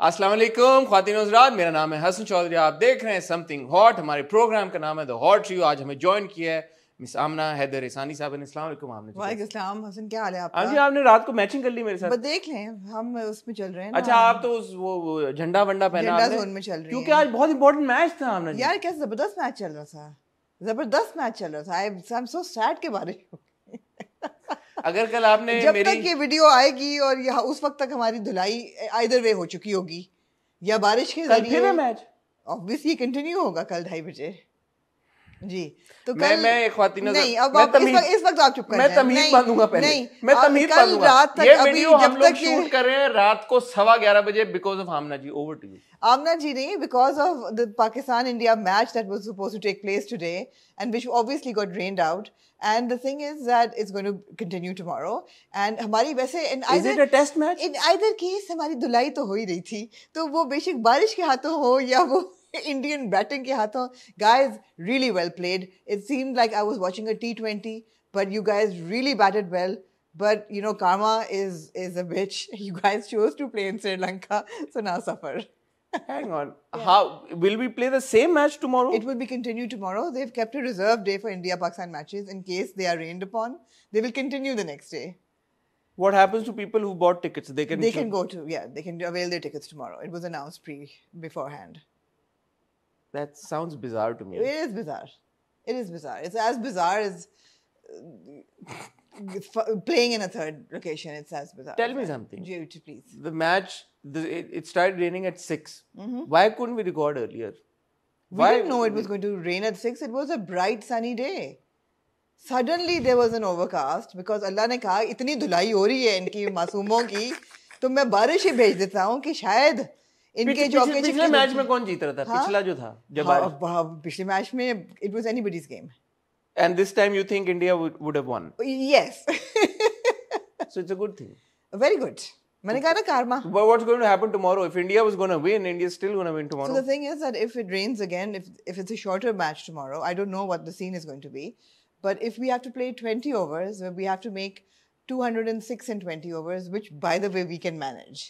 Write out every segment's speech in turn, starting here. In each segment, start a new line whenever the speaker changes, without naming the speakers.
अस्सलाम वालेकुम ख्वातीन और हज़रात, मेरा नाम है हसन चौधरी। आप देख रहे हैं समथिंग हॉट। हमारे प्रोग्राम का नाम है द हॉट ट्रियो। आज हमें ज्वाइन किया है मिस आमना हैदर इसानी साहब ने। अस्सलाम वालेकुम आमना जी।
वालेकुम अस्सलाम हसन, क्या हाल है आपका?
हाँ जी, आपने रात को मैचिंग कर ली मेरे साथ।
बस देख लें, हम उसमें चल रहे हैं ना।
अच्छा, आप तो उस वो झंडा वंडा पहना
झंडा
आपने,
जोन में चल रही
क्योंकि
हैं।
आज बहुत इंपॉर्टेंट मैच था आमना जी।
यार क्या जबरदस्त मैच चल रहा था, जबरदस्त मैच चल रहा था। आई एम सो सैड के बारे में।
अगर कल आपने
जब
मेरी
तक ये वीडियो आएगी और यहाँ उस वक्त तक हमारी धुलाई आइदर वे हो चुकी होगी या बारिश के
कल फिर
जरिए
है मैच,
ऑब्वियसली कंटिन्यू होगा कल 2:30 बजे जी। तो
मैं
कल
ख्वातीन
नहीं, अब आप इस वक्त आप चुप कर
मैं
जाएं।
तमीज
नहीं
बांधूंगा पहले।
नहीं,
मैं तमीज
कल
बांधूंगा।
रात तक
ये
अभी
वीडियो हम
जब
लोग
तक
शूट कर रहे हैं रात को 11:15 बजे because of Amna ji. Over to you
Amna ji nahi, because of the Pakistan-India match that was supposed to take place today and which obviously got rained out. And the thing is that it's going to continue tomorrow. And हमारी वैसे in
Is it a test match?
in either case हमारी धुलाई तो हो ही रही थी, तो वो बेशक बारिश के हाथों हो या वो Indian batting के हाथों. Guys, really well played. It seemed like I was watching a T20, but you guys really batted well. But you know, karma is a bitch. You guys chose to play in Sri Lanka, so now suffer.
Hang on. How will we play the same match tomorrow?
It will be continued tomorrow. They've kept a reserve day for India-Pakistan matches in case they are rained upon. They will continue the next day.
What happens to people who bought tickets? They can
they can avail their tickets tomorrow. It was announced beforehand.
That sounds bizarre to me.
It is bizarre. It is bizarre. It's as bizarre as playing in a third location. It's as bizarre.
Tell me something.
Please.
The match, it started raining at 6. Why couldn't we record earlier?
We didn't know it was going to rain at 6. It was a bright sunny day. Suddenly there was an overcast because Allah ने कहा इतनी धुलाई हो रही है इनकी मासूमों की, तो मैं बारिश ही भेज देता हूँ कि शायद इनके चौके
पिछले मैच में कौन जीत रहा था? पिछला जो था जब
पिछले मैच में it was anybody's game.
And this time you think India would have won?
Yes.
So it's a good thing.
Very good. मैंने कहा ना karma.
But what's going to happen tomorrow? If India was going to win, India is still going to win tomorrow.
So the thing is that if it rains again, if it's a shorter match tomorrow, I don't know what the scene is going to be. But if we have to play 20 overs, we have to make 206 in 20 overs, which by the way we can manage.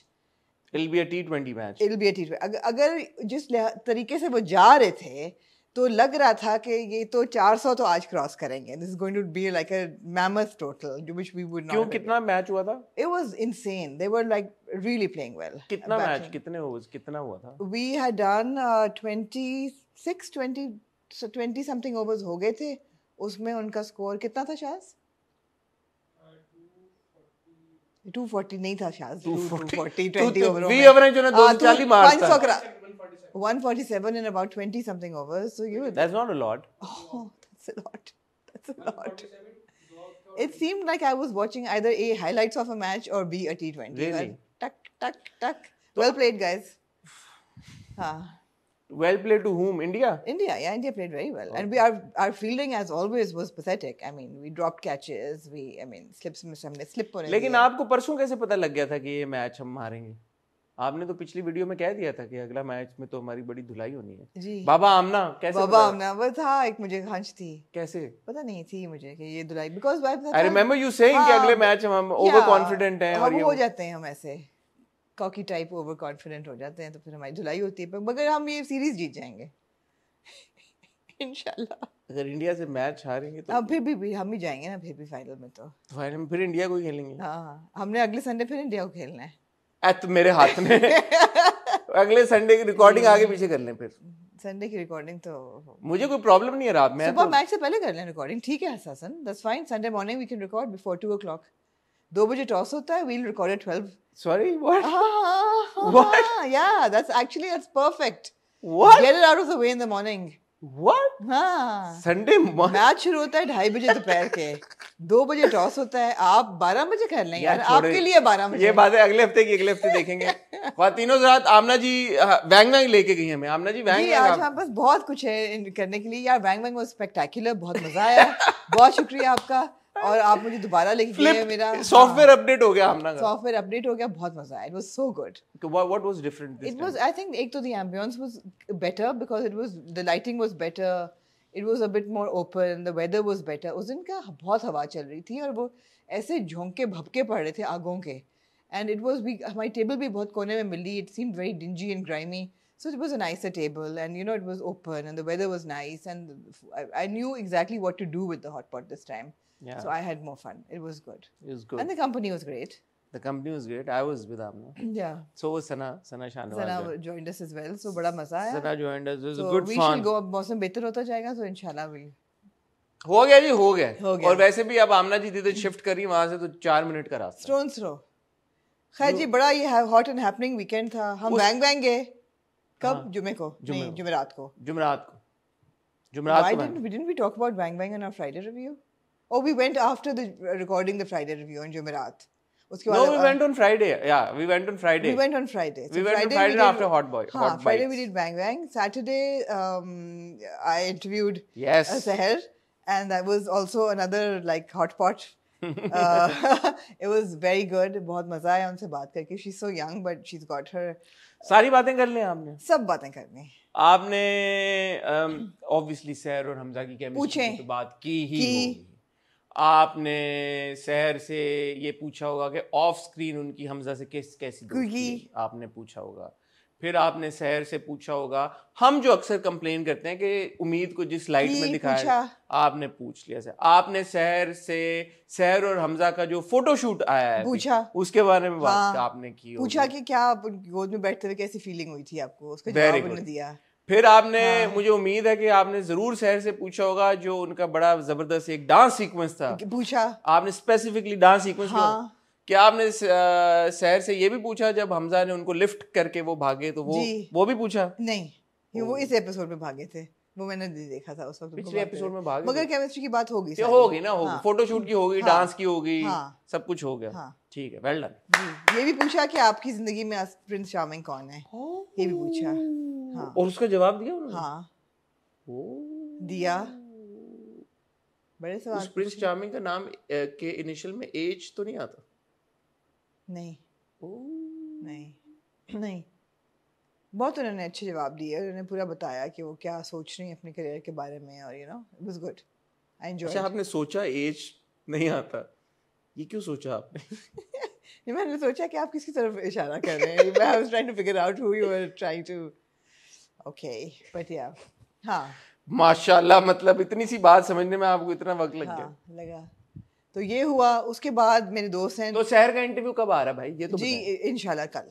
It'll be a T20 match.
It'll be a T20. अगर जिस तरीके से वो जा रहे थे, तो लग रहा था कि ये तो 400 तो आज क्रॉस करेंगे. This is going to be like a mammoth total, which we would not.
क्यों कितना मैच हुआ था?
It was insane. They were like really playing well.
कितना मैच, कितने overs, कितना हुआ था?
We had done 20 something overs हो गए थे. उसमें उनका स्कोर कितना था शायद? 240 नहीं था शायद. 240 20 ओवरों में.
20 ओवर जो ना 240 मारता.
147 in about 20 something overs. So
that's not a lot.
Oh, that's a lot. That's a lot. It seemed like I was watching either A, highlights of a match, or B, a T20.
Really?
Tuck, tuck, tuck. Well played, guys.
Well played to whom? India?
India, yeah, India played very well.
Okay.
And our fielding, as always, was pathetic. I mean, we dropped catches. Slips में हमने slip होने दिए.
लेकिन आपको परसों कैसे पता लग गया था कि ये मैच हम हारेंगे? आपने तो पिछली वीडियो में कह दिया था कि अगला मैच में तो हमारी बड़ी धुलाई होनी है.
जी.
बाबा आमना कैसे?
बाबा आमना वो था, एक मुझे hunch थी.
कैसे?
पता नहीं थी मुझे कि ये धुलाई. Because
I remember you saying कि अगले मैच हम over confident हैं और
ये हो जाते हैं हम ऐसे cocky type over confident हो जाते हैं, तो फिर हमारी धुलाई होती है. मगर हम ये सीरीज जीत जाएंगे इंशाल्लाह.
अगर इंडिया से मैच हारेंगे तो
अब फिर भी हम ही जाएंगे ना, फिर भी फाइनल में. तो
फाइनल में फिर इंडिया को ही खेलेंगे.
हाँ, हमने अगले संडे फिर इंडिया को खेलना है.
तो मेरे हाथ में अगले संडे की रिकॉर्डिंग आगे पीछे कर लें. फिर
संडे की रिकॉर्डिंग तो
मुझे कोई प्रॉब्लम नहीं है. रात में
सुबह मैच से पहले कर लें रिकॉर्डिंग. ठीक है Hasan, that's fine. Sunday morning we can record before 2 o'clock. 2 बजे टॉस होता है. We'll record at 12.
Sorry, what?
What? Yeah, that's perfect.
What?
Get it out of the way in the morning.
What?
हाँ.
Sunday
match शुरू होता है 2:30 बजे दोपहर के. 2 बजे टॉस होता है. आप 12 बजे कर लें यार. आपके लिए 12 बजे.
ये बात है अगले हफ्ते की, अगले हफ्ते देखेंगे. ख्वातीनों रात आमना जी वैंग वैंग लेके गई हमें. आमना जी वैंग वैंग.
आज हमारे पास बहुत कुछ है करने के लिए यार. वैंग वैंग वाज स्पेक्टेकुलर. बहुत मजा आया. बहुत शुक्रिया आपका. और आप मुझे दोबारा लेके गए. मेरा
सॉफ्टवेयर अपडेट हो गया आमना का.
सॉफ्टवेयर अपडेट हो गया. बहुत मजा आया. It was so good.
What was different this time?
It was, I think, एक तो the ambience was better because the lighting was better. It was a bit more open. The weather was better. उस दिन का बहुत हवा चल रही थी और वो ऐसे झोंके भपके पड़ रहे थे आगों के. and it was my table भी बहुत कोने में मिली. It seemed very dingy and grimy. So it was a nicer table, and you know it was open, and the weather was nice, and I knew exactly what to do with the hot pot this time.
Yeah.
So I had more fun. It was good.
It was good.
And the company was great.
The company was great. I was with Amna.
Yeah.
So was Sana Shanawaz.
Sana joined us as well. So बड़ा मजा आया.
Sana joined us. It was
so
a good
we
fun.
Shall go. अब मौसम बेहतर होता जाएगा, so इंशाल्लाह we'll.
हो गया जी, हो गया.
हो गया.
और वैसे भी अब आमना जी दीदी शिफ्ट करी वहां से, तो 4 मिनट का रास्ता.
Stones throw. खैर जी, बड़ा ये hot and happening weekend था. हम बैंग बैंग गए. कब? जुमे को. नहीं, जुमेरात को.
जुमेरात को.
Didn't we talk about Bang Bang in our Friday review? Oh, we went after the recording the Friday review on Jumerat.
No, we went on Friday. Yeah, we went on Friday.
We went on Friday.
So we went on Friday after Hot Boy. Hot
Friday
Bites.
we did Bang Bang. Saturday, I interviewed Seher, and that was also another like hot pot. It was very good. बहुत मजा आया उनसे बात करके. She's so young, but she's got her.
सारी बातें कर ली आपने.
सब बातें करनी.
आपने obviously सहर और हमजा की केमिस्ट्री की बात की ही होगी. आपने सहर से ये पूछा होगा कि ऑफ स्क्रीन उनकी हमजा से कैसी दोस्ती आपने पूछा होगा. फिर आपने सहर से पूछा होगा हम जो अक्सर कंप्लेन करते हैं कि उम्मीद को जिस लाइट में दिखाया, आपने पूछ लिया. आपने सहर से सहर और हमजा का जो फोटोशूट आया है पूछा, उसके बारे में बात आपने की.
पूछा कि क्या आप गोद में बैठते हुए कैसी फीलिंग हुई थी आपको, उसका जवाब उन्होंने दिया.
फिर आपने मुझे उम्मीद है कि आपने जरूर सहर से पूछा होगा जो उनका बड़ा जबरदस्त एक डांस सीक्वेंस था.
पूछा
आपने स्पेसिफिकली डांस सीक्वेंस क्या आपने सहर से ये भी पूछा जब हमजा ने उनको लिफ्ट करके वो भागे तो वो भी पूछा?
नहीं, वो इस एपिसोड में भागे थे, वो मैंने देखा था उस वक्त.
पिछले एपिसोड में भागे,
मगर केमिस्ट्री की बात होगी
ना, होगी फोटोशूट की होगी, डांस की होगी, सब कुछ हो गया. ठीक है, वेल डन.
ये भी पूछा कि आपकी जिंदगी में प्रिंस चार्मिंग कौन है, ये भी पूछा.
और उसका जवाब दिया उन्होंने?
दिया. बड़े सवाल.
उस प्रिंस चार्मिंग का नाम के इनिशियल में एज तो नहीं आता?
नहीं. बहुत उन्होंने अच्छे जवाब दिए. उन्होंने पूरा बताया कि वो क्या सोच रही है अपने करियर के बारे में, और you know it was good. I enjoyed.
अच्छा, आपने सोचा एज नहीं आता, ये क्यों सोचा आपने?
मैंने सोचा कि आप किसकी तरफ इशारा कर रहे हैं. I was trying to figure out who you were trying to. Okay, but yeah. हाँ.
माशाल्लाह, मतलब इतनी सी बात समझने में आपको इतना वक्त लग गया.
लगा. तो ये हुआ. उसके बाद मेरे दोस्त हैं.
तो सहर का इंटरव्यू कब आ रहा है भाई, ये तो
जी इंशाल्लाह कल,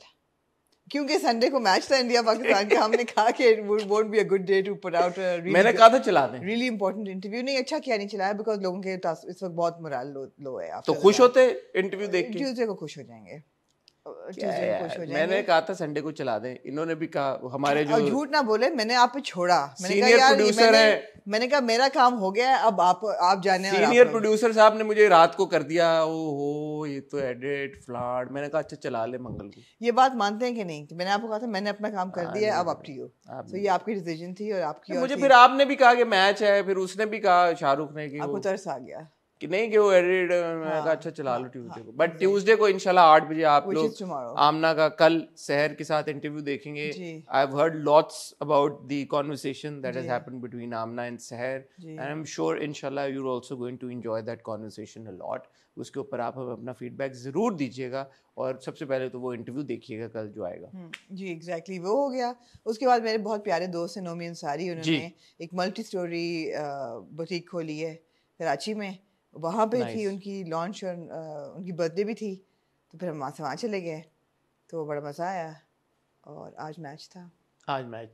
क्योंकि संडे को मैच था इंडिया पाकिस्तान का. हमने कहा कि it won't be a good day to put out a really
मैंने कहा था चला दें.
really important interview. नहीं, अच्छा किया नहीं चलाया, बिकॉज लोगों के इस वक्त बहुत मोरल लो है.
तो खुश होते इंटरव्यू देख के?
ट्यूसडे को खुश हो जाएंगे.
मैंने कहा था संडे को चला दें, इन्होंने भी कहा. हमारे जो
झूठ ना बोले, मैंने आप पे छोड़ा.
सीनियर प्रोड्यूसर है,
मैंने कहा मेरा काम हो गया, अब आप जाने.
सीनियर प्रोड्यूसर साहब ने मुझे रात को कर दिया, ओहो ये तो एडिट फ्लॉट. मैंने कहा अच्छा चला ले मंगल को.
ये बात मानते हैं कि नहीं कि मैंने आपको कहा था मैंने अपना काम कर दिया, अब अप टू यू. तो ये आपकी डिसीजन थी और आपकी.
मुझे फिर आपने भी कहा कि मैच है, फिर उसने भी कहा शाहरुख ने कि
आपको तरस आ गया
कि नहीं कि वो एडिट. मैंने कहा अच्छा चला लो ट्यूसडे को. बट ट्यूसडे को इंशाल्लाह 8 बजे आप लोग आमना का कल सहर के साथ इंटरव्यू देखेंगे. I have heard lots about the conversation that has happened between Amna and Sehar, and I am sure इंशाल्लाह you are also going to enjoy that conversation a lot. उसके ऊपर आप हमें अपना फीडबैक जरूर दीजिएगा, और सबसे पहले तो वो इंटरव्यू देखिएगा कल जो आएगा.
जी एग्जैक्टली, वो हो गया. उसके बाद मेरे बहुत प्यारे दोस्त हैं नोमी अंसारी, उन्होंने एक मल्टी स्टोरी बुटीक खोली है कराची में. वहाँ पे थी उनकी लॉन्च, और उनकी बर्थडे भी थी, तो फिर हम वहाँ चले गए. तो बड़ा मज़ा आया. और आज मैच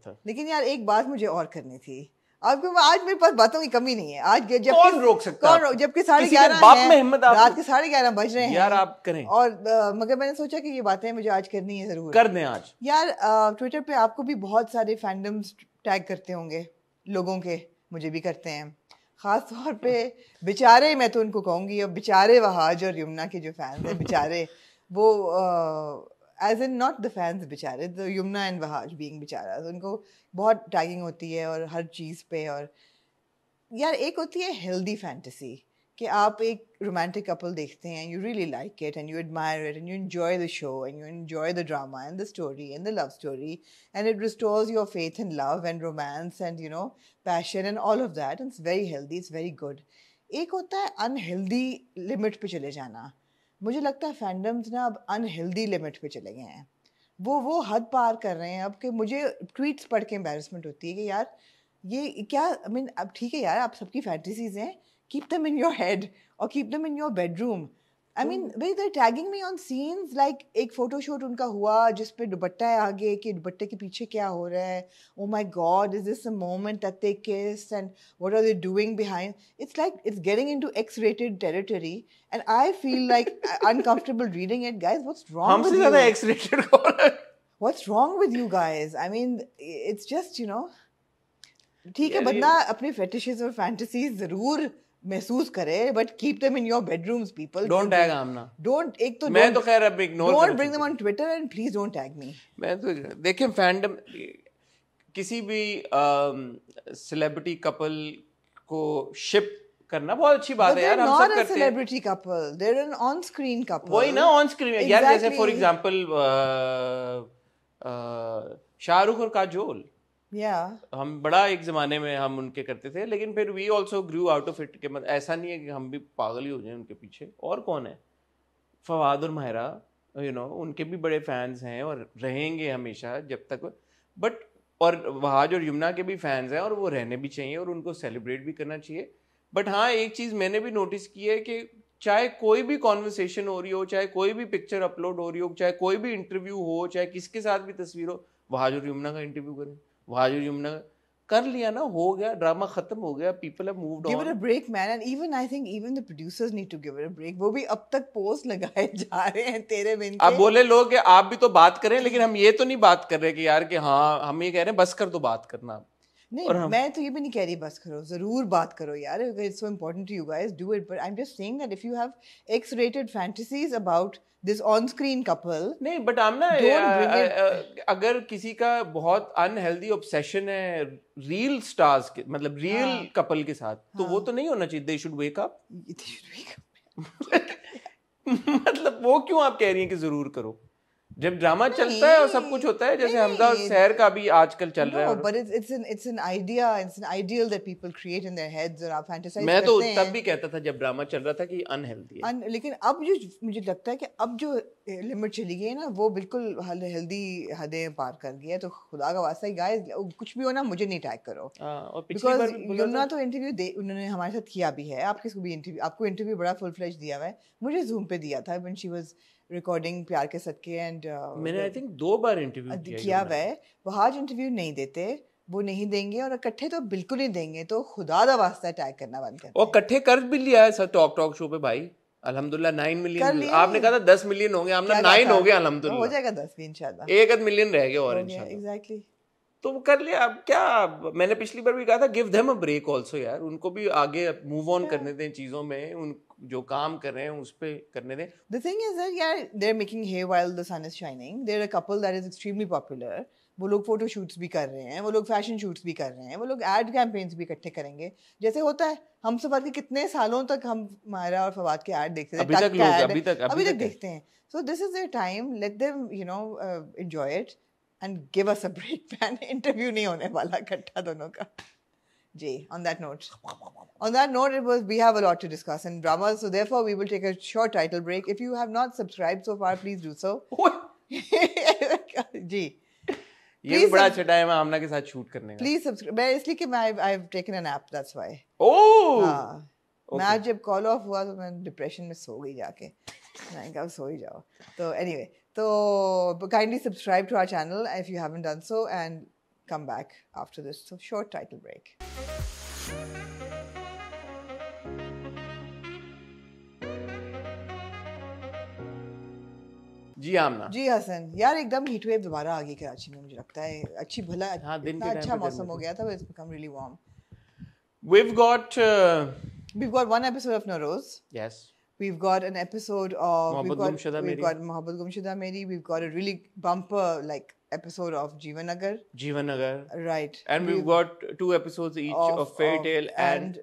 था. लेकिन यार एक बात मुझे और करनी थी. आपको आज मेरे पास बातों की कमी नहीं है. आज जब
कौन रोक सकता है?
जबकि 11:30 रात के 11:30 बज रहे हैं
यार, आप करें.
और मगर मैंने सोचा कि ये बातें मुझे आज करनी है, जरूर
कर दें आज.
यार ट्विटर पे आपको भी बहुत सारे फैंडम्स टैग करते होंगे लोगों के, मुझे भी करते हैं. ख़ास तौर पे बेचारे, मैं तो उनको कहूँगी, अब बेचारे वहाज और यमुना के जो फैंस हैं बेचारे, वो as in not the fans बेचारे, the Yumna and Wahaj being बेचारा, तो उनको बहुत टैगिंग होती है और हर चीज़ पे. और यार एक होती है हेल्दी फैंटेसी कि आप एक रोमांटिक कपल देखते हैं, you really like it and you admire it and you enjoy the show and you enjoy the drama and the story and the love story, and it restores your faith in love and romance and you know passion and all of that, and it's very healthy, it's very good. एक होता है unhealthy limit पे चले जाना, मुझे लगता है fandoms ना अब अनहेल्दी लिमिट पे चले गए हैं, वो हद पार कर रहे हैं अब कि मुझे ट्वीट्स पढ़ के एम्बैरेसमेंट होती है कि यार ये क्या, आई मीन अब ठीक है यार, आप सबकी फैंटेसीज हैं, keep them in your head और keep them in your bedroom. I mean भाई they tagging me on scenes like एक फोटोशूट उनका हुआ जिस पे दुपट्टा है आगे कि दुपट्टे के पीछे क्या हो रहा है, oh my god is this a moment that they kiss and what are they doing behind. It's like it's getting into X rated territory and I feel like uncomfortable reading it. Guys what's wrong
हमसे
with
ज्यादा
you?
X rated कौन है?
What's wrong with you guys? I mean, it's just, you know, ठीक है,
यार
बंदा अपने fetishes और fantasies जरूर महसूस करे, but keep them in your bedrooms, people.
Don't tag Amna.
Don't, एक तो
मैं तो खैर अब ignore
don't bring them on Twitter and please don't tag me.
मैं तो देखिए फैंडम किसी भी सेलिब्रिटी कपल को शिप करना बहुत अच्छी बात है यार, हम सब करते हैं.
They're not a celebrity couple. They're an on-screen couple.
वही ना ऑन स्क्रीन यार, जैसे फॉर एग्जांपल शाहरुख और काजोल.
Yeah.
हम बड़ा एक जमाने में हम उनके करते थे, लेकिन फिर we also grew out of it के मतलब ऐसा नहीं है कि हम भी पागल ही हो जाए उनके पीछे. और कौन है? फवाद और माहिरा, यू नो, उनके भी बड़े फैंस हैं और रहेंगे हमेशा जब तक. बट और वहाज और यमुना के भी फैंस हैं और वो रहने भी चाहिए और उनको सेलिब्रेट भी करना चाहिए. बट हाँ, एक चीज़ मैंने भी नोटिस की है कि चाहे कोई भी कॉन्वर्सेशन हो रही हो, चाहे कोई भी पिक्चर अपलोड हो रही हो, चाहे कोई भी इंटरव्यू हो, चाहे किसके साथ भी तस्वीर हो, वहाज और यमुना का इंटरव्यू करें. वहाज और यमुना कर लिया ना, हो गया, ड्रामा खत्म हो गया, people have moved on.
Give it a break, man. And even I think even the producers need to give it a break. वो भी अब तक पोस्ट लगाए जा रहे हैं तेरे बिन के.
अब बोले लोग कि आप भी तो बात करें, लेकिन हम ये तो नहीं बात कर रहे कि यार कि हाँ, हम ये कह रहे हैं बस कर दो बात करना.
नहीं, मैं तो ये भी नहीं कह रही बस करो, जरूर बात करो यार. It's so important to you guys, do it. But I'm just saying that if you have X-rated fantasies about this on-screen couple,
नहीं, बट हम ना अगर किसी का बहुत अनहेल्दी ऑब्सेशन है रियल स्टार्स के, मतलब रियल कपल के साथ, तो वो तो नहीं होना चाहिए. They should wake up. मतलब वो क्यों आप कह रही हैं कि जरूर करो जब ड्रामा चलता है और सब कुछ होता है, जैसे हमजा और सहर का भी आजकल चल रहा है.
but it's an idea, it's an ideal that people create in their heads और आप fantasize
मैं तो
करते
तब
हैं.
भी कहता था जब ड्रामा चल रहा था कि अनहेल्दी है.
लेकिन अब जो मुझे लगता है कि अब जो लिमिट चली गई है ना, वो बिल्कुल हेल्दी हदें पार कर गई है. तो खुदा का वास्ता गाइस, कुछ भी हो ना, मुझे नहीं टैग करो.
और पिछली बार
यमुना तो इंटरव्यू उन्होंने हमारे साथ किया भी है. आप किसको भी इंटरव्यू, आपको इंटरव्यू बड़ा फुल फ्लेज दिया हुआ है. मुझे जूम पे दिया था व्हेन शी वाज रिकॉर्डिंग प्यार के सदके. एंड
मैंने आई थिंक 2 बार इंटरव्यू
किया हुआ है. वहाज इंटरव्यू नहीं देते, वो नहीं देंगे, और इकट्ठे तो बिल्कुल नहीं देंगे. तो खुदा दा वास्ता टैग करना बंद कर.
और इकट्ठे कर भी लिया है सर टॉक शो पे भाई, अल्हम्दुलिल्लाह 9 मिलियन. आपने कहा था 10 मिलियन होंगे, हमने 9 हो गया अल्हम्दुलिल्लाह.
हो जाएगा 10 भी इंशाल्लाह.
1 मिलियन रह गया और इंशाल्लाह.
एग्जैक्टली.
तो वो कर लिया. अब क्या, मैंने पिछली बार भी कहा था give them a break also यार, उनको भी आगे मूव ऑन करने दें चीजों में, उन जो काम कर रहे हैं उस पे करने दें.
The thing is that yeah, they're making hay while the sun is shining. They're a couple that is extremely popular. वो लोग फोटो शूट्स भी कर रहे हैं, वो लोग फैशन शूट्स भी कर रहे हैं, वो लोग एड कैंपेन्स भी इकट्ठे करेंगे जैसे होता है. हम सफर के कितने सालों तक हम मायरा और फवाद के ऐड देखते थे,
अभी तक
देखते हैं. So this is their time. Let them, you know, enjoy it and give us a break, man. Interview नहीं होने वाला इकट्ठा दोनों का. Jay, on that note, we have a lot to discuss in drama, so therefore we will take a short title break. If you have not subscribed so far, please do so. जी,
ये भी बड़ा अच्छा time है आमना के साथ shoot करने का.
Please subscribe. मैं इसलिए कि मैं I've taken a nap, that's why.
Oh.
हाँ. मैं आज जब कॉल ऑफ हुआ तो मैं डिप्रेशन में सो गई जाके. मैं कहा सो ही जाओ. तो anyway, so kindly subscribe to our channel if you haven't done so, and come back after this short title break.
जी आमना.
जी हसन, यार एकदम हीट वेव दोबारा आ गई कराची में. मुझे लगता है अच्छी भला इतना अच्छा मौसम हो गया था. It's become really warm.
We've got
one episode of Naroz.
Yes.
We've got an episode of
Mohabbat
Gumshuda Meri. We've got a really bumper like episode of Jeevan Nagar. Right.
And we've got 2 episodes each of Fairy Tale and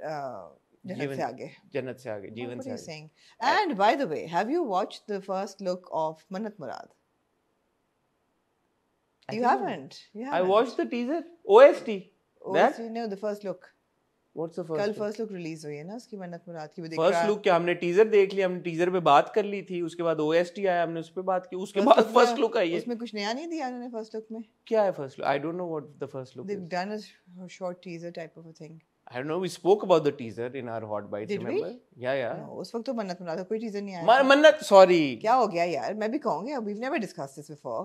Jannat Se Aage.
Jannat Se Aage. Jeevan Se Aage.
Saying. And by the way, have you watched the first look of Mannat Murad? You haven't.
I watched the teaser. OST.
OST, no, the first look.
What's the
कल
first?
First look release हुई है ना उसकी, मन्नत मुराद की, वो देख
first
रहा
लुक क्या, हमने टीजर देख लिया, हमने टीजर पे बात कर ली थी, उसके बाद OST आया, हमने उस पे बात की, उसके बाद फर्स्ट लुक आई है।
उसमें कुछ नया नहीं दिया उन्होंने फर्स्ट लुक में?
क्या है first look? I don't know what the first look
They've
is.
done a short teaser type of a thing.
I don't know, we spoke about the teaser in our hot bites,
Did we?
remember? Yeah.
No, उस वक्त तो मन्नत मुराद का कोई teaser नहीं आया था।
मन्नत, sorry.
क्या हो गया यार, मैं भी कहूंगी, we've never discussed this before.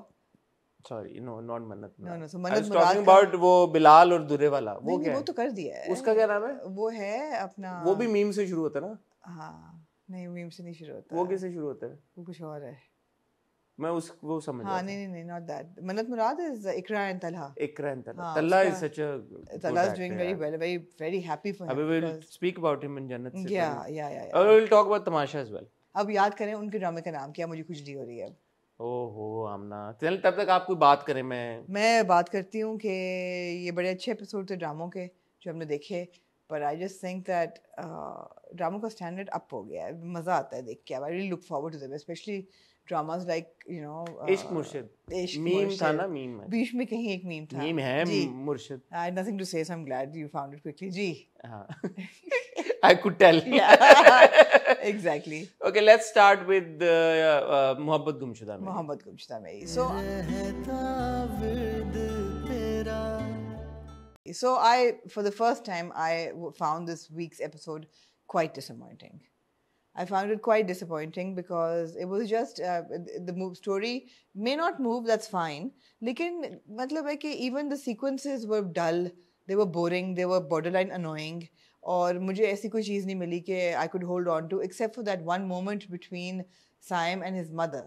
Sorry, no, not मन्नत
No,
मुराद।
so
I
मन्नत
was
मुराद
talking
का
about वो बिलाल और दुरे वाला, वो
नहीं,
क्या
वो
है?
तो कर दिया है।
उसका क्या नाम है?
वो है अपना,
वो भी मीम से शुरू होता है ना?
हाँ नहीं, मीम से नहीं शुरू होता,
वो कैसे शुरू होता है?
वो कुछ और है।
मैं वो समझ
हाँ नहीं, not that. मन्नत मुराद is Ikra and Talha.
Ikra and Talha.
हाँ,
Talha
उसका-
is such a good
Talha is
actor,
doing very
यार.
well, very happy for him.
अभी we'll
because-
speak about him in Jannat से
Yeah.
पहले. We'll talk about Tamasha as well.
अब याद करें उनके ड्रामे का नाम क्या, मुझे कुछ नहीं हो रही है।
ओहो आमना, चल तब तक आप कोई बात करें।
मैं बात करती हूँ कि ये बड़े अच्छे एपिसोड थे ड्रामों के जो हमने देखे, पर आई जस्ट थिंक दैट ड्रामों का स्टैंडर्ड अप हो गया है, मज़ा आता है देख के। I really look forward to them, especially dramas like you know
Ishq Murshid, meme था ना, मीम है
बीच में कहीं एक मीम था,
मीम है मुर्शिद।
I had nothing to say, so I'm glad you found it quickly. जी
हाँ I could tell.
Exactly.
Okay, let's start with मोहब्बत गुमशुदा में।
मोहब्बत गुमशुदा में। So I, for the first time, I found this week's episode quite disappointing. I found it quite disappointing because it was just the story may not move, that's fine. लेकिन मतलब है कि even the sequences were dull, they were boring, they were borderline annoying. और मुझे ऐसी कोई चीज़ नहीं मिली कि I could hold on to, except for that one moment between Saim and his mother.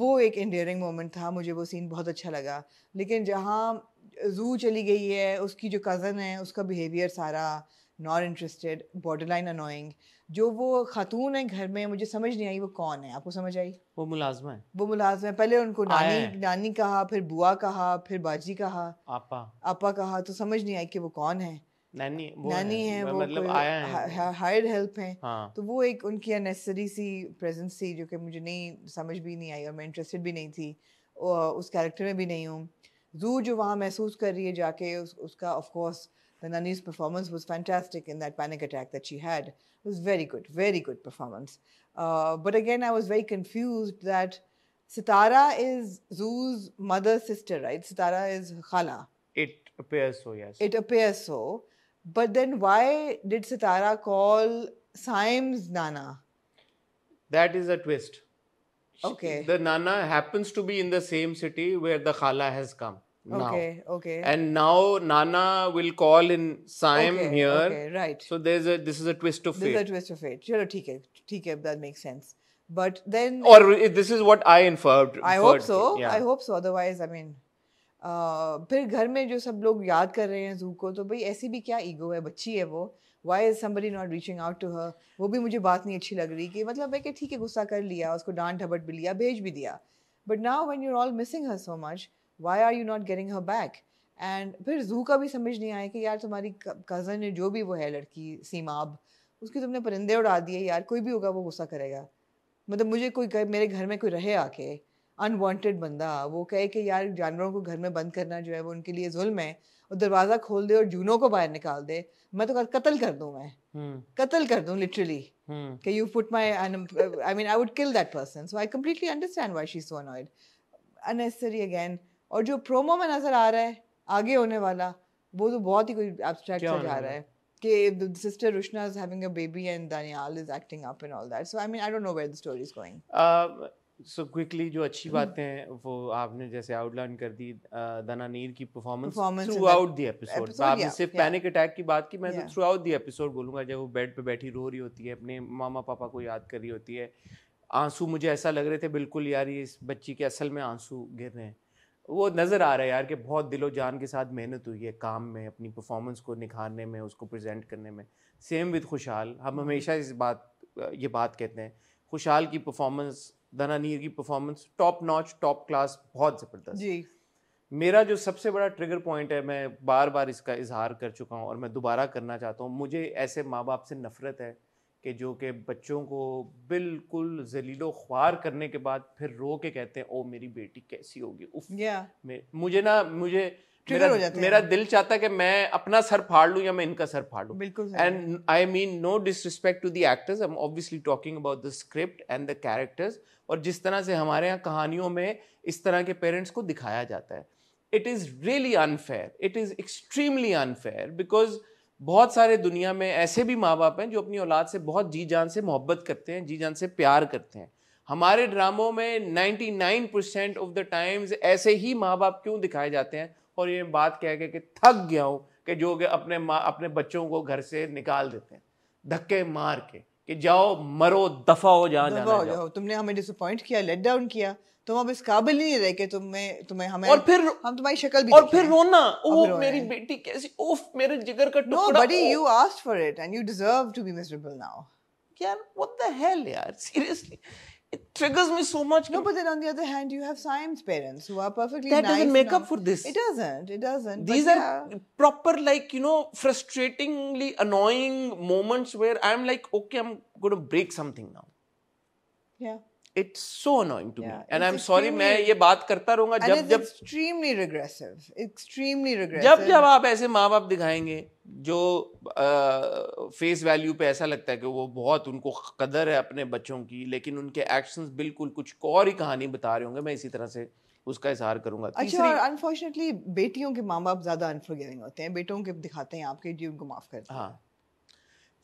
वो एक endearing moment था, मुझे वो scene बहुत अच्छा लगा. लेकिन जहाँ जू चली गई है, उसकी जो कज़न है, उसका बिहेवियर सारा नॉट इंटरेस्टेड, बॉर्डरलाइन अनोइंग। जो वो खातून है घर में, मुझे समझ नहीं आई वो कौन है। आपको समझ आई?
वो मुलाजमा है।
वो मुलाजमा है। पहले उनको नानी कहा, फिर बुआ कहा, फिर बाजी कहा, आपा कहा, तो समझ नहीं आई कि वो कौन है। नानी है वो,
मतलब आया है,
हायर्ड हेल्प है।
हाँ।
तो वो एक उनकी अननेसेसरी सी प्रेजेंस थी जो कि मुझे नहीं समझ भी नहीं आई और मैं इंटरेस्टेड भी नहीं थी और उस कैरेक्टर में भी नहीं हूँ। जू जो वहाँ महसूस कर रही है जाके, उसका of course the Nani's performance was fantastic in that panic attack that she had. It was very good performance. But again, I was very confused that Sitara is Zoo's mother's sister, right? Sitara is Khala.
It appears so, yes.
It appears so. But then why did Sitara call Saim's Nana?
That is a twist.
Okay.
The Nana happens to be in the same city where the Khala has come. Now.
Okay.
And now Nana will call in Saim here.
Okay, right.
So this is a twist of fate.
This is a twist of fate. Chalo, theek hai, that makes sense. But then...
Or this is what I inferred.
I hope so.
Yeah.
I hope so. Otherwise, I mean... फिर घर में जो सब लोग याद कर रहे हैं जू को, तो भाई ऐसी भी क्या ईगो है, बच्ची है वो. Why is somebody not reaching out to her? वो भी मुझे बात नहीं अच्छी लग रही कि मतलब है कि ठीक है गुस्सा कर लिया, उसको डांट डपट भी लिया, भेज भी दिया. But now when you're all missing her so much, why are you not getting her back? And फिर जू का भी समझ नहीं आया कि यार तुम्हारी कज़न है जो भी वो है लड़की सीमाब, उसके तुमने परिंदे उड़ा दिए यार. कोई भी होगा वो गुस्सा करेगा. मतलब मुझे कोई मेरे घर में कोई रहे आके अनवांटेड बंदा, वो कहे कि यार जानवरों को घर में बंद करना जो है वो उनके लिए जुल्म है, और दरवाज़ा खोल दे और जूनों को बाहर निकाल दे, मैं तो कत्ल कर दूँ. मैं कत्ल कर दूँ लिटरली कि you put my I mean I would kill that person. So I completely understand why she's so annoyed. Unnecessary again. और जो प्रोमो में नजर आ रहा है आगे होने वाला, वो तो बहुत ही कोई एब्स्ट्रैक्ट सा जा रहा है कि sister Rushna is having a baby and Daniel is acting up and all that. So I mean I don't know where the story is going.
So quickly जो अच्छी बातें हैं वो आपने जैसे आउटलाइन कर दी. दनानीर की performance through out the episode. आपने सिर्फ पैनिक अटैक की बात की, मैं तो थ्रू आउट द एपिसोड बोलूँगा. जब वो बेड पे बैठी रो रही होती है, अपने मामा पापा को याद कर रही होती है, आंसू मुझे ऐसा लग रहे थे बिल्कुल यार ये इस बच्ची के असल में आंसू गिर रहे हैं. वो नज़र आ रहा है यार कि बहुत दिलो जान के साथ मेहनत हुई है काम में, अपनी परफॉर्मेंस को निखारने में, उसको प्रेजेंट करने में. सेम विद खुशहाल. हम हमेशा ये बात कहते हैं, खुशहाल की परफॉर्मेंस, दनानीर की performance top notch, top class, बहुत ज़बरदस्त
जी.
मेरा जो सबसे बड़ा ट्रिगर पॉइंट है, मैं बार बार इसका इजहार कर चुका हूँ और मैं दोबारा करना चाहता हूँ, मुझे ऐसे माँ बाप से नफ़रत है कि जो कि बच्चों को बिल्कुल जलीलो ख्वार करने के बाद फिर रो के कहते हैं ओ मेरी बेटी कैसी होगी. उफ. मुझे मेरा दिल चाहता है कि मैं अपना सर फाड़ लूं या मैं इनका सर फाड़ लूं.
बिल्कुल.
And I mean no disrespect to the actors, I am obviously talking about the script and the characters, और जिस तरह से हमारे यहाँ कहानियों में इस तरह के पेरेंट्स को दिखाया जाता है. It is really unfair, it is extremely unfair, because बहुत सारे दुनिया में ऐसे भी माँ बाप हैं जो अपनी औलाद से बहुत जी जान से मोहब्बत करते हैं, जी जान से प्यार करते हैं. हमारे ड्रामों में 99% ऑफ द टाइम्स ऐसे ही माँ बाप क्यों दिखाए जाते हैं. और ये बात कह के कि थक गया हूँ कि जो अपने बच्चों को घर से निकाल देते हैं धक्के मार के कि जाओ मरो, दफा हो, जहाँ जाना जाओ.
तुमने हमें डिसअपॉइंट किया, लेट डाउन किया, तुम अब इस काबिल नहीं रहे कि तुम्हें हमें,
और फिर
हम तुम्हारी शक्ल भी
और फिर रोना, ओह मेरी बेटी कैसी, ओह मेरे जिगर का टुकड़ा.
No, buddy, you asked for it and you deserve to be miserable now.
यार what the hell यार, seriously, it triggers me so much.
No, but then on the other hand, you have Siam's parents who are perfectly
that
nice.
That doesn't make
now.
up for this.
It doesn't.
These are proper, like, you know, frustratingly annoying moments where I'm like, okay, I'm going to break something now.
Yeah.
It's so annoying to me, and I'm sorry, मैं ये बात करता रहूँगा जब
extremely regressive.
जब आप ऐसे माँ बाप दिखाएंगे जो फेस वैल्यू पे ऐसा लगता है कि वो बहुत उनको कदर है अपने बच्चों की, लेकिन उनके एक्शंस बिल्कुल कुछ और ही कहानी बता रहे होंगे, मैं इसी तरह से उसका इजहार करूंगा.
अच्छा, और अनफॉर्चुनेटली बेटियों के माँ बाप ज्यादा अनफॉरगिविंग होते हैं, बेटों के दिखाते हैं आपके जी उनको माफ करते हैं.
हाँ.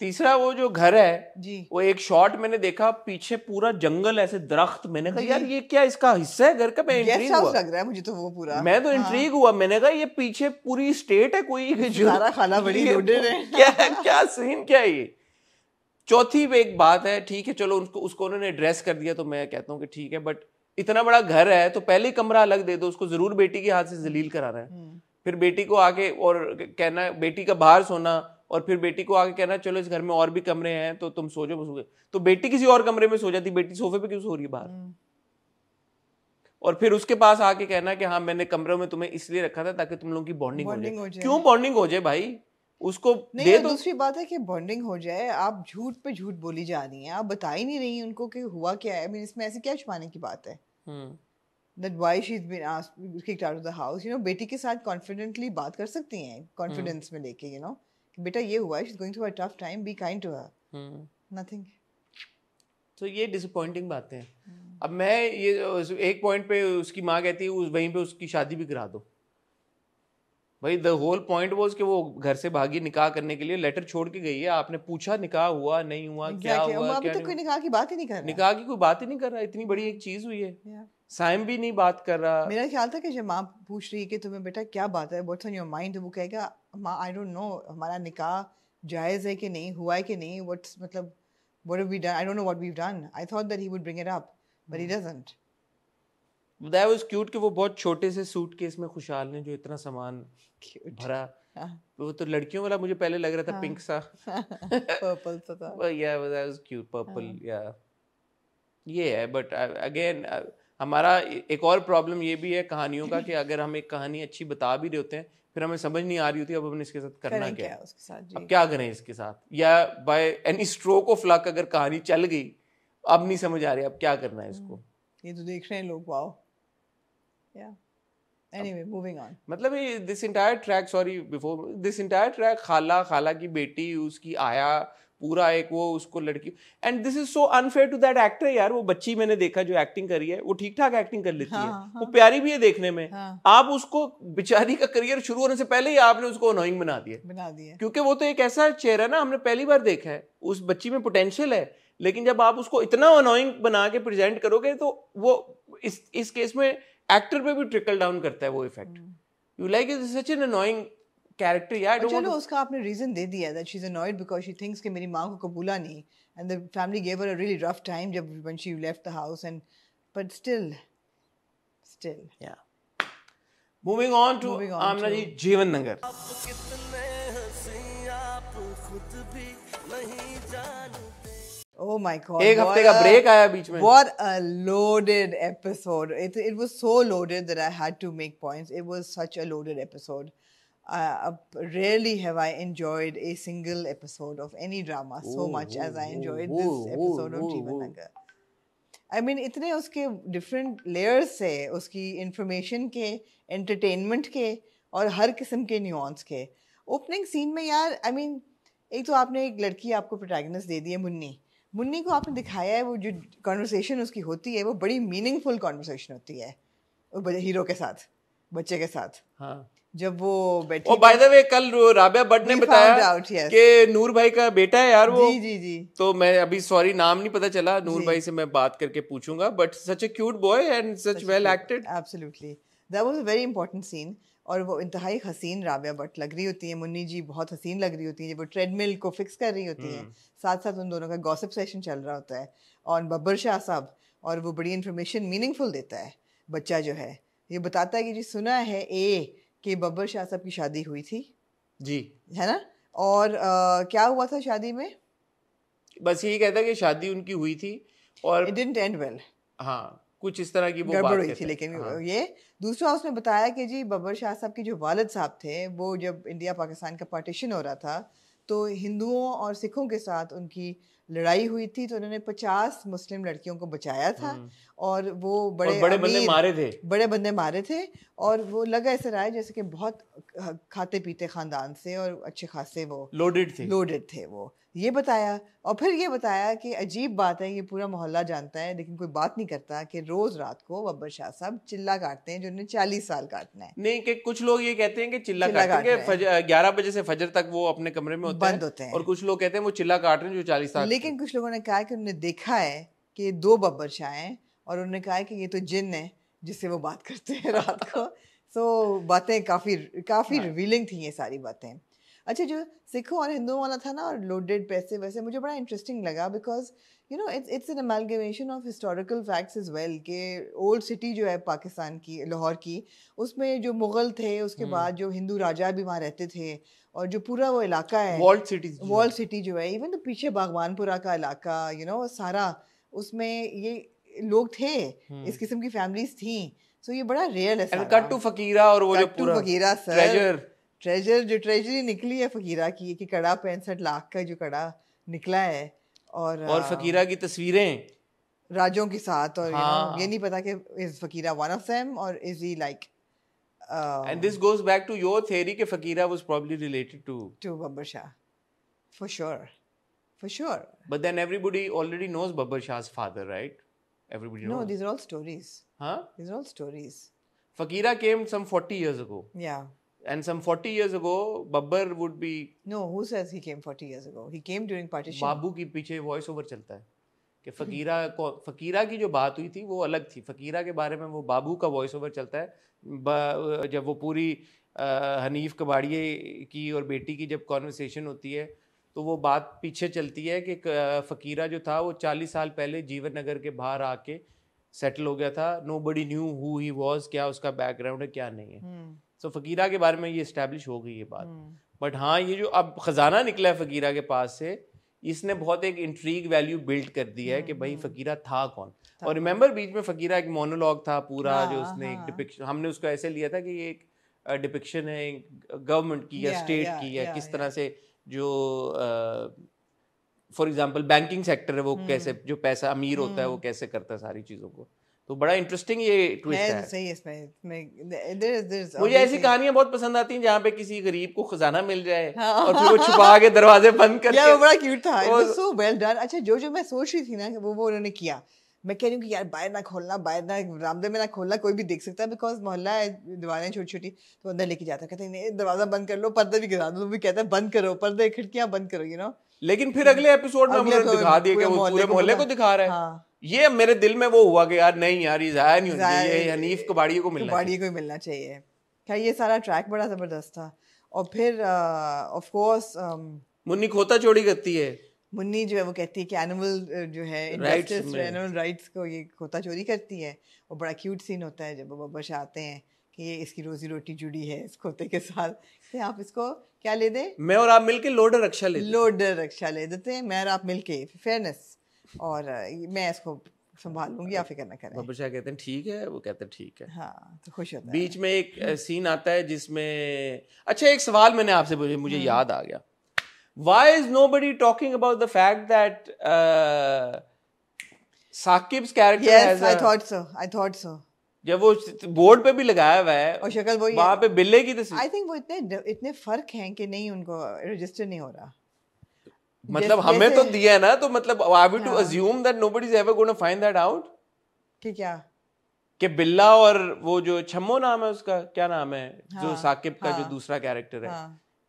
तीसरा वो जो घर है
जी,
वो एक शॉट मैंने देखा, पीछे पूरा जंगल ऐसे दरख्त, मैंने कहा यार ये क्या इसका हिस्सा है घर का. मैं इंट्रीग हुआ,
लग रहा है मुझे तो वो पूरा,
मैं तो इंट्रीग हुआ, मैंने कहा ये पीछे पूरी स्टेट है कोई जो
सारा खाना बड़ी लोडेड है.
क्या सीन क्या है ये. चौथी एक बात है, ठीक है चलो उसको उन्होंने एड्रेस कर दिया तो मैं कहता हूँ कि ठीक है, बट इतना बड़ा घर है तो पहले ही कमरा अलग दे दो उसको, जरूर बेटी के हाथ से जलील कराना है, फिर बेटी को आके और कहना बेटी का बाहर सोना, और फिर बेटी को आके कहना चलो इस घर में और भी कमरे हैं तो तुम सो जाओ. तो बेटी किसी और कमरे में सो जाती, बेटी सोफे पे क्यों सो रही है बाहर. और फिर उसके पास आके कहना कि हाँ मैंने कमरे में तुम्हें इसलिए रखा था ताकि तुम लोगों की बॉन्डिंग हो जाए. क्यों बॉन्डिंग हो जाए भाई, उसको
दे दो. दूसरी बात है कि बॉन्डिंग हो जाए, आप झूठ पे झूठ बोली जा रही हैं, आप बता ही नहीं रही उनको कि हुआ क्या है. I mean, इसमें ऐसी क्या छुपाने की बात है. That why she's been asked kicked out of the house. You know, बेटी के साथ कॉन्फिडेंटली बात कर सकती हैं, कॉन्फिडेंस में लेके, you know, बेटा ये हुआ है, she's going through a tough time, be kind to her. Nothing.
तो ये डिसअपॉइंटिंग बातें हैं. अब मैं ये एक पॉइंट पे उसकी माँ कहती है वहीं पे उसकी शादी भी करा दो. भाई द होल पॉइंट वाज कि वो घर से भागी निकाह करने के लिए, लेटर छोड़ के गई है, आपने पूछा निकाह हुआ नहीं हुआ, क्या हुआ,
अभी तो कोई निकाह की बात ही नहीं कर रहा.
निकाह की कोई बात ही नहीं कर रहा. इतनी बड़ी एक चीज हुई है, साइम भी नहीं बात कर रहा.
मेरा ख्याल था कि जब माँ पूछ रही है कि तुम्हें बेटा क्या बात है, व्हाट्स ऑन योर माइंड, वो कहेगा माँ आई डोंट नो हमारा निकाह जायज़ है कि नहीं, हुआ है कि नहीं, व्हाट्स मतलब what have we done, I don't know what we've done. I thought that he would bring it up but he doesn't.
That was cute कि वो बहुत छोटे से सूटकेस में खुशहाल ने जो इतना सामान भरा. वो तो लड़कियों वाला मुझे पहले लग रहा था पिंक सा,
पर्पल सा था.
Yeah, that was cute, purple. Yeah, ये है. बट अगेन हमारा एक और प्रॉब्लम ये भी है कहानियों का कि अगर हम एक कहानी अच्छी बता भी रहे होते हैं फिर हमें समझ नहीं आ रही होती अब हमने इसके साथ करना क्या है
उसके साथ.
अब क्या करें इसके साथ, या by any stroke of luck अगर कहानी चल गई अब नहीं समझ आ रही अब क्या करना है इसको.
ये तो देख रहे हैं लोग. वाओ. या एनीवे मूविंग ऑन.
मतलब ये this entire track, sorry before this entire track, खाला की बेटी, उसकी आया, पूरा एक वो उसको लड़की, and this is so unfair to that actor. यार वो बच्ची मैंने देखा जो एक्टिंग करी है वो ठीक ठाक एक्टिंग कर लेती है, वो प्यारी भी है देखने में. आप उसको बेचारी का करियर शुरू होने से पहले ही आपने उसको अनोइंग बना दिया, क्योंकि वो तो एक ऐसा चेहरा ना हमने पहली बार देखा है, उस बच्ची में पोटेंशियल है, लेकिन जब आप उसको इतना अनोइंग बना के प्रेजेंट करोगे तो वो इस केस में एक्टर पे भी ट्रिकल डाउन करता है वो effect. You like it such an annoying character. यार
चलो उसका आपने रीजन दे दिया that she's annoyed because she thinks कि मेरी माँ को कबूला नहीं, and the family gave her a really rough time जब when she left the house, and but still
yeah. Moving on to आमना जी, जीवन नगर.
Oh my God!
एक हफ्ते का ब्रेक आया बीच में.
What a loaded episode! It was so loaded that I had to make points. It was such a loaded episode. Rarely have I enjoyed a single episode of any drama so much as I enjoyed this episode of Jeevan Nagar. I mean, इतने उसके different layers से, उसकी information के, entertainment के, और हर किस्म के nuance के। ओपनिंग सीन में यार आई मीन एक तो आपने एक लड़की आपको प्रोटैगनिस्ट दे दी है मुन्नी को आपने दिखाया है, वो जो कॉन्वर्सेशन उसकी होती है वो बड़ी मीनिंगफुल कॉन्वर्सेशन होती है हीरो के साथ, बच्चे के साथ।
हाँ
जब वो बैठी
और बाय द वे कल राबिया भट्ट ने बताया कि नूर भाई का बेटा है यार वो।
जी
तो मैं अभी सॉरी नाम नहीं पता चला, नूर भाई से मैं बात करके पूछूंगा, but such a cute boy and such well acted.
Absolutely that was a very important scene. और वो इंतहाई हसीन राबिया भट्ट लग रही होती है, मुन्नी जी बहुत हसीन लग रही होती है जब वो ट्रेडमिल को फिक्स कर रही होती हैं, साथ साथ उन दोनों का गॉसिप सेशन चल रहा होता है और बब्बर शाह साहब, और वो बड़ी इन्फॉर्मेशन मीनिंगफुल देता है। बच्चा जो है ये बताता है कि जी सुना है कि बब्बर शाह साहब की शादी हुई थी
जी,
है ना, और क्या हुआ था शादी में?
बस यही कहता है कि शादी उनकी हुई थी और
इट डिडंट एंड वेल।
हाँ कुछ इस तरह की वो
गड़बड़
बात
हुई थी। लेकिन
हाँ।
ये दूसरा उसने बताया कि जी बब्बर शाह साहब के जो वालिद साहब थे वो जब इंडिया पाकिस्तान का पार्टीशन हो रहा था तो हिंदुओं और सिखों के साथ उनकी लड़ाई हुई थी, तो उन्होंने 50 मुस्लिम लड़कियों को बचाया था और वो बड़े बंदे मारे थे और वो लगा ऐसा रहा है जैसे कि बहुत खाते पीते खानदान से और अच्छे खासे वो लोडेड थे वो। ये बताया और फिर ये बताया कि अजीब बात है, ये पूरा मोहल्ला जानता है लेकिन कोई बात नहीं करता कि रोज रात को बब्बर शाह साहब चिल्ला काटते हैं जो उन्हें 40 साल काटना है।
नहीं कि कुछ लोग ये कहते हैं कि चिल्ला काटेंगे 11 बजे से फजर तक वो अपने कमरे में
बंद होते हैं
और कुछ लोग कहते हैं वो चिल्ला काट रहे हैं जो 40 साल।
लेकिन कुछ लोगों ने कहा कि उन्होंने देखा है कि 2 बब्बर शाह हैं और उन्होंने कहा कि ये तो जिन है जिससे वो बात करते हैं रात को। सो बातें काफ़ी रिवीलिंग थी ये सारी बातें। अच्छा जो सिखों और हिंदुओं वाला था ना और लोडेड पैसे वैसे मुझे बड़ा इंटरेस्टिंग लगा because you know it's an amalgamation of historical facts as well के ओल्ड सिटी जो है पाकिस्तान की लाहौर की, उसमें जो मुग़ल थे उसके बाद जो हिंदू राजा भी वहाँ रहते थे और जो पूरा वो इलाका है वॉल्ड सिटी जो है, इवन तो पीछे बागवानपुरा का इलाका यू नो सारा उसमें ये लोग थे, इस किस्म की फैमिलीज थी। सो ये बड़ा रियल है।
कट टू फकीरा और वो जो पूरा
फकीरा सर जो ट्रेजरी निकली है फकीरा की कि कड़ा 65 लाख का जो कड़ा निकला है और
फकीरा की तस्वीरें
राजों के साथ और हाँ. ये नहीं पता कि is Fakira one of them और is he like
and this goes back to your theory कि फकीरा was probably related to
Babbar Shah for sure
but then everybody already knows Babbar Shah's father, right? Everybody knows.
No, these are all stories. These are all stories.
Fakira came some 40 years ago.
Yeah.
And some 40 years ago, Babbar would be...
No, who says he came 40 years ago? He came during partition.
बाबू की पीछे voice over चलता है कि फकीरा की जो बात हुई थी वो अलग थी। फकीरा के बारे में वो बाबू का वॉइस ओवर चलता है जब वो पूरी हनीफ कबाड़िए की और बेटी की जब कॉन्वर्सेशन होती है तो वो बात पीछे चलती है कि फकीरा जो था वो 40 साल पहले जीवन नगर के बाहर आके सेटल हो गया था। Nobody knew who he was, क्या उसका बैकग्राउंड है क्या नहीं है। सो फकीरा के बारे में ये एस्टैब्लिश हो गई ये बात। बट हाँ ये जो अब खजाना निकला है फकीरा के पास से, इसने बहुत एक इंट्रीग वैल्यू बिल्ड कर दी है कि भाई फकीरा था कौन। और रिमेंबर बीच में फकीरा एक मोनोलॉग था पूरा जो उसने एक डिपिक्शन, हमने उसको ऐसे लिया था कि ये एक डिपिक्शन है गवर्नमेंट की या स्टेट की या किस तरह से जो फॉर एग्जांपल बैंकिंग सेक्टर है वो कैसे जो पैसा अमीर होता है वो कैसे करता है सारी चीजों को। तो बड़ा इंटरेस्टिंग ये ट्विस्ट है।
सही इसमें
मुझे ऐसी कहानियां बहुत पसंद आती हैं जहाँ पे किसी गरीब को खजाना मिल जाए और फिर वो छुपा के दरवाजे बंद करके।
वो बड़ा क्यूट था, it was so well done. अच्छा जो मैं सोच रही थी ना वो उन्होंने किया, मैं कह रही हूँ कि यार बाहर ना खोलना, बाहर ना रामदे में ना खोलना, कोई भी देख सकता है बिकॉज मोहल्ला है, दीवारें छोटी छोटी, तो अंदर लेके जाता है, कहते हैं दरवाजा बंद कर लो, पर्दे भी गिरा दो, तो भी कहता है बंद करो पर्दे खिड़कियां बंद करो यू नो।
लेकिन फिर अगले एपिसोड में हमने दिखा दिया कि वो पूरे मोहल्ले को दिखा रहा है। ये मेरे दिल में वो हुआ कि यार नहीं यार ये जाया नहीं होना चाहिए, ये हनीफ कबाड़िए को
मिलना चाहिए। क्या ये सारा ट्रैक बड़ा जबरदस्त था। और फिर ऑफ कोर्स
मुन्नी खोता चोरी करती है।
मुन्नी जो है वो कहती है कि एनिमल जो है एनिमल राइट्स को ये खोता चोरी करती है और बड़ा क्यूट सीन होता है जब बब्बर शाह आते हैं कि ये इसकी रोजी रोटी जुड़ी है इस खोते के साथ, तो आप इसको क्या ले दें,
मैं और आप मिलके लोडर रक्षा
ले देते हैं, मैं और आप मिलके फेयरनेस, और मैं इसको संभाल लूंगी, आप फिक्र ना करें।
बब्बर शाह कहते हैं ठीक है, वो कहते हैं ठीक है।
हाँ तो खुश होता है।
बीच में एक सीन आता है जिसमें अच्छा एक सवाल मैंने आपसे पूछा, मुझे याद आ गया, why is nobody talking about the fact that Saqib's character
yes, I thought so
जब वो बोर्ड पे भी लगाया हुआ है
और शक्ल वही
वहां पे बिल्ले की तस्वीर।
आई थिंक वो इतने फर्क हैं कि नहीं उनको रजिस्टर नहीं हो रहा।
मतलब हमें तो दिया है ना, तो मतलब I we to assume that nobody is ever gonna find that out
कि क्या
कि बिल्ला और वो जो छम्मो नाम है उसका, क्या नाम है जो साकिब का जो दूसरा कैरेक्टर है,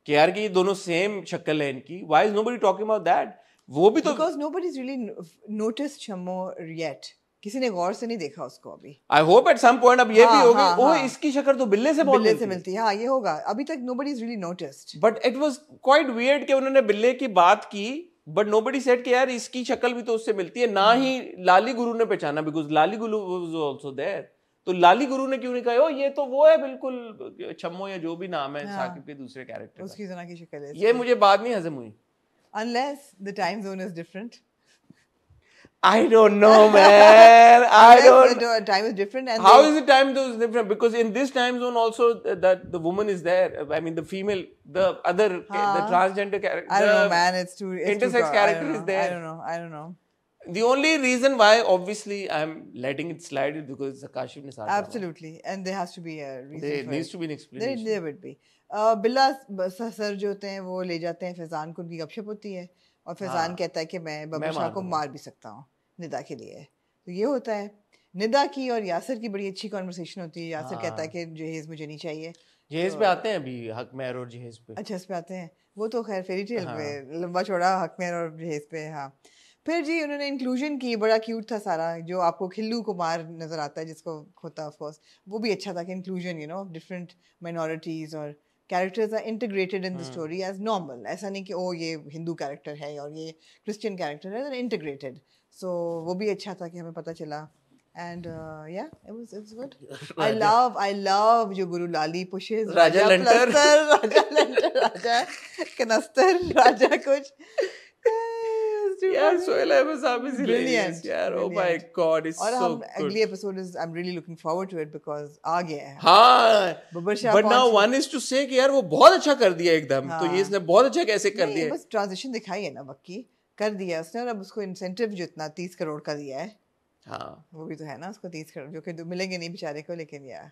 कि यार कि ये दोनों सेम शक्ल है इनकी, why is nobody talking about that? वो भी तो
because nobody is really noticed Chammo yet, किसी ने गौर से नहीं देखा उसको अभी।
I hope at some point अब ये भी होगी, ओह इसकी शक्ल तो बिल्ले से बहुत
मिलती है। हाँ ये होगा, अभी तक nobody is really noticed.
But it was quite weird कि उन्होंने बिल्ले की बात की बट नोबडी सेड कि यार इसकी शक्ल भी तो उससे मिलती है, ना ही लाली गुरु ने पहचाना because Lali Guru was also there. तो लाली गुरु ने क्यों नहीं कहा ये तो वो है बिल्कुल छम्मो या जो भी नाम है साकिब के दूसरे कैरेक्टर,
उसकी तरह की शक्ल है।
ये मुझे बात नहीं हजम हुई।
Unless the time zone is different.
I don't know, man. I don't.
The time is different. And
how is the time zone different? Because in this time zone also that the woman is there. I mean the female, the other, the transgender character.
I don't know, man. It's too.
Intersex character is there.
I don't know.
The only reason why, obviously, I'm letting it slide is because Kashif Nisar.
Absolutely, and there has to be a reason.
There needs to be an explanation.
There would be. बिल्ला sir जो होते हैं वो ले जाते हैं फैजान को, उनकी गपशप होती है और फैजान कहता है कि मैं बब्बर शाह को मार भी सकता हूँ निदा के लिए। तो ये होता है। निदा की और यासिर की बड़ी अच्छी कॉन्वर्सेशन होती है। यासिर कहता है कि जहेज मुझे नहीं चाहिए।
जहेज पे आते हैं अभी हकमेर और जहेज पे।
अच्छा इस पे आते हैं, वो तो खैर फेरी टेल पे लंबा चौड़ा हकमेर और जहेज पे। हाँ फिर जी उन्होंने इंक्लूजन की, बड़ा क्यूट था सारा, जो आपको खिल्लू कुमार नजर आता है जिसको होता ऑफ कोर्स, वो भी अच्छा था कि inclusion you know different minorities और characters are integrated in the story as normal. ऐसा नहीं कि ओ ये हिंदू कैरेक्टर है और ये क्रिश्चियन कैरेक्टर है, इंटीग्रेटेड। सो वो भी अच्छा था कि हमें पता चला। And yeah, it's good. I love जो गुरु लाली pushes
राजा लंटर,
राजा कनस्तर, राजा कुछ
यार सोहेल अहमद साहब इज
brilliant
यार, oh my god, it's so good.
अगली episode is I'm really looking forward to it because आ गया है।
हाँ
Babbar Shah,
but now one is to say कि यार वो बहुत अच्छा कर दिया एकदम। तो ये इसने बहुत अच्छा कैसे कर दिया,
बस ट्रांजिशन दिखाई है ना वक्की, कर दिया उसने। और अब उसको इंसेंटिव जो इतना 30 करोड़ का दिया है,
हाँ
वो भी तो है ना उसको 30 करोड़, जो कि मिलेंगे नहीं बेचारे को, लेकिन यार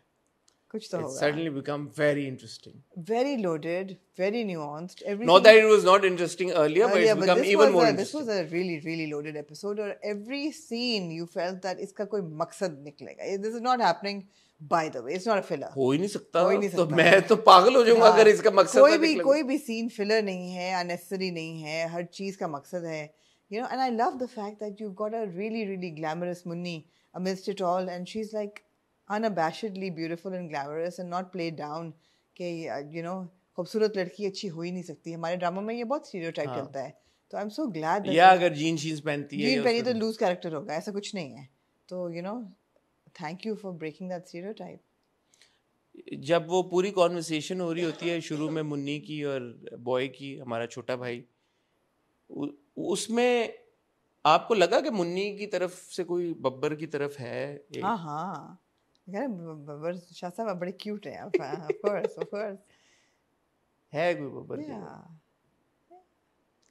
कुछ तो होगा।
It's suddenly become very interesting,
very loaded, very nuanced. Everything.
Not that it was not interesting earlier, but it's become even more interesting.
This was a really loaded episode, और every scene you felt that इसका कोई मकसद निकलेगा। This is not happening by the way, it's not a filler.
हो ही नहीं सकता, तो मैं तो पागल हो जाऊंगा अगर इसका मकसद
कोई भी सीन फिलर नहीं है, unnecessary नहीं है, हर चीज का मकसद है, you know. And I love the fact that you've got a really glamorous Munni amidst it all, and she's like unabashedly beautiful and glamorous and not played down कि you know खूबसूरत लड़की अच्छी हो ही नहीं सकती। हमारे ड्रामा में ये बहुत स्टीरियोटाइप चलता है। तो आई एम सो ग्लैड
या अगर जीन्स पहनती है,
जीन पहनी तो लूज कैरेक्टर होगा, ऐसा कुछ नहीं है। तो you know thank you for breaking that stereotype.
जब वो पूरी कॉन्वर्सेशन हो रही होती है शुरू में मुन्नी की और बॉय की, हमारा छोटा भाई, उसमें आपको लगा कि मुन्नी की तरफ से कोई बब्बर की तरफ है?
हाँ बब्बर शाह साहब बड़े क्यूट हैं। of course
है कोई बब्बर की?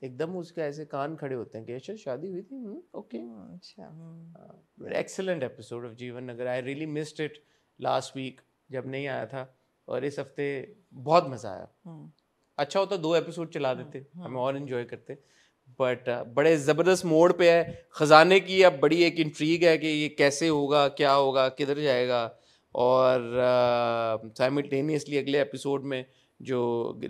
एकदम उसके ऐसे कान खड़े होते हैं कि अच्छा शादी हुई थी, ओके अच्छा। Excellent episode of Jeevan Nagar. I really missed it last week जब नहीं आया था, और इस हफ्ते बहुत मजा आया। अच्छा होता 2 एपिसोड चला देते, हमें और एंजॉय करते, बट बड़े ज़बरदस्त मोड़ पे है। ख़जाने की अब बड़ी एक इंट्रीग है कि ये कैसे होगा, क्या होगा, किधर जाएगा, और साइमल्टेनियसली अगले एपिसोड में जो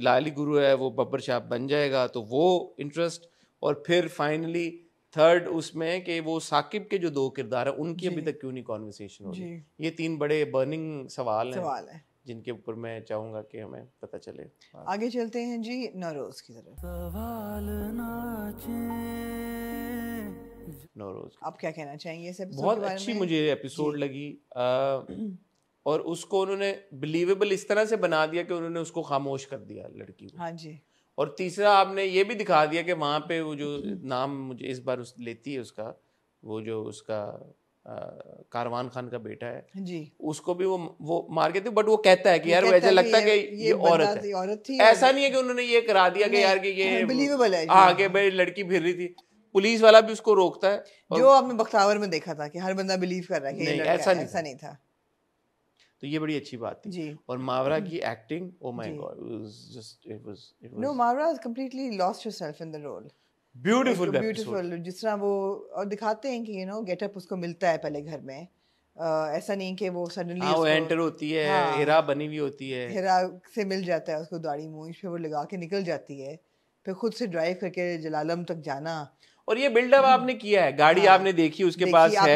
लाली गुरु है वो बब्बर शाह बन जाएगा, तो वो इंटरेस्ट। और फिर फाइनली थर्ड उसमें कि वो साकिब के जो 2 किरदार हैं उनकी अभी तक क्यों नहीं कॉन्वर्सेशन हो रही। ये 3 बड़े बर्निंग सवाल हैं जिनके ऊपर मैं चाहूंगा कि हमें पता चले।
आगे चलते हैं जी नौरोज की तरफ।
नौरोज
आप क्या कहना चाहेंगे इस एपिसोड
बहुत अच्छी मुझे एपिसोड लगी, और उसको उन्होंने बिलीवेबल इस तरह से बना दिया कि उन्होंने उसको खामोश कर दिया लड़की को।
हाँ जी।
और तीसरा आपने ये भी दिखा दिया कि वहाँ पे वो जो नाम मुझे इस बार लेती है उसका, वो जो उसका कारवान खान का बेटा है जी, उसको भी वो मार के थे, बट वो कहता है कि यार वैसे लगता है कि ये औरत है। ऐसा नहीं है कि उन्होंने ये करा दिया कि यार कि ये
बिलीवेबल है,
हाँ कि भाई लड़की फिर रही थी। पुलिस वाला भी उसको रोकता है,
जो आपने बख्तावर में देखा था कि हर बंदा बिलीव कर रहा है कि ऐसा नहीं था।
तो ये बड़ी अच्छी बात थी। और मावरा की acting, oh my god, it was
no, Mawra has completely lost herself in the role.
Beautiful
जिस तरह वो और दिखाते हैं कि गेटअप उसको मिलता है पहले घर में, ऐसा नहीं कि वो सडनली
वो एंटर होती है, हिरा बनी हुई होती है,
हिरा से मिल जाता है उसको दाढ़ी मूंछ पे, वो लगा के निकल जाती है, फिर खुद से ड्राइव करके जलालम तक जाना।
और ये बिल्डअप आपने किया है, गाड़ी आपने देखी उसके पास है,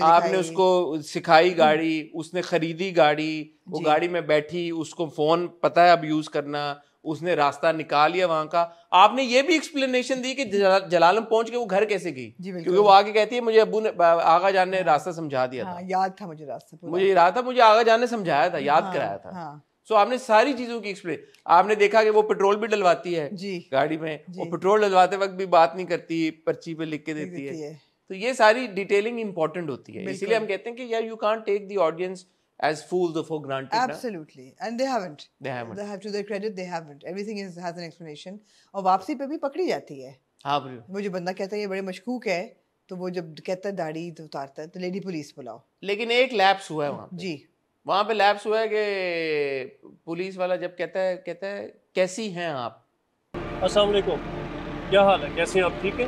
आपने उसको सिखाई गाड़ी, उसने खरीदी गाड़ी, वो गाड़ी में बैठी, उसको फोन पता है अब यूज करना, उसने रास्ता निकाल लिया वहां का। आपने ये भी एक्सप्लेनेशन दी कि जलालम पहुंच के वो घर कैसे गई, क्योंकि वो आगे कहती है मुझे अब्बू ने, आगा जान ने रास्ता समझा दिया था,
याद था मुझे रास्ता,
मुझे याद था, मुझे आगा जान ने समझाया था, याद कराया था। सो आपने सारी चीजों की एक्सप्लेन, आपने देखा कि वो पेट्रोल भी डलवाती है गाड़ी में, और पेट्रोल डलवाते वक्त भी बात नहीं करती, पर्ची पे लिख के देती है। तो ये सारी डिटेलिंग इंपॉर्टेंट होती है, इसीलिए हम कहते हैं कि यार you can't take the audience as fools or for granted.
Absolutely, and they haven't. They have, to their credit, they haven't. Everything has an explanation. और वापसी पे भी पकड़ी जाती है।
हाँ,
वो जो बंदा कहता है ये बड़े मशकूक है, तो वो जब कहता है दाढ़ी तो उतारता है, तो लेडी पुलिस बुलाओ।
लेकिन एक लैप्स हुआ है वहाँ पे।
जी,
वहाँ पे लैप्स हुआ है कि पुलिस वाला जब कहता है कैसी हैं आप?
अस्सलाम वालेकुम, क्या हाल है, कैसे हैं आप, ठीक है?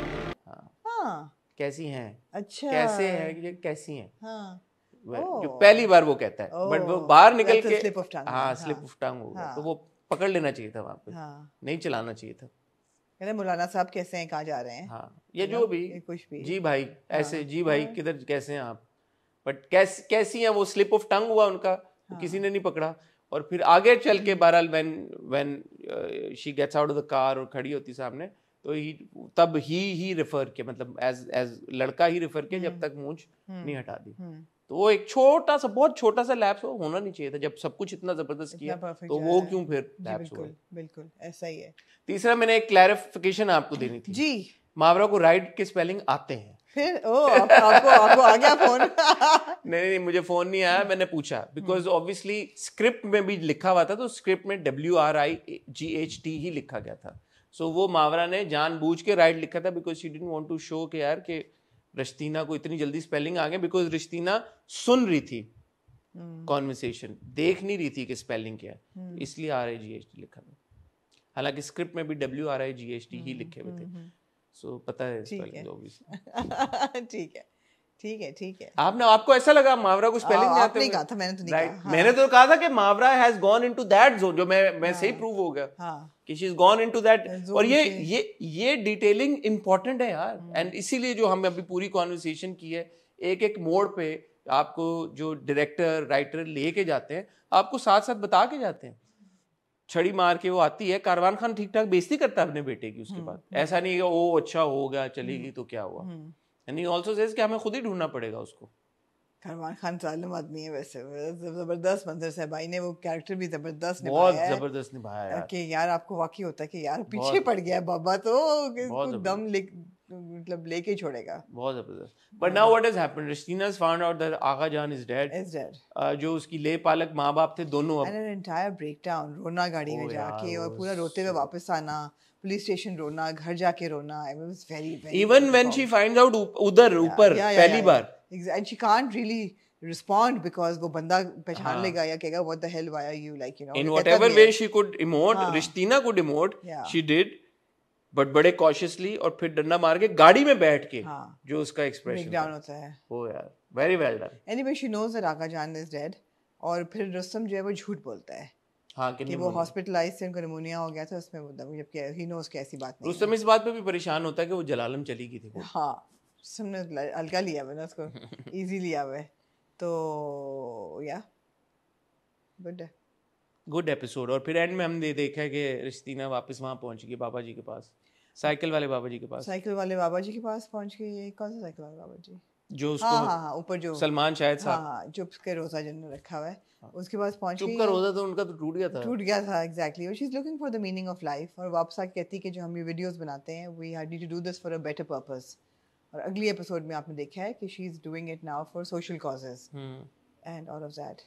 हाँ,
कैसी हैं?
अच्छा,
कैसे हैं, ये कैसी हैं?
हाँ,
जो पहली बार वो कहता है, बट वो बाहर निकल के
slip of tongue,
slip of tongue हो गया, तो वो पकड़ लेना चाहिए था वहाँ पे, नहीं चलाना चाहिए था।
कहते मौलाना साहब कैसे हैं, कहाँ जा रहे हैं?
हाँ, ये जो भी
कुछ भी,
जी भाई ऐसे, जी भाई किधर, कैसे हैं आप, बट कैसी हैं, वो स्लिप ऑफ टंग हुआ उनका, तो किसी ने नहीं पकड़ा। और फिर आगे चल के बहरहाल when she gets out of the car और खड़ी होती सामने, तो तब ही रेफर किया, मतलब एज लड़का ही रेफर किया, जब तक मूंछ नहीं हटा दी। तो वो एक छोटा सा, बहुत छोटा सा लैप्स होना नहीं चाहिए था, जब सब कुछ इतना जबरदस्त किया, तो वो क्यों फिर लैप्स हुआ?
बिल्कुल ऐसा ही है। तीसरा
मैंने एक क्लैरिफिकेशन आपको देनी थी
जी,
मावरा को राइड के स्पेलिंग आते हैं?
फिर आपको आ गया फोन?
नहीं, मुझे फोन नहीं आया, मैंने पूछा, बिकॉज ऑब्वियसली स्क्रिप्ट में भी लिखा हुआ था, तो स्क्रिप्ट में WRIGHT ही लिखा गया था। सो वो मावरा ने जानबूझ के राइड लिखा था, because she didn't want to show के यार कि रिश्तीना को इतनी जल्दी स्पेलिंग आ गई, बिकॉज रिश्तीना सुन रही थी कॉन्वर्सेशन, देख नहीं रही थी कि स्पेलिंग क्या है, इसलिए RIGHT लिखा था। हालांकि स्क्रिप्ट में भी WRIGHT ही लिखे हुए थे, सो पता है स्पेलिंग ऑब्वियसली।
ठीक है।
आपको ऐसा लगा मावरा को स्पेलिंग नहीं आते?
आपने कहा था, मैंने तो नहीं कहा।
मैंने तो कहा था कि Mawra has gone into that zone, जो मैं सही प्रूव हो गया कि she is gone into that. और ये डिटेलिंग इंपॉर्टेंट है यार, एंड इसीलिए जो हम अभी पूरी कॉन्वर्सेशन की है, एक मोड़ पे आपको जो डायरेक्टर राइटर लेके जाते हैं, आपको साथ साथ बता के जाते हैं। छड़ी मार के वो आती है, कारवान खान ठीक ठाक बेइज्जती करता है अपने बेटे की उसके बाद, ऐसा नहीं है ओ अच्छा हो गया चलेगी तो क्या हुआ, एंड ही आल्सो सेज कि हमें खुद ही ढूंढना पड़ेगा उसको।
कारवान खान जालिम आदमी है वैसे, जबरदस्त मंजर से भाई ने वो कैरेक्टर भी जबरदस्त
निभाया है
कि यार आपको वाकई होता है कि यार पीछे पड़ गया बाबा, तो दम मतलब लेके ही छोड़ेगा।
बहुत जबरदस्त। But now what has happened, रिश्तीना has found out that Agha Jaan is dead. जो उसकी ले पालक माँ बाप थे दोनों, अब
एन एंटायर ब्रेकडाउन, रोना गाड़ी में जाके और पूरा रोते हुए वापस आना, पुलिस स्टेशन रोना, घर जाके रोना, it was very
even when she finds out उधर ऊपर पहली बार,
and she can't really respond because वो बंदा पहचान लेगा या कहेगा what the hell, why are you like, you know,
in whatever way she could emote, रिश्तीना could emote, she did, but बड़े cautiously, और फिर डंडा मार के गाड़ी में बैठ के जो उसका एक्सप्रेशन
ब्रेकडाउन होता है,
वो यार very well done.
Anyway, she knows that आगा जान is dead, और फिर रुस्तम जो है वो झूठ बोलता है कि वो हॉस्पिटलाइज से उनको निमोनिया हो गया था, उसमें जबकि ही नोस कि ऐसी बात नहीं।
रुस्तम इस बात पे भी परेशान होता है कि वो जलालम चली गई थी।
हाँ, रुस्तम ने हल्का लिया हुआ ना उसको, इजी लिया हुआ है, तो या
गुड एपिसोड। और फिर एंड में हमने देखा है कि रिश्तीना वापस वहाँ पहुँच गई बाबा जी के पास, साइकिल वाले बाबा जी के पास पहुँच गई। कौन सा साइकिल वाले बाबा जी? जो उसको
ऊपर जो
सलमान शायद साहब
जो उसके रोजा जिन्होंने रखा हुआ है, उसके पास पहुंच गई।
चुप का रोजा तो उनका तो टूट गया था
exactly. She is looking for the meaning of life, और वापस आके कहती कि जो हम ये वीडियोस बनाते हैं, we need to do this for a better purpose. और अगली एपिसोड में आपने देखा है कि she is doing it now for social causes and all of that.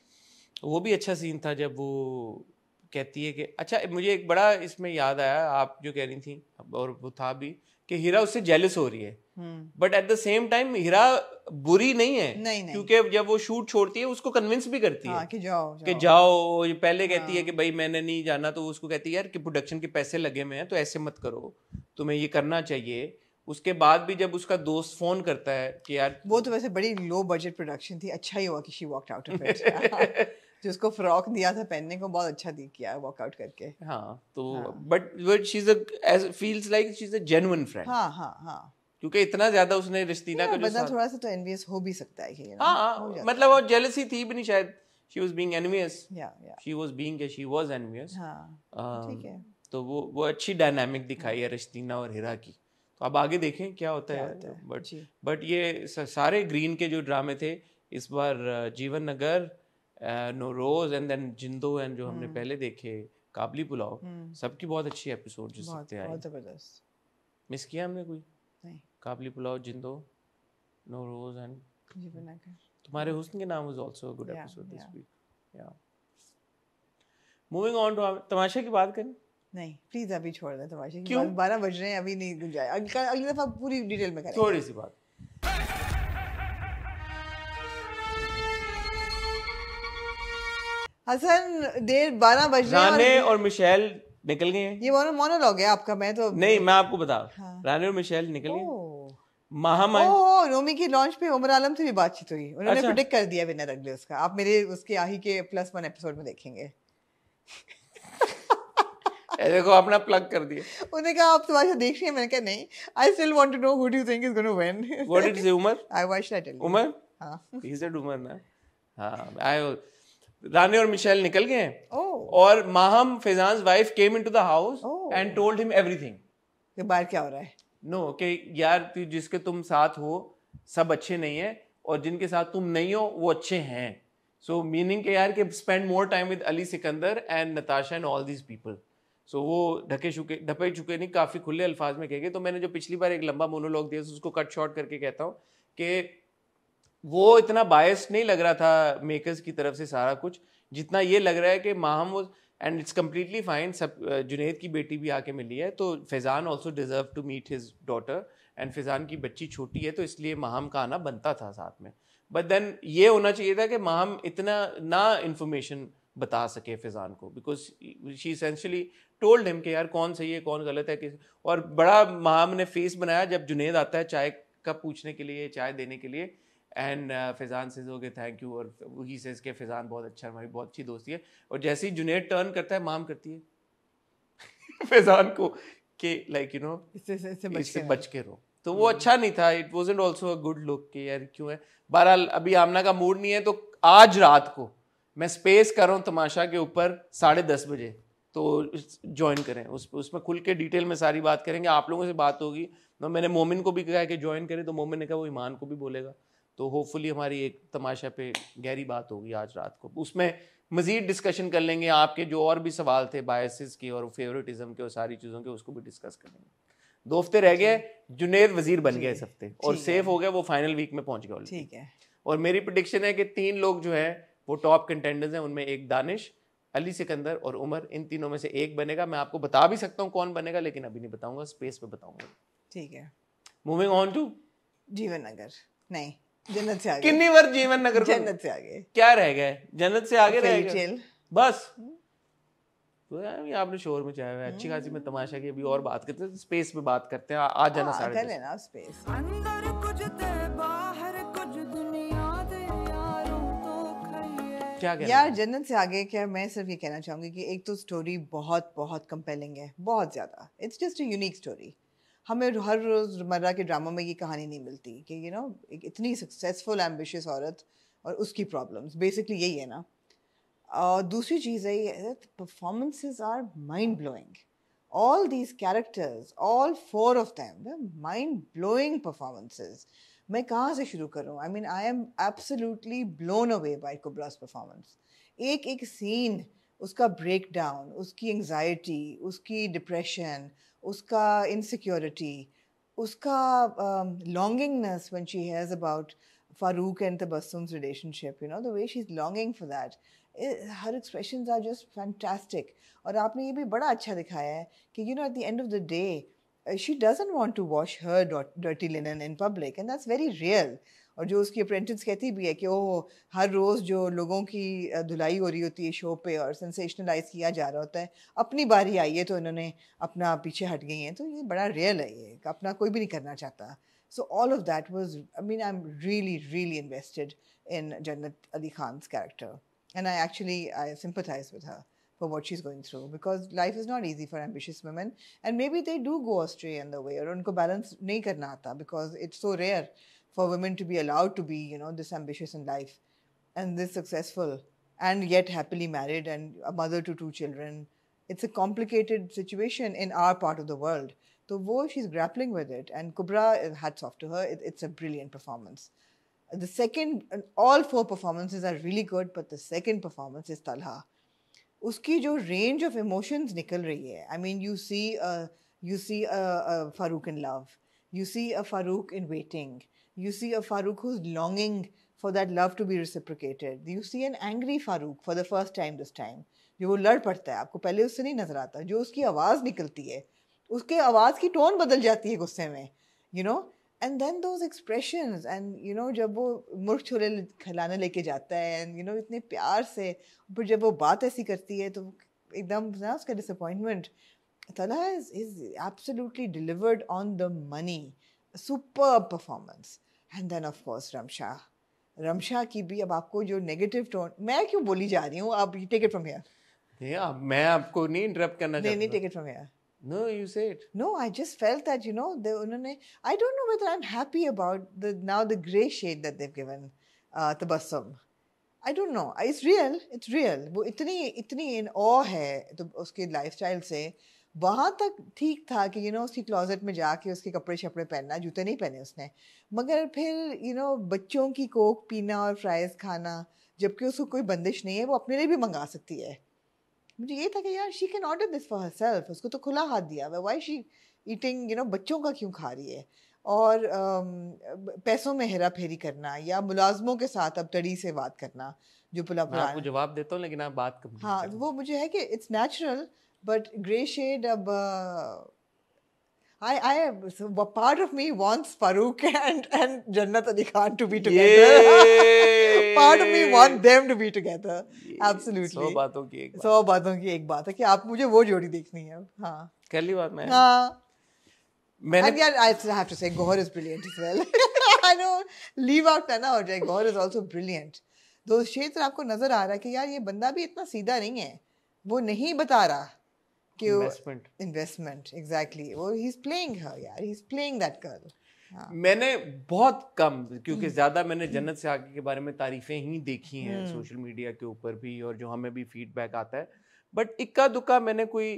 वो भी अच्छा सीन था जब वो कहती है कि अच्छा, मुझे एक बड़ा इसमें याद आया, आप जो कह रही थी और वो था भी कि हीरा उससे जेलस हो रही है, but at the same time Hira बुरी नहीं है,
नहीं।
क्योंकि जब वो शूट छोड़ती है उसको कन्विंस भी करती है
कि
जाओ। ये पहले कहती है कि भाई मैंने नहीं जाना, तो उसको कहती है यार कि प्रोडक्शन के पैसे लगे हुए हैं तो ऐसे मत करो, तुम्हें ये करना चाहिए। उसके बाद भी जब उसका दोस्त फोन करता है कि यार,
वो तो वैसे बड़ी लो बजट प्रोडक्शन थी, अच्छा ही हुआ कि she walked out of it. जो उसको फ्रॉक दिया था पहनने को, बहुत अच्छा किया वॉक आउट करके।
हाँ तो but she is as feels like she is a genuine friend.
हाँ
क्योंकि इतना ज्यादा उसने रिस्तीना का जो
बंदा थोड़ा सा तो एनवियस हो भी सकता है कि
हाँ मतलब वो जेलसी थी भी नहीं शायद, she was being envious, she was being she was envious.
ठीक है,
तो वो अच्छी डायनामिक दिखाई है रिस्तीना और हीरा की। तो अब आगे देखें क्या होता है। बट ये सारे ग्रीन के जो ड्रामे थे इस बार, जीवन नगर, नौरोज एंड देन जिंदो एंड जो हमने पहले देखे काबली पुलाव, सबकी बहुत अच्छी एपिसोड जो सकते आए।
बहुत जबरदस्त।
मिस किया हमने कोई?
नहीं।
Kabli Pulao, Jindo, Nauroz and
Jeevan Nagar.
Tumhare Husn Ke Naam was also a good episode this week. Yeah moving on to Tamasha की बात करें।
नहीं प्लीज अभी छोड़ दे तमाशे की बात, 12 बज रहे हैं, अभी नहीं गुंजाए, अगली दफा पूरी डिटेल में करेंगे।
थोड़ी सी बात।
हसन, 12 बज रहे हैं।
राने और मिशेल निकल गए हैं।
ये मोनोलॉग है आपका, मैं तो
नहीं, मैं आपको बता, राने और मिशेल निकल गए। माहम
रोमी की लॉन्च पे उमर आलम से भी बातचीत हुई, उन्होंने प्रेडिक्ट कर दिया विनर अगले उसका। आप मेरे उसके आही के +1 एपिसोड में देखेंगे।
देखो अपना प्लग कर दिया।
उन्होंने कहा आप तमाशा देख रही हैं? मैंने कहा नहीं, I still want to know who do you think is gonna win.
What did say Umar?
I watch that
Umar, हां ही सेड उमर ना। हां, राने और मिशेल निकल गए हैं। और Maham Faizan's wife came into the house and told him everything.
कि बाहर क्या हो रहा है?
नो कि यार जिसके तुम साथ हो सब अच्छे नहीं है, और जिनके साथ तुम नहीं हो वो अच्छे हैं। सो मीनिंग के यार कि spend more time with Ali Sikandar and Natasha and all these people. So वो ढपे चुके नहीं, काफ़ी खुले अल्फाज में कह गए। तो मैंने जो पिछली बार एक लंबा मोनोलॉग दिया उसको कट शॉर्ट करके कहता हूँ कि वो इतना बायस नहीं लग रहा था मेकर्स की तरफ से सारा कुछ, जितना ये लग रहा है कि माहम वो, एंड इट्स कम्प्लीटली फाइन। सब जुनैद की बेटी भी आके मिली है, तो Faizan also deserve to meet his daughter, and Faizan की बच्ची छोटी है तो इसलिए माहम का आना बनता था साथ में। बट देन ये होना चाहिए था कि माहम इतना ना इन्फॉर्मेशन बता सके फैज़ान को, because she essentially told him कि यार कौन सही है कौन गलत है। और बड़ा माहम ने फेस बनाया जब जुनैद आता है चाय का पूछने के लिए, चाय देने के लिए, and Faizan says okay thank you, और ही सेज के फैज़ान बहुत अच्छा है, हमारी बहुत अच्छी दोस्ती है। और जैसे ही जुनैद टर्न करता है माम करती है फैज़ान को कि लाइक यू नो इससे बच के रहो। तो वो अच्छा नहीं था, it wasn't also a good look कि यार क्यों है। बहरहाल अभी आमना का मूड नहीं है, तो आज रात को मैं स्पेस कर रहा हूँ तमाशा के ऊपर 10:30 बजे, तो ज्वाइन करें। उसमें खुल के डिटेल में सारी बात करेंगे, आप लोगों से बात होगी। तो मैंने मोमिन को भी कहा कि ज्वाइन करें, तो मोमिन ने कहा वो ईमान को भी बोलेगा, तो होपफुली हमारी एक तमाशा पे गहरी बात होगी आज रात को। उसमें मज़ीद डिस्कशन कर लेंगे, आपके जो और भी सवाल थे बायसेस के और फेवरेटिज्म के और सारी चीज़ों के, उसको भी डिस्कस करेंगे। 2 हफ्ते रह गए, जुनैद वजीर बन गया इस हफ्ते और सेफ हो गया, वो फाइनल वीक में पहुंच गया।
ठीक है।
और मेरी प्रेडिक्शन है कि 3 लोग जो है वो टॉप कंटेंडर्स हैं, उनमें एक दानिश, अली सिकंदर और उमर, इन तीनों में से एक बनेगा। मैं आपको बता भी सकता हूँ कौन बनेगा, लेकिन अभी नहीं बताऊंगा, स्पेस पे बताऊंगा।
ठीक है।
मूविंग ऑन टू
जीवन नगर, नहीं जन्नत से आगे।
कितनी बार जीवन नगर को?
जन्नत से आगे
क्या रह गया? जन्नत से आगे रह गया बस। तो यार आपने शोर में चाहे हुआ अच्छी खासी। में तमाशा की अभी और बात करते हैं, स्पेस पे बात करते हैं। आ जाना 10:30
स्पेस।
अंदर कुछ ते बाहर कुछ दुनिया दे यारों तो खइए।
क्या
यार जन्नत से आगे क्या, मैं सिर्फ ये कहना चाहूंगी कि एक तो स्टोरी बहुत बहुत कंपेलिंग है, बहुत ज़्यादा। It's just a unique story. हमें हर रोज़मर्रा के ड्रामों में ये कहानी नहीं मिलती कि यू नो एक इतनी सक्सेसफुल एम्बिशियस औरत और उसकी प्रॉब्लम्स, बेसिकली यही है ना। दूसरी चीज़ है ये, performances are mind blowing. All these characters, all 4 of them, mind blowing performances. मैं कहाँ से शुरू करूँ? I mean I am absolutely blown away by कुबरा's परफॉर्मेंस। एक एक सीन, उसका ब्रेक डाउन, उसकी एंग्जाइटी, उसकी डिप्रेशन, उसका इनसिक्योरिटी, उसका longingness when she hears about Farouk and Tabassum's relationship, you know, the way she's longing for that. Her expressions are just fantastic. और आपने ये भी बड़ा अच्छा दिखाया है कि you know at the end of the day she doesn't want to wash her dirty linen in public, and that's very real. और जो उसकी अप्रेंटिस कहती भी है कि वो हर रोज़ जो लोगों की धुलाई हो रही होती है शो पे और सेंसेशनलाइज किया जा रहा होता है, अपनी बारी आई है तो इन्होंने अपना पीछे हट गई हैं, तो ये बड़ा रियल है, ये अपना कोई भी नहीं करना चाहता. So all of that was, I mean, I'm really invested in Jannat Ali Khan's character, and I sympathize with her for what she's going through, because life is not easy for ambitious women, and maybe they do go astray in the way, और उनको balance नहीं करना आता, because it's so rare for women to be allowed to be, you know, this ambitious in life and this successful and yet happily married and a mother to 2 children. It's a complicated situation in our part of the world. So she's grappling with it, and Kubra, hats off to her. It's a brilliant performance. The second, all 4 performances are really good, but the second performance is Talha. Uski jo range of emotions nikal rahi hai. I mean, you see a Farooq in love. You see a Farooq in waiting. You see a Farooq who's longing for that love to be reciprocated. You see an angry Farooq for the first time this time. जो वो लड़ पड़ता है, आपको पहले उससे नहीं नजर आता. जो उसकी आवाज़ निकलती है, उसके आवाज़ की टोन बदल जाती है गुस्से में, you know. And then those expressions, and you know, जब वो मुर्ग छोले खिलाने लेके जाता है, and you know, इतने प्यार से, पर जब वो बात ऐसी करती है तो एकदम ना उसका disappointment. Talha is absolutely delivered on the money. A superb performance. And then of course Ramsha की भी, अब आपको जो negative tone, मैं क्यों बोली जा रही हूँ, आप take it from here.
Yeah, मैं आपको नहीं interrupt करना चाहता.
नहीं, take it from here.
No, you say it.
No, I just felt that, you know, I don't know whether I'm happy about the grey shade that they've given Tabassum. I don't know. It's real. वो इतनी in awe है तो उसके lifestyle से, वहाँ तक ठीक था कि you know, उसकी क्लोजेट में जाके उसके कपड़े शपड़े पहनना, जूते नहीं पहने उसने, मगर फिर you know, बच्चों की कोक पीना और फ्राइज खाना, जबकि उसको कोई बंदिश नहीं है, वो अपने लिए भी मंगा सकती है. मुझे ये था कि यार she can order this for herself, उसको तो खुला हाथ दिया हुआ, why is she eating, you know, बच्चों का क्यों खा रही है. और पैसों में हेरा फेरी करना या मुलाजमों के साथ अब तड़ी से बात करना, जो पुला
मैं आपको जवाब देता हूँ, लेकिन आप बात कब.
हाँ, वो मुझे है कि it's natural. But grey shade, so part of me wants Farooq and Jannat Ali Khan to be together. Part of me wants them to be together. Absolutely.
100 बातों की
एक बात है कि आप मुझे वो जोड़ी देखनी है. हाँ.
कर ली बात मैं.
हाँ.
मैंने.
And yeah, I have to say, Gohar is brilliant as well. I know, leave out ना हो जाए. Gohar is also brilliant. Those shades आपको नजर आ रहा है कि यार ये बंदा भी इतना सीधा नहीं है. वो नहीं बता रहा. Investment, exactly. वो he's playing her, यार. He's playing that girl.
मैंने बहुत कम, क्योंकि ज्यादा मैंने जन्नत से आगे के बारे में तारीफें ही देखी हैं सोशल मीडिया के ऊपर भी, और जो हमें भी फीडबैक आता है, बट इक्का दुक्का मैंने कोई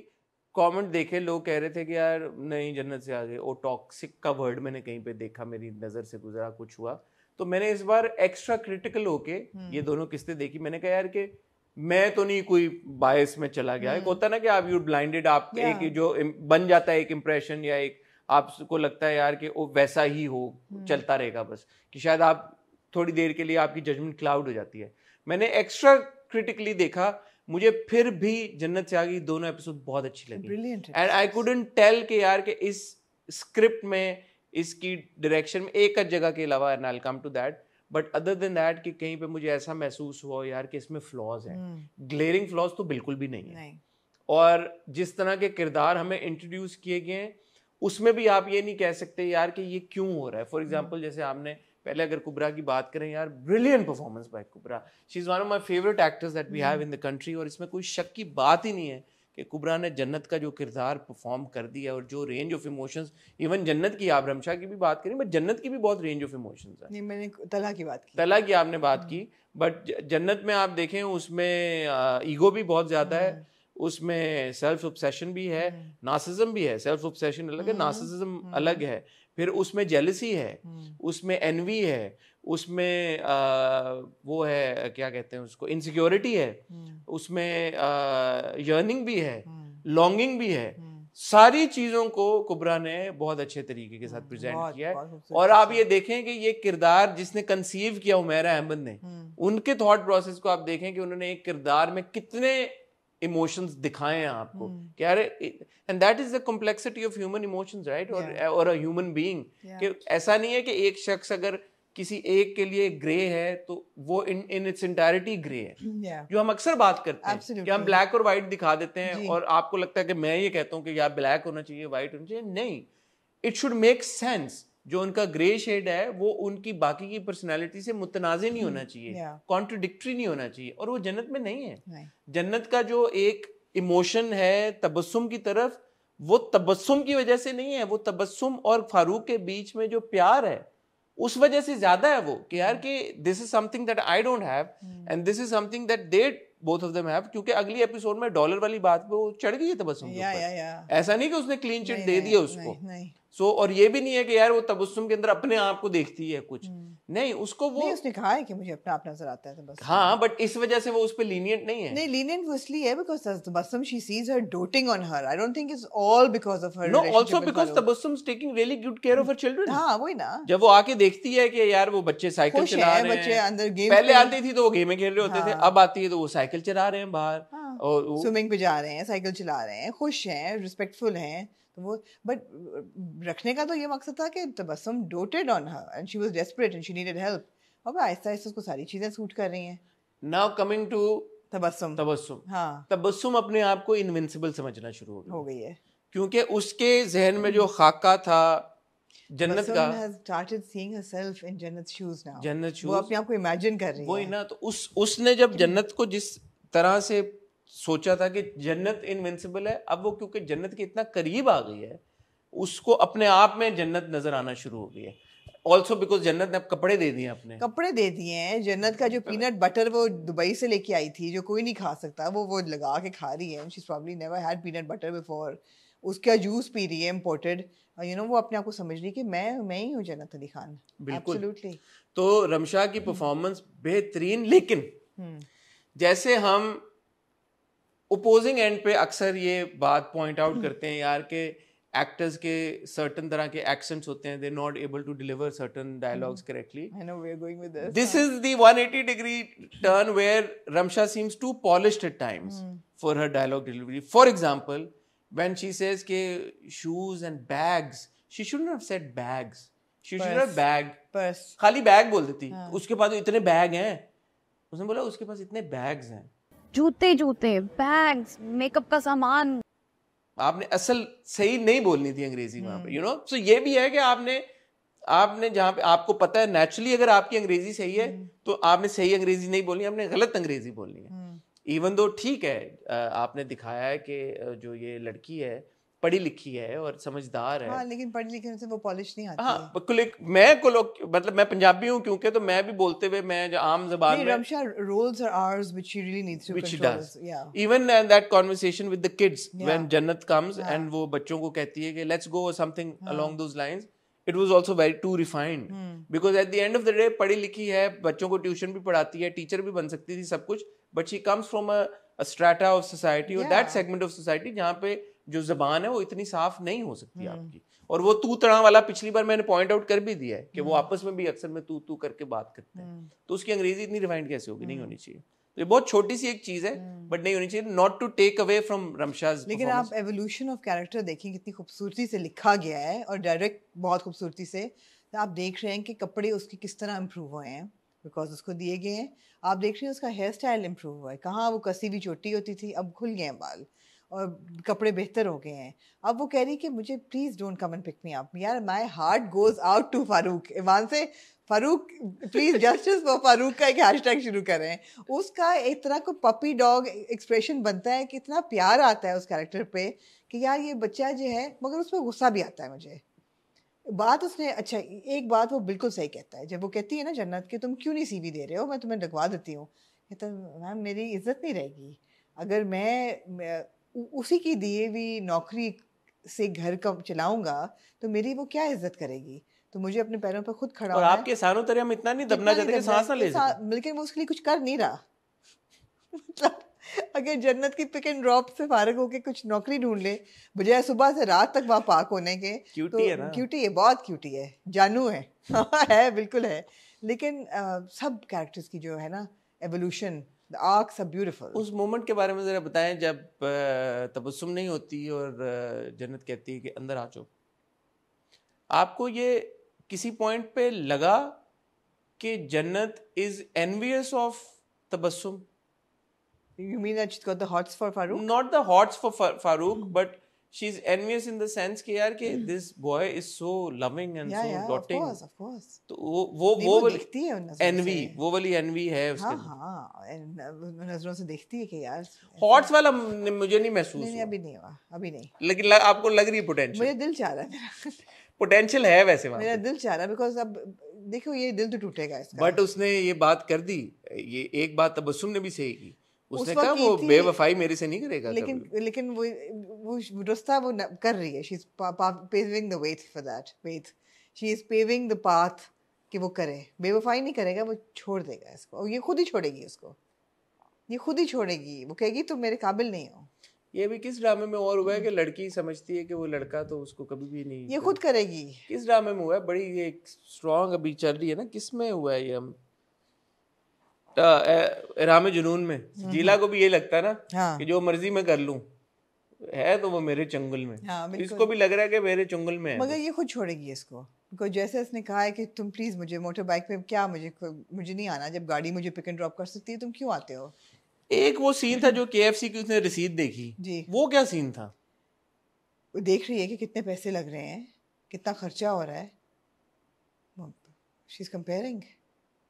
कमेंट देखे, लोग कह रहे थे कि यार नहीं जन्नत से आगे, वो टॉक्सिक का वर्ड मैंने कहीं पे देखा, मेरी नजर से गुजरा, कुछ हुआ, तो मैंने इस बार एक्स्ट्रा क्रिटिकल होके ये दोनों किस्तें देखी. मैंने कहा यार कि मैं तो नहीं कोई बायस में चला गया. एक होता है ना कि आप यू ब्लाइंडेड, आप एक जो बन जाता है एक इंप्रेशन, या एक आपको लगता है यार कि वो वैसा ही हो, चलता रहेगा बस, कि शायद आप थोड़ी देर के लिए आपकी जजमेंट क्लाउड हो जाती है. मैंने एक्स्ट्रा क्रिटिकली देखा, मुझे फिर भी जन्नत से आगे दोनों एपिसोड बहुत अच्छी लगी. एंड आई कुडंट टेल कि यार कि इस स्क्रिप्ट में, इसकी डायरेक्शन में एक जगह के अलावा, and I will come to that, but other than that कि कहीं पे मुझे ऐसा महसूस हुआ यार कि इसमें फ्लॉज हैं. ग्लेयरिंग फ्लॉज तो बिल्कुल भी नहीं है. और जिस तरह के किरदार हमें इंट्रोड्यूस किए गए हैं, उसमें भी आप ये नहीं कह सकते यार कि ये क्यों हो रहा है. फॉर एग्जाम्पल, जैसे आपने पहले अगर कुबरा की बात करें, यार brilliant performance by Kubra. She is one of my favourite actors that we have in the country, और इसमें कोई शक की बात ही नहीं है कि कुबरा ने जन्नत का जो किरदार परफॉर्म कर दिया, और जो रेंज ऑफ इमोशंस, इवन जन्नत की, आप रमशा की भी बात करें, बट जन्नत की भी बहुत रेंज ऑफ इमोशंस है.
नहीं, मैंने तला की बात की.
तला की आपने बात की, बट जन्नत में आप देखें उसमें ईगो भी बहुत ज्यादा है, उसमें सेल्फ ऑब्सेशन भी है, नार्सिसिज्म भी है. सेल्फ ऑब्सेशन अलग है, नार्सिसिज्म अलग है. फिर उसमें जेलसी है, उसमें एनवी है, उसमें वो है, क्या कहते हैं उसको, इनसिक्योरिटी है, उसमें यर्निंग भी है, लॉन्गिंग भी है. सारी चीजों को कुबरा ने बहुत अच्छे तरीके के साथ प्रेजेंट किया है. और आप ये देखें कि ये किरदार जिसने कंसीव किया, उमैरा अहमद ने, उनके थॉट प्रोसेस को आप देखें कि उन्होंने एक किरदार में कितने इमोशंस दिखाएं आपको कि यार, and that is the complexity of human emotions, right, और अ ह्यूमन बीइंग, कि ऐसा नहीं है कि एक शख्स अगर किसी एक के लिए ग्रे है तो वो इन इट्स एंटायरिटी ग्रे है, जो हम अक्सर बात करते हैं कि हम ब्लैक और व्हाइट दिखा देते हैं, और आपको लगता है कि मैं ये कहता हूँ कि यार ब्लैक होना चाहिए, व्हाइट होना चाहिए, नहीं, इट शुड मेक सेंस। जो उनका ग्रे शेड है वो उनकी बाकी की पर्सनालिटी से मुतनाज़े नहीं होना चाहिए, कॉन्ट्रडिक्टरी नहीं होना चाहिए, और वो जन्नत में नहीं है। जन्नत का जो एक इमोशन है तबस्सुम की तरफ, वो तबस्सुम की वजह से नहीं है, वो तबस्सुम और फारूक के बीच में जो प्यार है उस वजह से ज्यादा है वो, कि यार कि this is something that I don't have and this is something that they both of them have, क्योंकि अगली एपिसोड में डॉलर वाली बात पे वो चढ़ गई है तबस्सुम के ऊपर। ऐसा नहीं कि उसने क्लीन चिट दे दिया उसको, सो और ये भी नहीं है कि यार वो तबस्सुम के अंदर अपने आप को देखती है कुछ, नहीं, उसको वो
नहीं, उसने कहा है कि मुझे अपना आप नजर आता है तबस्सुम।
हाँ, बट इस वजह से वो उस पे लीनियंट नहीं है।
नहीं, लीनियंट वो इसलिए है because Tabassum she sees her doting on her. I don't think it's all because of her,
no, also because Tabassum is taking really good care of her children.
हाँ, वही ना,
जब वो आके देखती है कि यार वो बच्चे साइकिल चला रहे हैं,
बच्चे अंदर गेम,
पहले आती थी तो वो गेम खेल रहे होते थे, अब आती है तो वो साइकिल चला रहे हैं बाहर, और
स्विमिंग पे जा रहे हैं, साइकिल चला रहे हैं, खुश हैं, रिस्पेक्टफुल हैं, तो वो, बट रखने का तो ये मकसद था कि Tabassum डोटेड on her and she was desperate and she needed help. अब आहिस्ता आहिस्ता उसको सारी चीजें सूट कर रही हैं।
नाउ कमिंग टू
तबस्सुम, हाँ,
तबस्सुम अपने आप को इनविंसिबल समझना शुरू हो गई
है,
क्योंकि उसके जहन में जो खाका था जन्नत का,
has started seeing herself in जन्नत shoes now,
जन्नत शूज,
वो अपने आप को इमेजिन कर रही है।
वही ना, तो उसने जब जन्नत को जिस तरह से सोचा था कि जन्नत इनविंसिबल है, अब वो क्योंकि जन्नत के इतना करीब आ गई है, उसको अपने आप में जन्नत नजर आना शुरू हो गई है। ऑल्सो बिकॉज जन्नत ने अब कपड़े दे दिए, अपने कपड़े
दे दिए हैं। जन्नत का जो पीनट बटर वो दुबई से लेके आई थी, जो कोई नहीं खा सकता, वो लगा के खा रही है। She probably never had peanut butter before. उसका जूस पी रही है इम्पोर्टेड, यू नो, वो अपने आप को समझ रही कि मैं ही हूँ जन्नत अली खान।
एब्सोल्युटली। तो रमशा की परफॉर्मेंस बेहतरीन, लेकिन जैसे हम ओपोजिंग एंड पे अक्सर ये बात पॉइंट आउट करते हैं यार के एक्टर्स के सर्टन तरह के एक्सेंट्स होते हैं, they not able to deliver certain dialogues correctly.
I know we are going with
this is the 180 degree turn where Ramsha seems too polished at times for her dialogue delivery. For example, when she says ke shoes and bags, she shouldn't have said bags, she should have bag, bus, खाली bag बोल देती। उसके पास इतने bag हैं, उसने बोला उसके पास इतने बैग्स हैं, जूते, बैग्स, मेकअप का सामान। आपने असल सही नहीं बोलनी थी अंग्रेजी वहां पे, यू नो। सो ये भी है कि आपने जहाँ पे आपको पता है नेचुरली अगर आपकी अंग्रेजी सही है तो आपने सही अंग्रेजी नहीं बोलनी, आपने गलत अंग्रेजी बोलनी है। इवन दो ठीक है, आपने दिखाया है कि जो ये लड़की है पढ़ी लिखी है और समझदार है,
हाँ, लेकिन पढ़ी लिखने से वो पॉलिश नहीं आती।
हाँ, मतलब मैं पंजाबी हूँ क्योंकि, तो मैं भी बोलते हुए मैं जो आम ज़बान में,
Ramsha roles are ours which she really needs to
which
control.
She does. Yeah. Even that conversation with the kids when Jannat comes and वो बच्चों को कहती है कि let's go or something along those lines, it was also very too refined because at the end of the day पढ़ी लिखी है, बच्चों को ट्यूशन भी पढ़ाती है, टीचर भी बन सकती थी, सब कुछ, but she comes from a strata of society or that segment of society जहाँ पे जो जबान है वो इतनी साफ नहीं हो सकती आपकी। और वो तू तड़ा वाला पिछली बार मैंने पॉइंट आउट कर भी दिया है कि वो आपस में भी अक्सर में तू करके बात करते हैं, तो उसकी अंग्रेजी इतनी रिफाइंड कैसे होगी? नहीं होनी चाहिए। तो ये बहुत छोटी सी एक चीज है, बट नहीं होनी चाहिए, not to take away from Ramsha's.
लेकिन आप एवोल्यूशन ऑफ कैरेक्टर देखें, कितनी खूबसूरती से लिखा गया है और डायरेक्ट बहुत खूबसूरती से। तो आप देख रहे हैं कि कपड़े उसके किस तरह इम्प्रूव हुए हैं बिकॉज उसको दिए गए हैं। आप देख रहे हैं उसका हेयर स्टाइल इम्प्रूव हुआ है, कहाँ वो कसी हुई चोटी होती थी अब खुल गए हैं बाल और कपड़े बेहतर हो गए हैं। अब वो कह रही कि मुझे please don't come and pick me up, यार my heart goes out to Farooq. ईमान से Farooq please justice for Farooq का एक हैशटैग शुरू करें। उसका एक तरह को पपी डॉग एक्सप्रेशन बनता है, कितना प्यार आता है उस कैरेक्टर पे कि यार ये बच्चा जो है, मगर उस पर गुस्सा भी आता है मुझे। बात उसने, अच्छा एक बात वो बिल्कुल सही कहता है, जब वो कहती है ना जन्नत कि तुम क्यों नहीं सीवी दे रहे हो, मैं तुम्हें लगवा देती हूँ। कहता मैम मेरी इज्जत नहीं रहेगी अगर मैं उसी की दिए हुई नौकरी से घर का चलाऊंगा, तो मेरी वो क्या इज्जत करेगी? तो मुझे अपने पैरों पर खुद खड़ा
और आपके सानों तरह हम इतना नहीं दबना चाहते कि सांस ना ले सके,
लेकिन वो उसके लिए कुछ कर नहीं रहा। मतलब अगर जन्नत की पिक एंड ड्रॉप से फारिग होके कुछ नौकरी ढूंढ ले बजाय सुबह से रात तक वहाँ पाक होने के,
क्यूटी है ना,
क्यूटी है, बहुत क्यूटी है, जानू है है बिल्कुल है। लेकिन सब कैरेक्टर्स की जो है ना evolution The arcs are beautiful.
उस मोमेंट के बारे में जरा बताएं जब तबस्सुम नहीं होती और जन्नत कहती है कि अंदर आ जाओ। आपको ये किसी पॉइंट पे लगा कि जन्नत is envious of Tabassum?
You mean that she's got the hots for Farooq?
Not the hots for Farooq, but she's envious in the sense कि यार कि this boy is so loving and so doting.
Of course.
तो वो वाली
दिखती है उन नजरों
envy,
से।
वो वाली envy है उसके अंदर।
हाँ, नजरों से देखती है कि यार
हॉट्स वाला मुझे नहीं महसूस
नहीं
हुआ।
अभी नहीं हुआ, अभी नहीं।
लेकिन आपको लग रही है पोटेंशियल?
मुझे दिल चाह रहा है मेरा।
पोटेंशियल है वैसे वहाँ
मेरा
पे।
दिल चाह रहा है बिकॉज अब देखो ये दिल तो टूटेगा इसका।
बट उसने ये बात कर दी, ये एक बात तबस्सुम ने भी सही की, उसने कहा
वक्त
वो
की थी,
बेवफाई मेरे से नहीं करेगा
लेकिन वो रुस्ता वो कर रही है, she is paving the way for that, she is paving the path कि वो करे। बेवफाई नहीं करेगा, वो छोड़ देगा इसको, और ये खुद ही छोड़ेगी उसको, ये खुद ही छोड़ेगी। वो कहेगी तुम मेरे काबिल नहीं हो।
ये भी किस ड्रामे में और हुआ है कि लड़की समझती है कि वो लड़का तो उसको कभी भी नहीं,
ये खुद करेगी।
किस ड्रामे में हुआ है? बड़ी ये स्ट्रॉन्ग अभी चल रही है ना, किस में हुआ है ये? हम राम जुनून में जीला को भी ये लगता है ना,
हाँ।
कि जो मर्जी मैं कर लूं, है तो वो मेरे चंगुल में।
हाँ,
इसको भी लग रहा है कि मेरे चंगुल में है।
मगर ये खुद छोड़ेगी इसको, बिकॉज जैसे उसने कहा है कि तुम प्लीज मुझे मोटर बाइक पे क्या मुझे नहीं आना, जब गाड़ी मुझे पिक एंड ड्रॉप कर सकती है तुम क्यों आते हो।
एक वो सीन था जो KFC की उसने रसीद देखी
जी,
वो क्या सीन था?
वो देख रही है कि कितने पैसे लग रहे हैं, कितना खर्चा हो रहा है, शी इज कंपेयरिंग।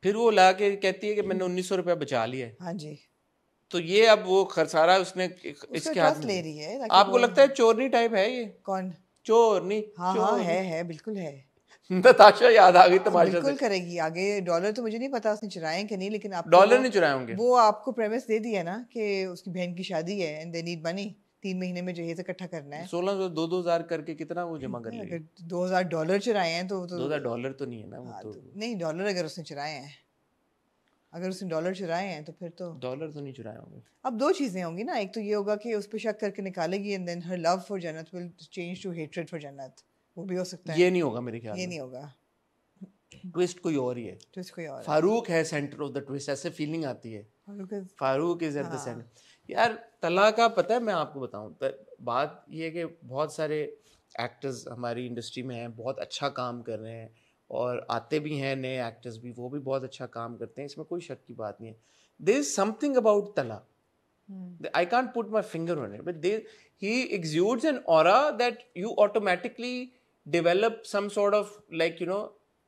फिर वो ला के कहती है कि मैंने 1900 रुपया बचा लिया है।
हाँ जी,
तो ये अब वो खसारा उसने इसके हाथ में
ले रही है।
आपको लगता है चोरनी टाइप है ये?
कौन?
चोरनी?
हाँ हाँ है बिल्कुल है।
नताशा याद आ गई तमाशा
बिल्कुल
से।
करेगी आगे। डॉलर तो मुझे नहीं पता उसने चुराए कि नहीं, लेकिन आप
डॉलर नहीं चुराए होंगे।
वो आपको प्रेमिस दे दिया ना कि उसकी बहन की शादी है एंड दे नीड मनी, 3 महीने में जहेज इकट्ठा करना है।
1600 2,000 करके कितना वो जमा कर लिया?
अगर $2,000 चुराए हैं तो
$2,000 तो नहीं है ना वो।
हाँ,
तो
नहीं डॉलर अगर उसने चुराए हैं, अगर उसने डॉलर चुराए हैं तो फिर तो
डॉलर तो नहीं चुराए होंगे।
अब दो चीजें होंगी ना, एक तो ये होगा कि उस पर शक करके निकालेगी and then her love for Jannat will change to hatred for Jannat, वो भी हो सकता है।
ये नहीं होगा मेरे ख्याल
ये
में।
नहीं होगा,
ट्विस्ट कोई और ही है।
ट्विस्ट कोई और है।
फारूक है सेंटर ऑफ द ट्विस्ट, ऐसे फीलिंग आती है। फारूक इज एट द
हाँ।
सेंटर। यार तला का पता है, मैं आपको बताऊं बात ये है कि बहुत सारे एक्टर्स हमारी इंडस्ट्री में हैं, बहुत अच्छा काम कर रहे हैं, और आते भी हैं नए एक्टर्स भी, वो भी बहुत अच्छा काम करते हैं, इसमें कोई शक की बात नहीं है। देयर इज समथिंग अबाउट तला, I can't put my finger on it, but he exudes an aura that you automatically develop some sort of, like, you know,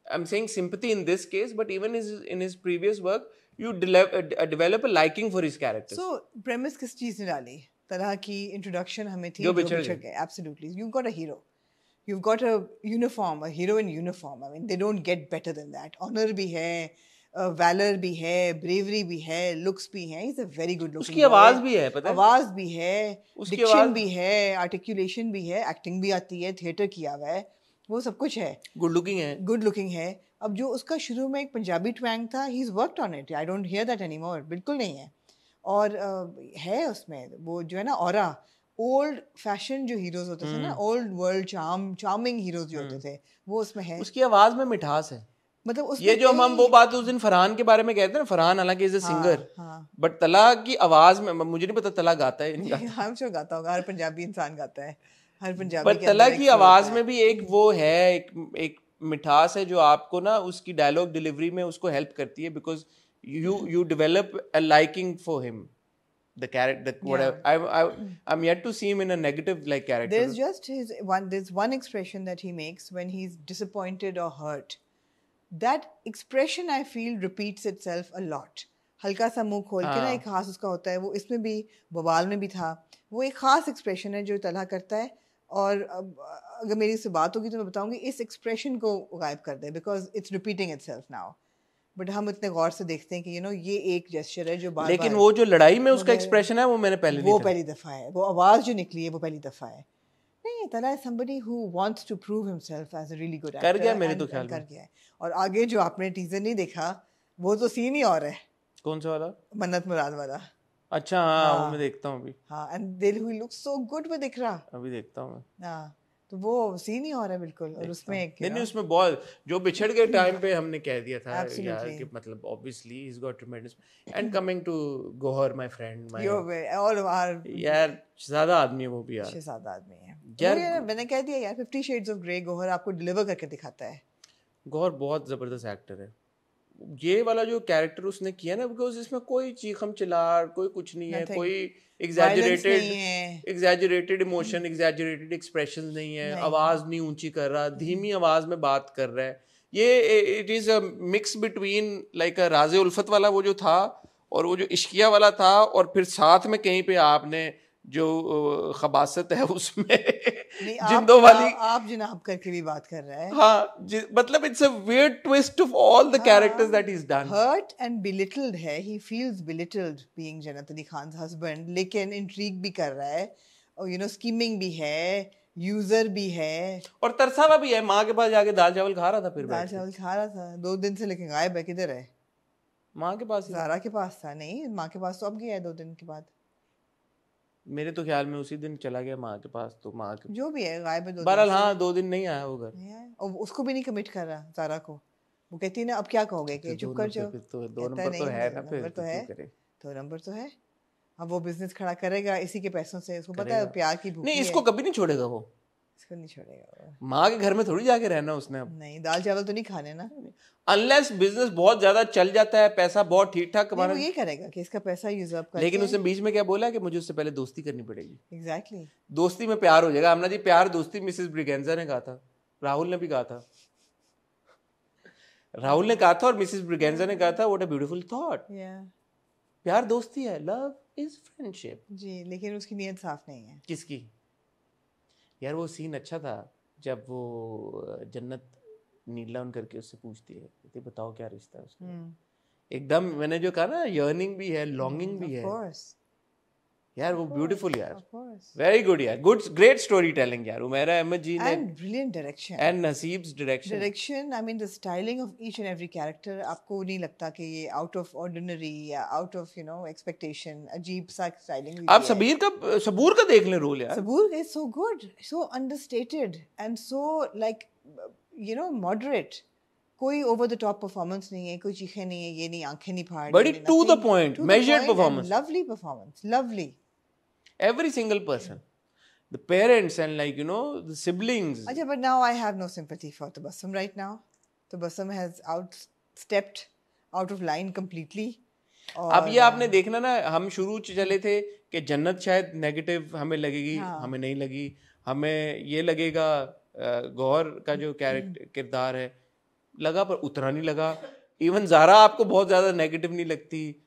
I'm saying sympathy in this case, but even in his previous work, you develop a liking for his characters.
So premise किस चीज ने डाली? तरह की introduction हमें थी
जो
जो
बिछड़
गए। Absolutely, you've got a hero, you've got a uniform, a hero in uniform. I mean, they don't get better than that. Honor भी है, वैलर भी है, ब्रेवरी भी है, लुक्स भी हैं। He's a very good looking.
उसकी आवाज भी है, पता है?
आवाज भी है, डिक्शन भी है, आर्टिकुलेशन भी है, एक्टिंग भी आती है, थिएटर किया हुआ है, वो सब कुछ है।
गुड लुकिंग है।
अब जो उसका शुरू में एक पंजाबी ट्वैंग था, he is worked on it. I don't hear that anymore, बिल्कुल नहीं है। और है उसमें वो जो है ना ऑरा, ओल्ड फैशन जो हीरोज होते थे ना, ओल्ड वर्ल्ड चार्मिंग हीरोज जो होते थे, वो उसमें है।
उसकी आवाज में मिठास है।
मतलब
ये जो हम वो बात उस दिन फरहान के बारे में कहते हैं ना, फरहान हालांकि इज अ सिंगर, बट तला की आवाज में, मुझे नहीं पता तला गाता है नहीं गाता।
हम श्योर गाता होगा, हर पंजाबी इंसान गाता है, हर पंजाबी।
पर तला की आवाज में भी एक वो है, एक मिठास है जो आपको ना उसकी डायलॉग डिलीवरी में उसको हेल्प करती है, because you develop a liking for him, the character, whatever. I'm yet to see him in a negative like character.
There's one expression that he makes when he's disappointed or hurt. That expression I feel repeats itself a lot. हल्का सा मुंह खोल के ना एक खास उसका होता है, वो इसमें भी बवाल में भी था। वो एक खास एक्सप्रेशन है जो तला करता है, और अगर मेरी इससे बात होगी तो मैं बताऊंगी इस एक्सप्रेशन को गायब कर दे, because it's repeating itself now. But हम इतने गौर से देखते हैं कि ये एक जेस्चर है जो बार
लेकिन वो जो लड़ाई में उसका एक्सप्रेशन है वो मैंने
पहली दफा है, वो आवाज जो निकली है वो पहली दफा है। नहीं, तला is somebody who wants to prove himself as a really good actor।
कर गया मेरे तो ख्याल में।
कर गया है। और आगे जो आपने टीजर नहीं देखा, वो तो सीन ही और है।
कौन सा वाला?
मन्नत मुराद वाला।
अच्छा हाँ, वो मैं देखता हूँ अभी।
हाँ, and he looks so good with इकरा।
अभी देखता हूँ मैं।
हाँ, तो वो सीन ही हो रहा है बिल्कुल। और उसमें
नहीं उसमें बहुत जो बिछड़ के टाइम पे हमने कह दिया था यार कि मतलब obviously he's got tremendous and coming to Gohar my friend my यार ज्यादा आदमी है वो भी यार
ज्यादा आदमी है यार। मैंने कह दिया यार 50 Shades of Grey गोहर आपको डिलीवर करके दिखाता है।
गोहर बहुत जबरदस्त एक्टर है। ये वाला जो कैरेक्टर उसने किया ना बिकॉज इसमें कोई चीखम चिल्लार कोई कुछ नहीं है, कोई एग्जैजरेटेड इमोशन एग्जैजरेटेड एक्सप्रेशन नहीं है, आवाज नहीं ऊंची कर रहा, धीमी आवाज में बात कर रहा है। ये it is a mix between like अ राज़े उल्फत वाला वो जो था और वो जो इश्किया वाला था, और फिर साथ में कहीं पे आपने जो खबासत है उसमें जिंदों वाली
आप जनाब करके भी बात कर रहा है।
हाँ मतलब it's a weird twist of all the characters that he has done.
Hurt and belittled है, he feels belittled being Jannat Ali Khan's husband, लेकिन इंट्रीग भी कर रहा है और यू नो स्कीमिंग भी है, यूजर भी है
और तरसावा भी है। माँ के पास जाके दाल चावल खा रहा था, फिर
दाल चावल खा रहा था 2 दिन से, लेकिन गायब है। किधर है?
माँ के पास,
ज़ारा के पास था। नहीं माँ के पास तो अब गया है 2 दिन के बाद।
मेरे तो ख्याल में उसी दिन चला गया माँ के पास। तो माँ के
जो भी है गायब है 2 दिन।
बहरहाल हाँ 2 दिन नहीं आया वो घर,
और उसको भी नहीं कमिट कर रहा ज़ारा को। वो कहती है ना अब क्या कहोगे कि चुप कर जाओ।
तो 2 नंबर तो है ना, फिर
तो है 2 नंबर तो है। अब वो बिजनेस खड़ा करेगा इसी के पैसों से, उसको पता है प्यार की भूख
नहीं, इसको कभी नहीं छोड़ेगा वो,
इसको नहीं छोड़ेगा।
माँ के घर में थोड़ी जाके रहना उसने अब।
नहीं दाल चावल तो नहीं खाने ना,
अनलेस बिजनेस बहुत ज्यादा चल जाता है, पैसा बहुत ठीक ठाक कमाना।
वो ये करेगा कि इसका पैसा यूज अप करके।
लेकिन उसने बीच में क्या बोला कि मुझे उससे पहले दोस्ती करनी पड़ेगी।
एग्जैक्टली
दोस्ती में प्यार हो जाएगा। अमना जी प्यार दोस्ती मिसेस ब्रिगेंजा ने कहा था, राहुल ने भी कहा था, राहुल ने कहा था और मिसेस ब्रिगेंजा ने कहा था व्हाट अ ब्यूटीफुल थॉट। प्यार दोस्ती है, लव इज फ्रेंडशिप जी।
लेकिन उसकी नीयत साफ नहीं है।
किसकी? यार वो सीन अच्छा था जब वो जन्नत नीला उन करके उससे पूछती है कि बताओ क्या रिश्ता है उसका। एकदम मैंने जो कहा ना, यर्निंग भी है, लॉन्गिंग भी है यार। वो ब्यूटीफुल यार, वेरी गुड यार, गुड ग्रेट स्टोरी टेलिंग यार। उमैरा अहमद जी ने
and brilliant direction
and Naseeb's direction.
I mean the styling of each and every character. आपको नहीं लगता कि ये आउट ऑफ ऑर्डिनरी या out of you know expectation, अजीब सा स्टाइलिंग।
आप सबूर का देख लें रोल यार।
Saboor is so good, so understated and so like you know moderate. कोई ओवर द टॉप परफॉर्मेंस नहीं है, कोई चीखें नहीं है, ये नहीं आंखें नहीं फाड़,
बड़ी to the point measured performance,
lovely performance, lovely.
Every single person, the parents and like you know the siblings.
Ajay, but now I have no sympathy for Tabassum right now. Tabassum has outstepped out of line completely.
अब ये आपने देखना ना, हम शुरू चले थे कि जन्नत शायद नेगेटिव हमें लगेगी, हमें नहीं लगी। हमें ये लगेगा गौहर का जो किरदार है लगा, पर उतना नहीं लगा। इवन ज़ारा आपको बहुत ज़्यादा नेगेटिव नहीं लगती,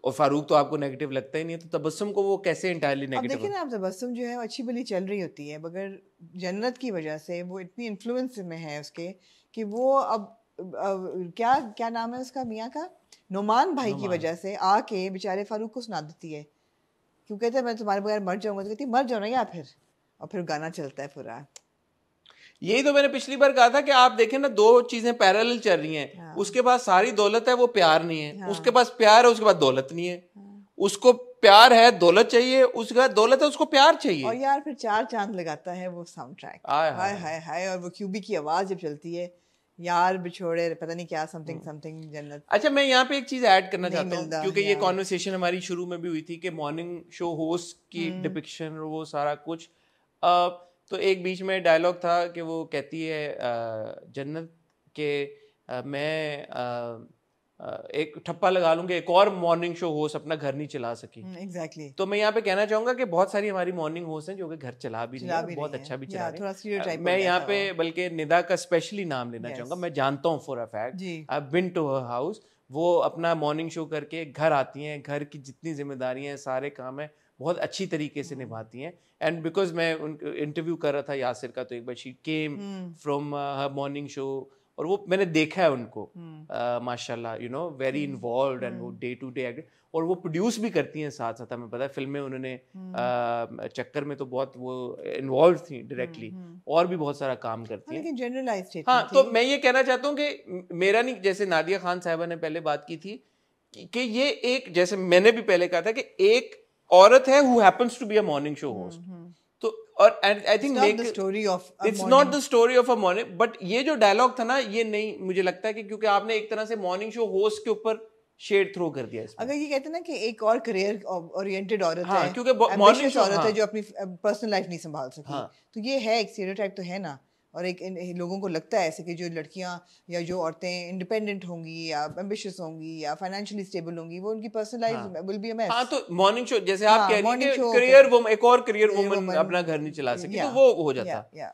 और फारूक तो आपको नेगेटिव लगता ही नहीं है। तो तबस्सुम को वो कैसे इंटायरली नेगेटिव?
अब देखिए ना, आप तबस्सुम जो है अच्छी भली चल रही होती है, मगर जन्नत की वजह से वो इतनी इन्फ्लुएंस में है उसके कि वो अब क्या नाम है उसका मियाँ का, नोमान भाई की वजह से आके बेचारे फारूक को सुना देती है। क्यों कहते हैं मैं तुम्हारे बगैर मर जाऊंगा, तो कहती मर जाओ ना या फिर, और फिर गाना चलता है पूरा।
यही तो मैंने पिछली बार कहा था कि आप देखें ना, 2 चीजें पैरेलल चल रही हैं। हाँ। उसके पास सारी दौलत है, वो प्यार नहीं है। हाँ। उसके पास प्यार है, उसके पास दौलत नहीं है। हाँ। उसको प्यार है, दौलत चाहिए, उसके बाद दौलत है, उसको प्यार चाहिए।
और यार फिर 4 चांद लगाता है वो साउंड ट्रैक, हाय हाय हाय। और वो क्यूबी की आवाज जब चलती है, यार बिछोड़े पता नहीं क्या समथिंग समथिंग जन्नत।
अच्छा, मैं यहाँ पे एक चीज ऐड करना चाहता हूँ, क्योंकि ये कॉन्वर्सेशन हमारी शुरू में भी हुई थी कि मॉर्निंग शो होस्ट की डिपिक्शन और वो सारा कुछ। तो एक बीच में डायलॉग था कि वो कहती है जन्नत के मैं एक ठप्पा लगा लूंगी, एक और मॉर्निंग शो होस्ट अपना घर नहीं चला सकी।
एग्जैक्टली।
तो मैं यहाँ पे कहना चाहूंगा कि बहुत सारी हमारी मॉर्निंग होस्ट हैं जो कि घर चला भी नहीं है, बहुत अच्छा भी चला रही है। मैं यहाँ पे बल्कि निदा का स्पेशली नाम लेना चाहूंगा। मैं जानता हूँ for a fact, I been to her house. वो अपना मॉर्निंग शो करके घर आती हैं, घर की जितनी जिम्मेदारियां हैं, सारे काम है, बहुत अच्छी तरीके से निभाती हैं। एंड बिकॉज मैं उनका इंटरव्यू कर रहा था यासिर का, तो एक बार she came from her morning show, और वो मैंने देखा है उनको माशाल्लाह, you know very involved, and वो डे टू डे एक्ट, और वो प्रोड्यूस भी करती हैं साथ साथ। हमें पता है फिल्में उन्होंने चक्कर में तो बहुत वो इन्वॉल्व थी डायरेक्टली, और भी बहुत सारा काम करती हैं।
जनरलाइज्ड।
हाँ, तो मैं ये कहना चाहता हूँ कि मेरा नहीं, जैसे नादिया खान साहिबा ने पहले बात की थी कि ये एक, जैसे मैंने भी पहले कहा था कि एक औरत है who happens to be a morning show host, तो और I think
It's not the story of a
it's
morning.
Not the story of a morning, but ये जो डायलॉग था ना, ये नहीं, मुझे लगता है कि क्योंकि आपने एक तरह से मॉर्निंग शो होस्ट के ऊपर शेड थ्रो कर दिया इसमें।
अगर ये कहते हैं ना कि एक और करियर ओरिएंटेड औरत
हाँ,
है,
क्योंकि morning
ambitious
show,
औरत
हाँ।
है जो अपनी पर्सनल लाइफ नहीं संभाल सकी,
हाँ।
तो ये है एक स्टीरियोटाइप तो है ना। और एक लोगों को लगता है ऐसे कि जो लड़कियां या जो औरतें इंडिपेंडेंट होंगी या एम्बिशियस होंगी या फाइनेंशियली स्टेबल होंगी, वो उनकी personal life will be a mess.
हाँ, तो मॉर्निंग शो जैसे आप
हाँ,
कह रही
morning
हैं कि
show
करियर वुमन, एक और करियर
career
वुमन
woman,
अपना घर नहीं चला सकी, तो
yeah,
वो हो जाता।
yeah.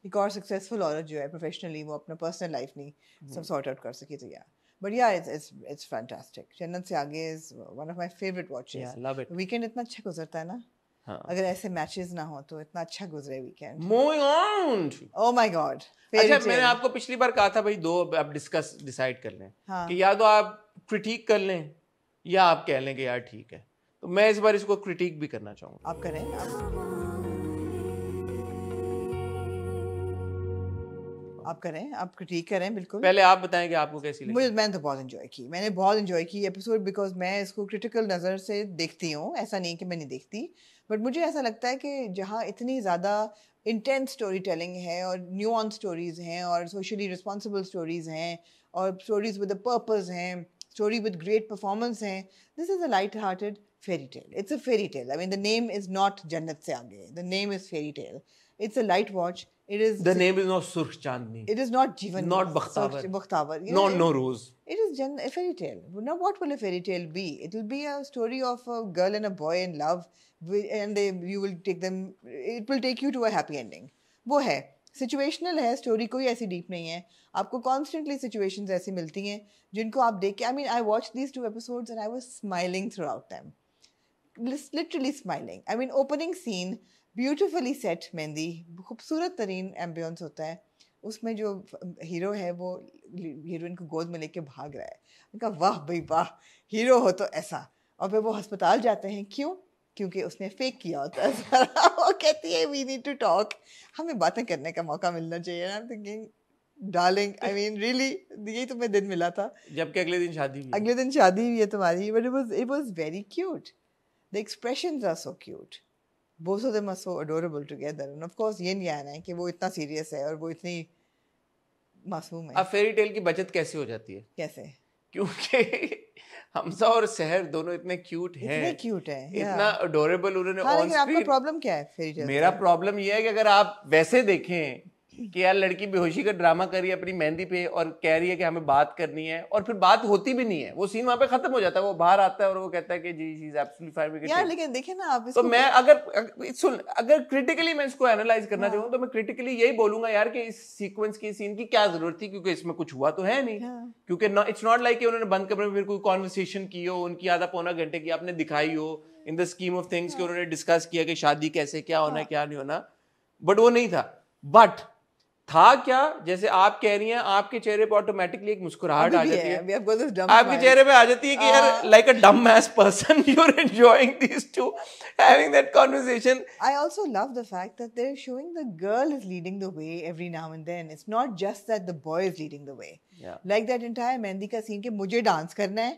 एक और सक्सेसफुल औरत जो है प्रोफेशनली, वो अपना पर्सनल लाइफ नहीं सब सॉर्ट आउट कर सकी, तो या बट या इट्स फैंटास्टिक। जन्नत से आगे is one of my favourite watches.
Yeah, love it.
Weekend इतना अच्छा गुजरता है ना,
हाँ।
अगर ऐसे मैचेस ना हो तो इतना अच्छा गुजरे weekend.
Moving on.
Oh my God.
अच्छा, मैंने आपको पिछली बार कहा था भाई, दो आप डिसाइड कर लें,
हाँ।
कि या तो आप क्रिटिक कर लें या आप कह लें कि यार ठीक है। तो मैं इस बार इसको क्रिटिक भी करना चाहूंगा।
आप करें, आप करें, आप क्रिटिक करें, बिल्कुल।
पहले आप बताएं कि आपको कैसी लगी।
मैंने तो बहुत एंजॉय की, मैंने बहुत एंजॉय की एपिसोड, बिकॉज मैं इसको क्रिटिकल नज़र से देखती हूँ, ऐसा नहीं कि मैं नहीं देखती, बट मुझे ऐसा लगता है कि जहाँ इतनी ज़्यादा इंटेंस स्टोरी टेलिंग है और न्यूऑन्स स्टोरीज हैं और सोशली रिस्पॉन्सिबल स्टोरीज हैं और स्टोरीज विद अ पर्पस हैं, स्टोरी विद ग्रेट परफॉर्मेंस हैं, this is a light hearted fairy tale. It's a fairy tale. I mean the name is not जन्नत से आगे, the name is fairy tale. It's a light watch. It is.
The name is not Surkh Chandni.
It is not Jeevan.
Not Bakhtavar.
Bakhtavar. You
Not
know,
Nowruz.
It is a fairy tale. Now, what will a fairy tale be? It will be a story of a girl and a boy in love, and you will take them. It will take you to a happy ending. वो है situational है, story कोई ऐसी deep नहीं है, आपको constantly situations ऐसी मिलती हैं जिनको आप देख के, I mean, I watched these 2 episodes and I was smiling throughout them, literally smiling. I mean, opening scene, beautifully set mehndi, खूबसूरत तरीन एम्बियंस होता है उसमें, जो हीरो है वो हीरोइन को गोद में लेके भाग रहा है, उनका वाह भाई वाह, हीरो हो तो ऐसा। और फिर वो अस्पताल जाते हैं, क्यों? क्योंकि उसने फेक किया होता है सारा। वो कहती है वी नीड टू टॉक, हमें बातें करने का मौका मिलना चाहिए। I am thinking darling, I mean really, यही तुम्हें दिन मिला था,
जबकि अगले दिन शादी
हुई है तुम्हारी, but it was very cute, the expressions are so cute, both of them are so adorable together, and of course yin yang है कि वो इतना सीरियस है और वो इतनी मासूम है।
अब फेरी टेल की बचत कैसे हो जाती है?
कैसे?
क्योंकि हमजा और सहर दोनों इतने क्यूट हैं,
इतने क्यूट है,
इतना अडोरेबल उन्होंने
हाँ,
ऑन
लेकिन आपका
स्क्रीन।
प्रॉब्लम क्या है फेरी टेल?
मेरा प्रॉब्लम ये है कि अगर आप वैसे देखें कि यार लड़की बेहोशी का ड्रामा कर रही है अपनी मेहंदी पे और कह रही है कि हमें बात करनी है, और फिर बात होती भी नहीं है, वो सीन वहां पे खत्म हो जाता है, वो बाहर आता है और वो कहता है कि जी शी इज एब्सोल्युटली फाइन।
यार लेकिन देखें ना आप
तो
इसको,
मैं अगर क्रिटिकली मैं इसको एनालाइज करना चाहूँ तो मैं क्रिटिकली यही बोलूंगा यार कि इस सीक्वेंस की, सीन की क्या जरूरत थी, क्योंकि इसमें कुछ हुआ तो है नहीं। क्योंकि इट्स नॉट लाइक कि उन्होंने बंद कमरे में फिर कोई कॉन्वर्सेशन की हो, उनकी आधा पौना घंटे की आपने दिखाई हो in the scheme of things कि उन्होंने डिस्कस किया कि शादी कैसे, क्या होना है क्या नहीं होना, बट वो नहीं था। बट था क्या, जैसे आप कह रही हैं, आपके चेहरे पे ऑटोमेटिकली एक मुस्कुराहट आ जाती है, आपके चेहरे पे आ जाती है कि यार like a dumb ass person you are enjoying these two having that conversation.
I also love the fact that they're showing the girl is leading the way every now and then. It's not just that the boy is leading the way.
Yeah.
Like that entire mehndi का scene कि मुझे dance करना है,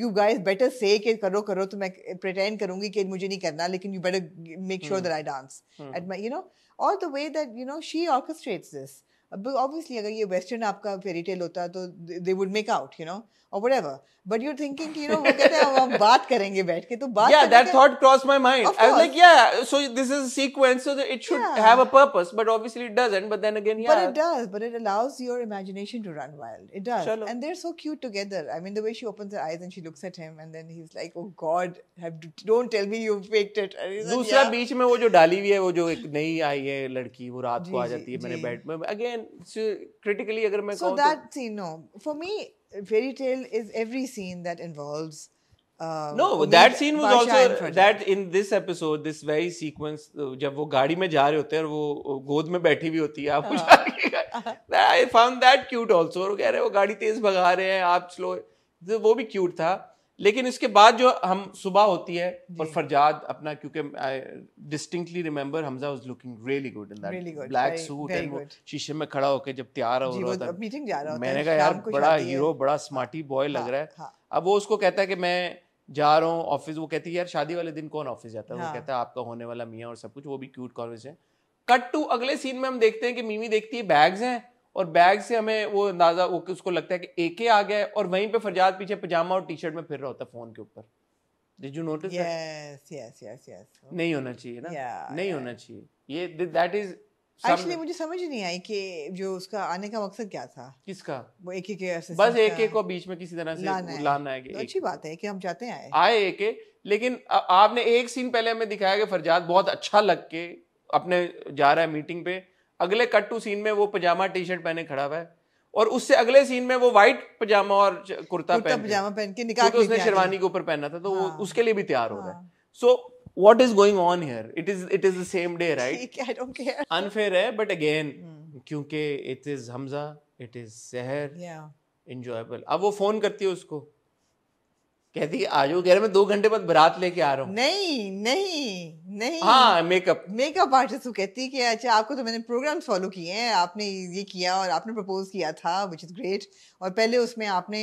you guys better say कि करो करो, तो मैं pretend करूंगी कि मुझे नहीं करना, लेकिन you better make sure that I dance at my, you know, or the way that, you know, she orchestrates this. Obviously अगर ये western आपका fairy tale होता तो they would make out, you know, or whatever, but you're thinking कि, you know, वो कहते हैं हम बात करेंगे बैठ के, तो बात
yeah, that thought crossed my mind. I was like, yeah, so this is a sequence, so that it should have a purpose, but obviously it doesn't. But then again, yeah,
but it does, but it allows your imagination to run wild. It does.
Chalo.
And they're so cute together. I mean, the way she opens her eyes and she looks at him, and then he's like, oh God, don't tell me you faked it. And he's like,
दूसरा
yeah.
बीच में वो जो डाली हुई है, वो जो एक नई आई है लड़की, वो रात को आ जाती है मेरे बेड में, अगेन क्रिटिकली अगर मैं
So
कहूँ
that scene, no, for me, fairy tale is every scene that involves.
No, that scene was
Basha and
also
Fajr.
that in this episode, this very sequence, जब वो गाड़ी में जा रहे होते हैं और वो गोद में बैठी हुई होती है, आप I found that cute also, और वो कह रहे हैं वो गाड़ी तेज भगा रहे हैं, आप स्लो, वो भी क्यूट था। लेकिन इसके बाद जो हम सुबह होती है और फरजाद अपना, क्योंकि आई distinctly remember Hamza was looking really good in that black suit, and वो शीशे में खड़ा होकर जब तैयार हो रहा था,
मीटिंग जा रहा होता है,
मैंने कहा यार बड़ा हीरो, बड़ा स्मार्टी बॉय लग रहा है। अब वो उसको कहता है कि मैं जा रहा हूँ ऑफिस, वो कहती है यार शादी वाले दिन कौन ऑफिस जाता है,
हाँ.
वो कहता है आपका होने वाला मियाँ और सब कुछ, वो भी क्यूट कॉन्वर्सेशन। कट टू अगले सीन में हम देखते हैं कि मिमी देखती है बैग्स हैं, और बैग से हमें वो अंदाजा, वो उसको लगता है कि एके आ गया है, और वहीं पे फरजाद पीछे पजामा और टी शर्ट में फिर रहा होता है फोन के ऊपर। Did you notice?
yes.
नहीं होना चाहिए ना, नहीं होना चाहिए ये, दैट इज
एक्चुअली मुझे समझ नहीं आई कि जो उसका आने का मकसद क्या था।
किसका?
वो एक के
बस एक को बीच में किसी तरह से लाना है।
तो अच्छी बात है कि हम चाहते हैं
आए एक, लेकिन आपने एक सीन पहले हमें दिखाया कि फरजाद बहुत अच्छा लग के अपने जा रहा है मीटिंग पे, अगले कट टू सीन में वो पजामा टी शर्ट पहने खड़ा हुआ है, और उससे अगले सीन में वो व्हाइट पजामा और कुर्ता
पजामा पहन के निकाह,
क्योंकि उसने शेरवानी के ऊपर पहना था, तो वो उसके लिए भी तैयार हो रहा है। सो what is going on here? It is the same day, right?
I don't care.
Unfair है, but again क्योंकि it is Hamza, it is Seher, enjoyable। अब वो फोन करती है उसको, कहती है आजो, कह रहे मैं 2 घंटे बाद बारात लेके आ रहा हूँ।
नहीं
हाँ, मेकअप
आर्टिस्ट को कहती है कि अच्छा आपको तो मैंने प्रोग्राम्स फॉलो किए हैं, आपने ये किया और आपने प्रपोज किया था, विच इज ग्रेट, और पहले उसमें आपने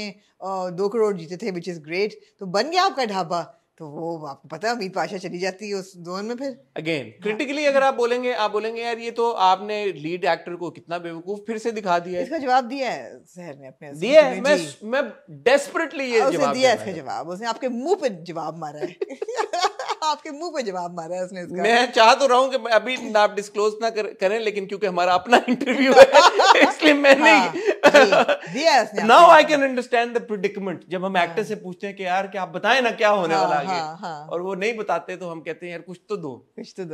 2 करोड़ जीते थे, विच इज ग्रेट, तो बन गया आपका ढाबा। तो वो आपको पता है अमित पाशा चली जाती है उस जोन में। फिर
अगेन क्रिटिकली अगर आप बोलेंगे यार ये तो आपने लीड एक्टर को कितना बेवकूफ फिर से दिखा दिया है।
इसका जवाब दिया है सहर ने अपने
दिया है, मैं डेस्परेटली ये जवाब
दिया है। इसका जवाब उसने आपके मुंह पे जवाब मारा है आपके मुंह पे जवाब मारा है उसने इसका।
मैं चाह तो रहा हूँ कि अभी ना आप डिस्क्लोज ना करें, लेकिन क्योंकि हमारा अपना इंटरव्यू है इसलिए मैं नहीं। Now I can understand the predicament, जब हम एक्टर से पूछते हैं कि यार क्या आप बताएं ना क्या होने वाला आगे, और वो नहीं बताते तो हम कहते हैं यार कुछ तो दो।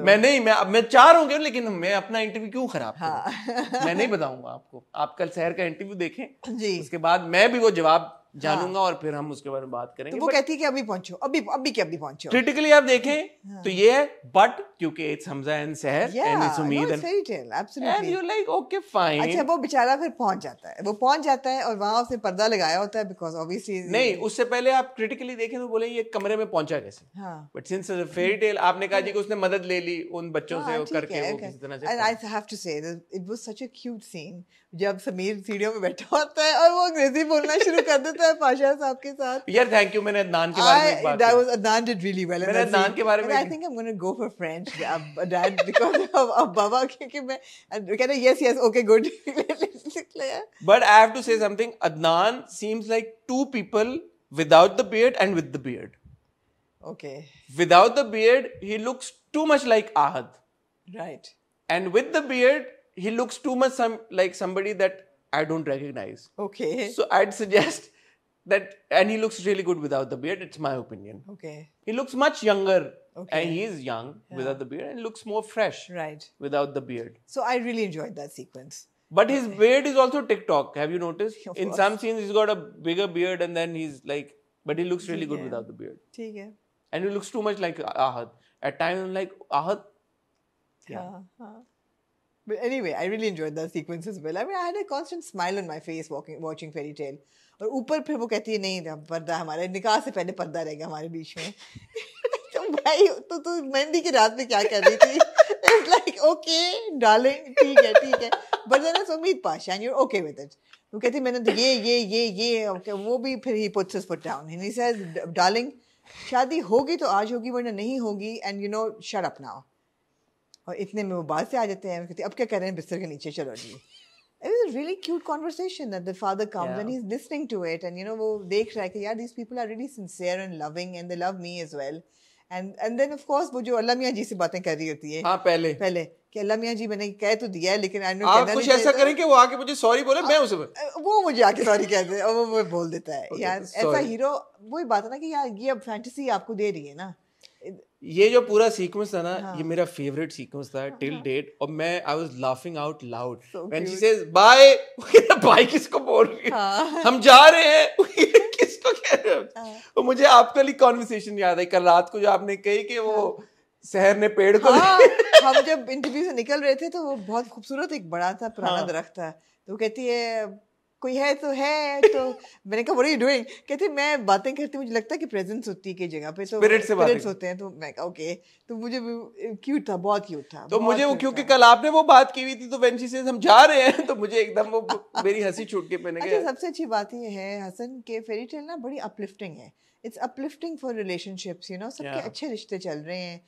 मैं चाह रहा हूँ लेकिन मैं अपना इंटरव्यू क्यों खराब करूं? मैं नहीं बताऊंगा आपको, आप कल शहर का इंटरव्यू देखें जी, उसके बाद मैं भी वो जवाब जानूंगा और फिर हम उसके बारे में बात करेंगे।
तो वो कहती है कि अभी पहुंचो, अभी पहुंचो।
क्रिटिकली आप देखें तो ये है, बट क्योंकि it's Hamza and Sehar and it's उम्मीद and
fairy tale, absolutely,
and you like okay fine.
अच्छा वो बेचारा फिर पहुंच जाता है और वहां उसने पर्दा लगाया होता है, बिकॉज़ ऑब्वियसली
नहीं, उससे पहले आप क्रिटिकली देखें तो बोले ये कमरे में पहुंचा कैसे, बट सिंस फेरी टेल आपने कहा जी कि उसने मदद ले ली उन बच्चों से करके वो किसी तरह से।
And I have to say it was such a cute scene जब समीर सीढ़ियों में बैठा होता है और वो अंग्रेजी बोलना शुरू कर देता है पाशा साहब के साथ।
यार थैंक यू, मैंने अदनान के बारे में बात की।
Adnan did really well।
मैंने अदनान के बारे में
I think I'm going to go for French dad because of Baba, क्योंकि मैं कहता yes okay good।
But I have to say something, Adnan seems like 2 people without the beard and with the beard।
Okay।
Without the beard he looks too much like Ahad,
right,
and with the beard he looks too much like somebody that I don't recognize।
Okay।
So I'd suggest that, and he looks really good without the beard, it's my opinion।
Okay।
He looks much younger,
okay,
and he is young without the beard and looks more fresh
right
without the beard।
So I really enjoyed that sequence।
But his beard is also TikTok, have you noticed? In some scenes he's got a bigger beard and then he's like, but he looks really good without the beard।
ठीक है।
And he looks too much like Ahad at times। I'm like Ahad,
But anyway, I really enjoyed that sequence as well। I mean, I had a constant smile on my face watching Fairy Tale। और ऊपर फिर वो कहती है नहीं पर्दा, हमारे निकाह से पहले पर्दा रहेगा हमारे बीच में। तो भाई तो मेहंदी की रात में क्या कर रही थी? It's like okay darling, ठीक है। But then it's Umeed Pasha and you're okay with it। वो कहती मैंने तो ये okay, वो भी फिर he puts his foot down and he says darling, शादी होगी तो आज होगी वरना नहीं होगी, and you know shut up now। और इतने में वो बात से आ जाते हैं, कहते अब क्या कर रहे हैं बिस्तर के नीचे, चलो जी। It was a really cute conversation that the father comes and he's listening to it and you know वो देख रहा है कि यार these people are really sincere and loving and they love me as well। and then of course वो जो अल्लाह मियाँ जी से बातें कर रही होती है।
हाँ पहले
कि अल्लाह मियाँ जी मैंने कह तो दिया है लेकिन
आप कुछ ऐसा करें कि वो आके मुझे सॉरी बोले, मैं उसे
वो मुझे आके सॉरी कहते हैं और वो बोल देता है। यार ऐसा हीरो, वही बात है ना कि यार ये अब फैंटेसी आपको दे रही है ना।
ये जो पूरा सीक्वेंस था ना, ये मेरा फेवरेट सीक्वेंस था टिल डेट, और मैं I was laughing out loud when she says bye. Bye किसको बोल रही है? हम जा रहे हैं। किसको कह रहे हो? और मुझे आपके वाली कॉन्वर्सेशन याद आई कल रात को जो आपने कही कि वो शहर ने पेड़ को
हम जब इंटरव्यू से निकल रहे थे तो वो बहुत खूबसूरत एक बड़ा सा पुराना दरख्त था, तो वो कहती है कोई है तो मैंने कहा व्हाट आर यू डूइंग? कहती मैं बातें करती मुझे लगता है कि प्रेजेंस होती है की जगह पे, तो स्पिरिट्स होते हैं। तो मैं कहा ओके, तो मुझे क्यूट था, बहुत क्यूट था।
तो मुझे वो क्योंकि कल आपने वो बात की हुई थी तो व्हेन शी सेज हम जा रहे हैं तो मुझे एकदम वो मेरी हंसी छूट के मैंने कहा।
सबसे अच्छी बात ये है हसन के फेरी टेल ना बड़ी अपलिफ्टिंग है। It's uplifting for relationships, you know, सबके
Yeah.
अच्छे रिश्ते चल रहे हैं,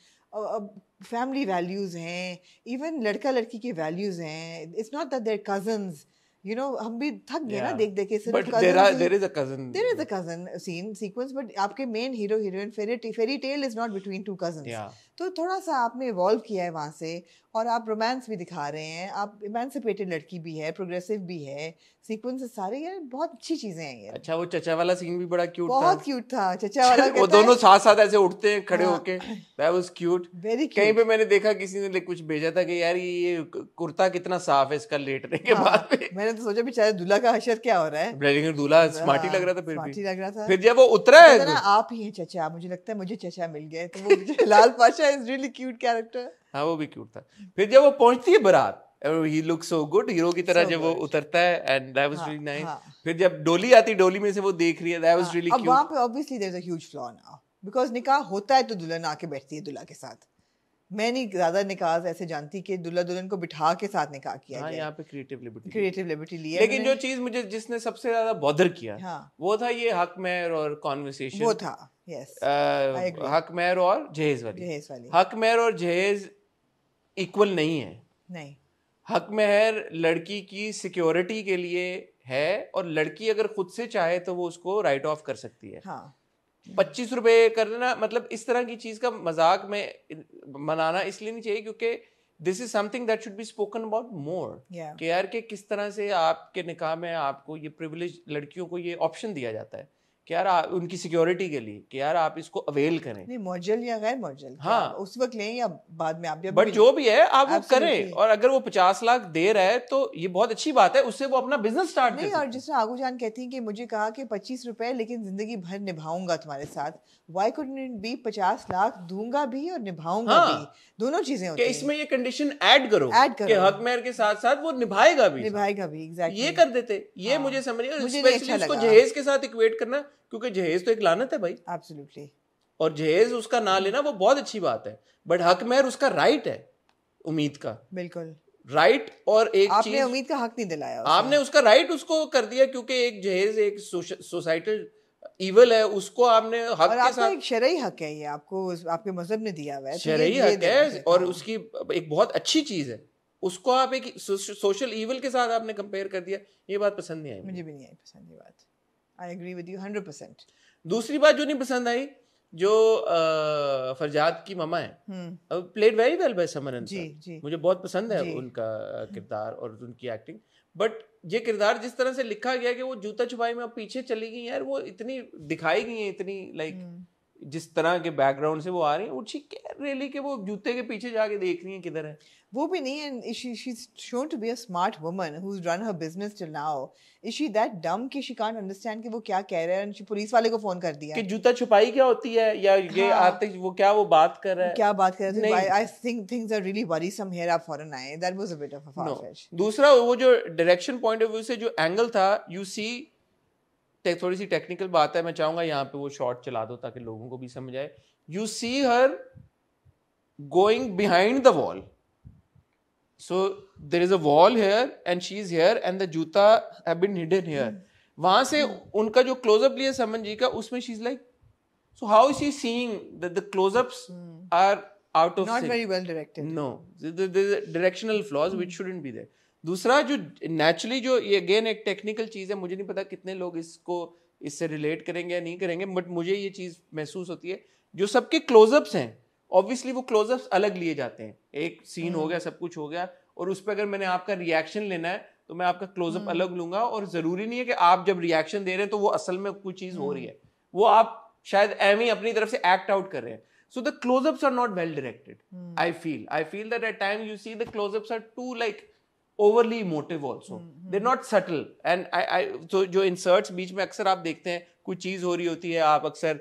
फैमिली वैल्यूज हैं, इवन लड़का लड़की के वैल्यूज हैं, it's not that their cousins, you know, हम भी थक गए ना
Yeah.
देख देख के सिर्फ
But
cousins
there is a cousin.
there is a cousin scene sequence, but आपके main hero heroine fairy tale is not between two cousins.
Yeah.
तो थोड़ा सा आपने इवॉल्व किया है वहाँ से, और आप रोमांस भी दिखा रहे हैं, आप इमेंसिपेटेड लड़की भी है, प्रोग्रेसिव भी है, सीक्वेंसेस सारे यार बहुत अच्छी चीजें हैं ये,
अच्छा, वो चचा वाला सीन भी बड़ा क्यूट था.
बहुत क्यूट था चचा वाला.
वो दोनों साथ साथ ऐसे उठते हैं खड़े होके, that was cute.
वेरी
कहीं
क्यूट.
पे मैंने देखा किसी ने कुछ भेजा था कि यार ये कुर्ता कितना साफ है इसका लेटने के बाद में.
मैंने तो सोचा बेचारे दूल्हा का हशर क्या हो रहा है.
लेकिन दूल्हा स्मार्ट ही लग रहा था. फिर
स्मार्ट ही
भी
लग रहा था.
फिर जब वो उतरा है
कहता ना आप ही हैं चचा, मुझे लगता है मुझे चचा मिल गए. तो वो Lal Pasha is really cute character.
हाँ, वो भी क्यूट था. फिर जब वो पहुंचती है बारात, he looks so good, hero की तरह
So
जब वो
good.
उतरता है, and that was really nice.
हाँ.
फिर जब डोली आती, डोली में से वो देख रही है, दैट वाज रियली
अब वहाँ
क्यूट.
पे obviously there is a huge flaw now, because निकाह होता है तो दुल्हन आके बैठती है दूल्हा के साथ. मैं नहीं ज्यादा निकाह ऐसे जानती कि दूल्हा दुल्हन को बिठा के साथ निकाह किया
हाँ,
जाए.
यहाँ पे क्रिएटिव लिबर्टी.
क्रिएटिव लिबर्टी ली है.
लेकिन जो चीज मुझे जिसने सबसे ज्यादा बॉदर किया,
हाँ.
वो था ये हक मेहर और कॉन्वर्सेशन.
वो था. यस. I agree.
हक मेहर और जहेज वाली.
जहेज वाली.
हक मेहर और जहेज इक्वल नहीं है.
नहीं.
हक मेहर लड़की की सिक्योरिटी के लिए है, और लड़की अगर खुद से चाहे तो वो उसको राइट ऑफ कर सकती है.
हाँ.
25 रुपए करना, मतलब इस तरह की चीज का मजाक में मनाना इसलिए नहीं चाहिए क्योंकि this is something that should be spoken about more.
Yeah.
कि यार कि किस तरह से आपके निकाह में आपको ये प्रिविलेज, लड़कियों को ये ऑप्शन दिया जाता है कि यार उनकी सिक्योरिटी के लिए कि यार आप इसको अवेल करें.
नहीं, मौजल या गैर मौजल,
हाँ.
उस वक्त लें या बाद में, आप जब
बट जो भी है आप वो
Absolutely.
करें, और अगर वो 50 लाख दे रहा है तो ये बहुत अच्छी बात है, उससे वो अपना बिजनेस स्टार्ट कर
नहीं.
सकता
और
है.
जिस तरह आगू जान कहती हैं कि मुझे कहा कि 25 रुपए लेकिन जिंदगी भर निभाऊंगा तुम्हारे साथ, why couldn't it be 50 lakh दूंगा भी और निभाऊंगा
हाँ.
भी, दोनों चीजें होती
कि
हैं.
इसमें ये कंडीशन ऐड करो
Add करो.
कि हक मेहर के साथ साथ वो निभाएगा भी.
निभाएगा भी. एग्जैक्टली.
ये कर देते, ये
हाँ.
मुझे समझ नहीं.
मुझे नहीं
स्पेशली
अच्छा
उसको
लगा.
जहेज के साथ इक्वेट करना, क्योंकि जहेज तो एक लानत है भाई,
एब्सोल्युटली.
और जहेज उसका ना लेना वो बहुत अच्छी बात है. बट हक मेहर उसका राइट है, उम्मीद का
बिल्कुल.
राइट. और एक
आपने
चीज
उम्मीद का हक नहीं दिलाया उसे.
आपने उसका राइट उसको कर दिया, क्योंकि एक जहेज एक सोसाइटल ईवल है, उसको आपने हक
और
के
आपका
साथ.
एक शरई हक है, ये आपको आपके मजहब ने दिया हुआ है. तो
शरई
ये
हक
देना
है,
चाहिए.
और
हाँ.
उसकी एक बहुत अच्छी चीज है, उसको आप एक सोशल ईवल के साथ आपने कंपेयर कर दिया. ये बात पसंद नहीं आई मुझे.
मुझे भी नहीं आई पसंद ये बात. I agree with you 100%.
दूसरी बात जो नहीं पसंद आई, जो फरजाद की ममा है, played very well by Samran.
जी, जी.
मुझे बहुत पसंद है
जी.
उनका किरदार और उनकी एक्टिंग. बट ये किरदार जिस तरह से लिखा गया कि वो जूता छुपाई में अब पीछे चली गई यार, वो इतनी दिखाई गई है, इतनी लाइक जिस तरह के बैकग्राउंड से वो आ रही है, वो ठीक है रियली कि वो जूते के पीछे जाके देख रही है किधर है.
वो भी नहीं. and she's shown to be a smart woman who's run her business till now. Is she that dumb कि she can't understand कि वो क्या कह रहा है, and she पुलिस वाले को फोन कर दिया
कि जूता छुपाई क्या होती है, या ये
हाँ.
आते वो क्या वो बात कर रहा है.
क्या बात कर रहे थे.
नहीं.
I think things are really worrisome here आप फौरन आए. That was a bit of a far
No.
fetch.
दूसरा वो जो डायरेक्शन पॉइंट ऑफ व्यू से जो एंगल था, यू सी, थोड़ी सी टेक्निकल बात है, मैं चाहूंगा यहाँ पे वो शॉट चला दो ताकि लोगों को भी समझ आए. You see her going behind the wall, so there is a wall here and she is here and the joota have been hidden here. वहां से उनका जो क्लोजअप लिया समन जी का, उसमें she is like, so how is she seeing the closeups are out of
Not
sync.
very well directed.
No, there's directional flaws which shouldn't be there. दूसरा जो naturally जो ये again एक technical चीज़ है, मुझे नहीं पता कितने लोग इससे relate करेंगे या नहीं करेंगे, but मुझे ये चीज़ महसूस होती है, जो सबके close-ups हैं, obviously वो close-ups अलग लिए जाते हैं. एक scene हो गया, सब कुछ हो गया, और उस पर अगर मैंने आपका reaction लेना है तो मैं आपका close-up अलग लूंगा, और ज़रूरी नहीं है कि आप जब reaction दे रहे हैं तो वो असल में कोई चीज़ हो रही है, वो आप शायद एवं अपनी तरफ से act out कर रहे हैं. So the close-ups are not well directed. I feel that at times you see the close-ups are too like overly emotive also. They're not subtle. And so जो inserts बीच में अक्सर आप देखते हैं, कोई चीज़ हो रही होती है, आप अक्सर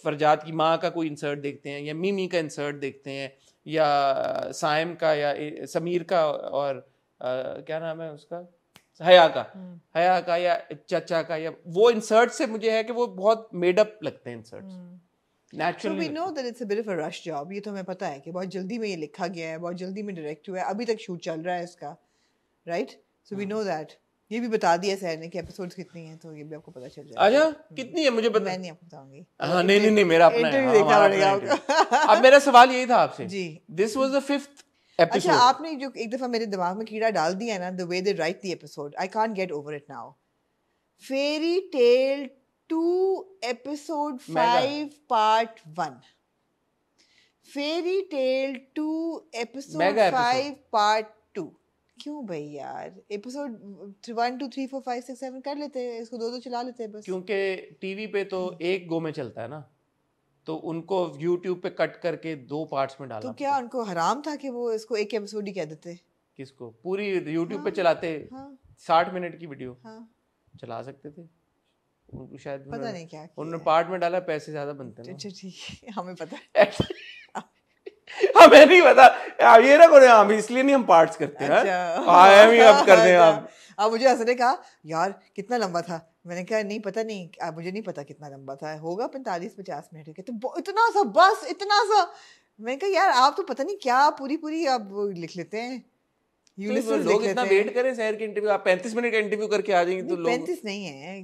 फरजाद की माँ का कोई insert देखते हैं, या मिमी का insert देखते हैं, या साइम का, या समीर का, और क्या नाम है उसका, हया का या चचा का, या वो insert से मुझे है कि वो बहुत made up लगते हैं inserts.
So we know that it's a bit of a rush job. ये तो हमें पता है कि बहुत जल्दी में ये लिखा गया है, बहुत जल्दी में डायरेक्ट हुआ है, अभी तक शूट चल रहा है इसका, right? So we know that. ये भी बता दिया सर ने कि एपिसोड्स कितनी हैं, तो ये भी आपको पता चल जाएगा।
अच्छा कितनी है मुझे बता।
मैं नहीं आपको बताऊंगी।
हाँ नहीं मेरा अपना है।
इंटरव्यू देखना पड़ेगा आपको।
अब मेरा सवाल यही था आपसे
जी।
This was the 5th episode.
अच्छा आपने जो एक दफा मेरे दिमाग में कीड़ा डाल दिया है ना, the way they right the episode, I can't get over it now. Fairy tale 2 episode 5 part 1, fairy tale 2 episode 5 part 2। क्यों भाई यार, एपिसोड 1 2 3 4 5 6 7 कर लेते हैं, इसको दो चला लेते हैं बस।
क्योंकि टीवी पे तो एक गो में चलता है ना, तो उनको YouTube पे कट करके 2 पार्ट्स में डालना।
तो क्या उनको हराम था कि वो इसको एक एपिसोड ही कह देते?
किसको? पूरी YouTube पे चलाते 60 मिनट की वीडियो चला सकते थे। उनको शायद
पता नहीं क्या
उन्होंने पार्ट में डाला, पैसे ज्यादा बनते हैं।
अच्छा ठीक है, हमें पता है।
हमें नहीं पता, ये ना करो, हम इसलिए नहीं हम पार्ट्स करते हैं। हम ही अब कर दें आप।
अब मुझे हंस ने कहा यार कितना लंबा था, मैंने कहा नहीं पता नहीं, मुझे नहीं पता कितना लंबा था, होगा 45-50 मिनट के, तो इतना सा, बस इतना सा। मैंने कहा यार आप तो पता नहीं क्या पूरी आप लिख लेते हैं।
तो लोग इतना वेट करें शहर के इंटरव्यू, आप 35 मिनट का इंटरव्यू करके आ जाएंगे तो लोग
35 नहीं है,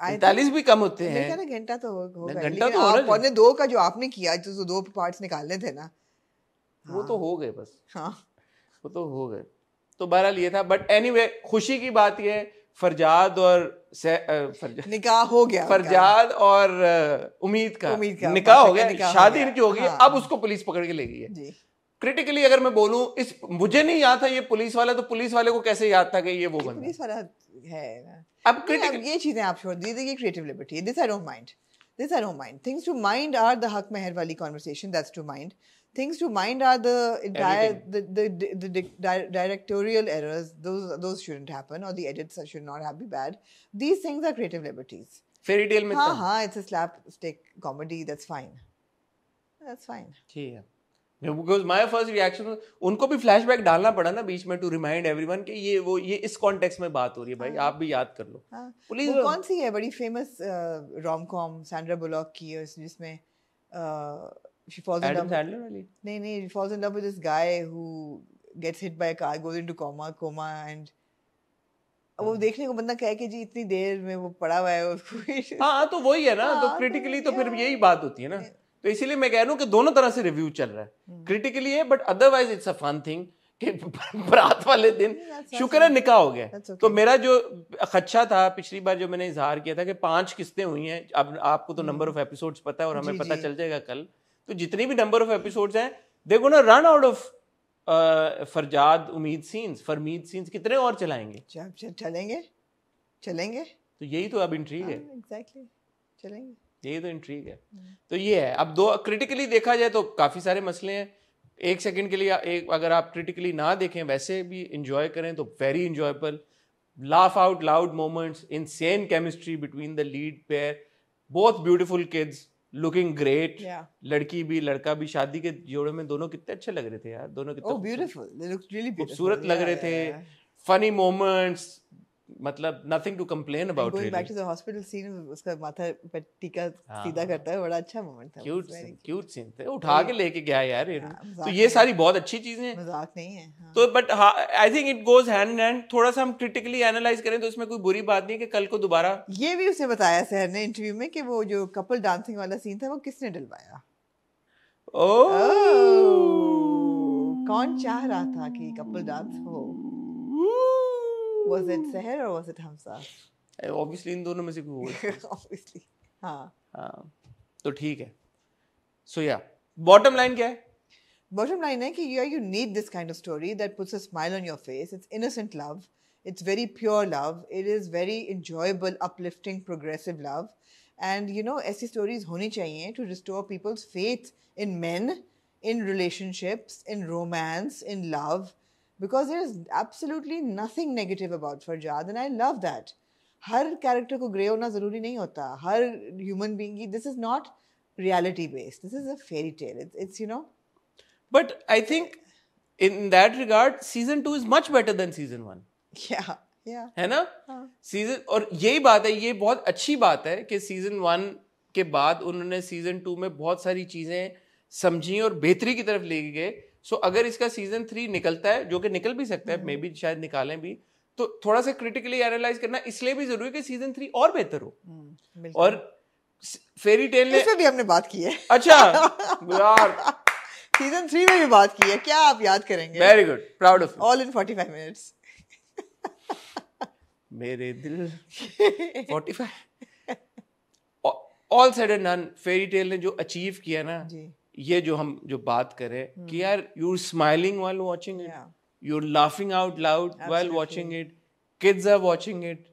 45 भी कम होते हैं।
घंटा तो होगा,
घंटा तो हो रहा है।
2 का जो आपने किया, जो 2 पार्ट्स निकालने थे ना,
वो तो हो गए बस।
हाँ
वो तो हो गए। तो बहरहाल ये था, बट एनीवे खुशी की बात ये है फरजाद और
निकाह हो गया,
फरजाद और उम्मीद का निकाह हो गया, शादी इनकी हो गई। अब उसको पुलिस पकड़ के ले गई है। क्रिटिकली अगर मैं बोलूं, इस मुझे नहीं याद था ये पुलिस वाला, तो पुलिस वाले को कैसे याद था कि ये वो बंदा
पुलिस वाला है ना।
अब
ये चीजें आप छोड़ दीजिए, ये क्रिएटिव लिबर्टी है। This I don't mind. Things to mind are the हक मेहर वाली conversation, that's to mind. Things to mind are the entire the directorial errors. Those shouldn't happen, or the edits should not be bad. These things are creative liberties.
Fairy tale में
हाँ it's a slapstick comedy. That's fine.
ठीक है। Because my first reaction was, उनको भी flashback डालना पड़ा ना बीच में to remind everyone कि ये इस context में बात हो रही है भाई, आप भी याद कर लो।
पुलिस वो कौन सी है बड़ी famous rom-com Sandra Bullock की है, जिसमें she falls in love.
Sandler वाली?
नहीं, she falls in love with this guy who gets hit by a car, goes into coma and वो देखने को बंदा कहे कि जी इतनी देर में वो पड़ा हुआ है उसको।
हाँ तो वही है ना, तो क्रिटिकली तो फिर यही बात होती है ना, तो इसीलिए मैं कह रहा हूँ कि दोनों तरह से रिव्यू चल रहा है। क्रिटिकली है, but otherwise it's a fun thing कि बारात वाले दिन शुक्र है निकाह हो गया। तो मेरा जो खदशा था पिछली बार जो मैंने इजहार किया था कि 5 किस्तें हुई हैं, अब आपको तो नंबर ऑफ एपिसोड्स पता है और हमें पता चल जाएगा कल, तो जितनी भी नंबर ऑफ एपिसोड्स हैं they gonna run out of Farzad उम्मीद सीन्स कितने और चलाएंगे? चलेंगे तो यही तो अब इंट्रीग है।
एग्जैक्टली चलेंगे,
यही तो इंट्रीग है। तो ये है, अब दो क्रिटिकली देखा जाए तो काफी सारे मसले हैं। 1 सेकंड के लिए एक अगर आप क्रिटिकली ना देखें, वैसे भी इंजॉय करें तो very enjoyable, laugh out loud moments, insane chemistry between the lead pair, both beautiful kids looking great, लड़की भी लड़का भी, शादी के जोड़े में दोनों कितने अच्छे लग रहे थे यार, दोनों कितने
beautiful, they looked really beautiful,
खूबसूरत लग रहे थे, फनी मोमेंट्स, मतलब nothing to complain about.
Going back to the hospital scene, उसका माथा पे टीका सीधा करता है, बड़ा अच्छा मोमेंट था।
क्यूट सीन थे, उठा के लेके गया यार। तो ये सारी बहुत अच्छी चीजें हैं,
मजाक नहीं है।
तो but I think it goes hand in hand. थोड़ा सा हम क्रिटिकली एनालाइज करें तो इसमें कोई बुरी बात नहीं है कि कल को दोबारा,
ये भी उसे बताया सर ने इंटरव्यू में कि वो जो कपल डांसिंग वाला सीन था वो किसने डलवाया। कौन चाह रहा था कि कपल डांस हो? Was it Seher or was it Hamza?
Obviously इन दोनों में से कोई होगा।
Obviously, हाँ।
तो ठीक है। So yeah, bottom line क्या है?
Bottom line है कि you need this kind of story that puts a smile on your face. It's innocent love. It's very pure love. It is very enjoyable, uplifting, progressive love. And you know, ऐसी stories होनी चाहिए to restore people's faith in men, in relationships, in romance, in love. Because there is absolutely nothing negative about Farjad, and I love that. Her character को grey होना ज़रूरी नहीं होता. हर human being की, this is not reality based. This is a fairy tale. It's you know.
But I think in that regard, season 2 is much better than season 1.
Yeah.
है ना? Season, और यही बात है, ये बहुत अच्छी बात है कि season 1 के बाद उन्होंने season 2 में बहुत सारी चीजें समझी और बेहतरी की तरफ ले गए। सो अगर इसका सीजन 3 निकलता है, जो कि निकल भी सकता है, मे बी शायद निकालें भी, तो थोड़ा सा क्रिटिकली एनालाइज करना इसलिए भी जरूरी है कि सीजन 3 और बेहतर हो।
बिल्कुल।
और फेरी टेल ने
इसमें भी हमने बात की है।
अच्छा यार
सीजन 3 में भी बात की है, क्या आप याद करेंगे?
Very good, proud of
all in 45 minutes.
मेरे दिल 45 all said and done, fairy tale ने जो अचीव किया ना,
जी।
ये जो हम जो बात करें कि यार you smiling while watching it, you laughing out loud while watching it, kids are watching it,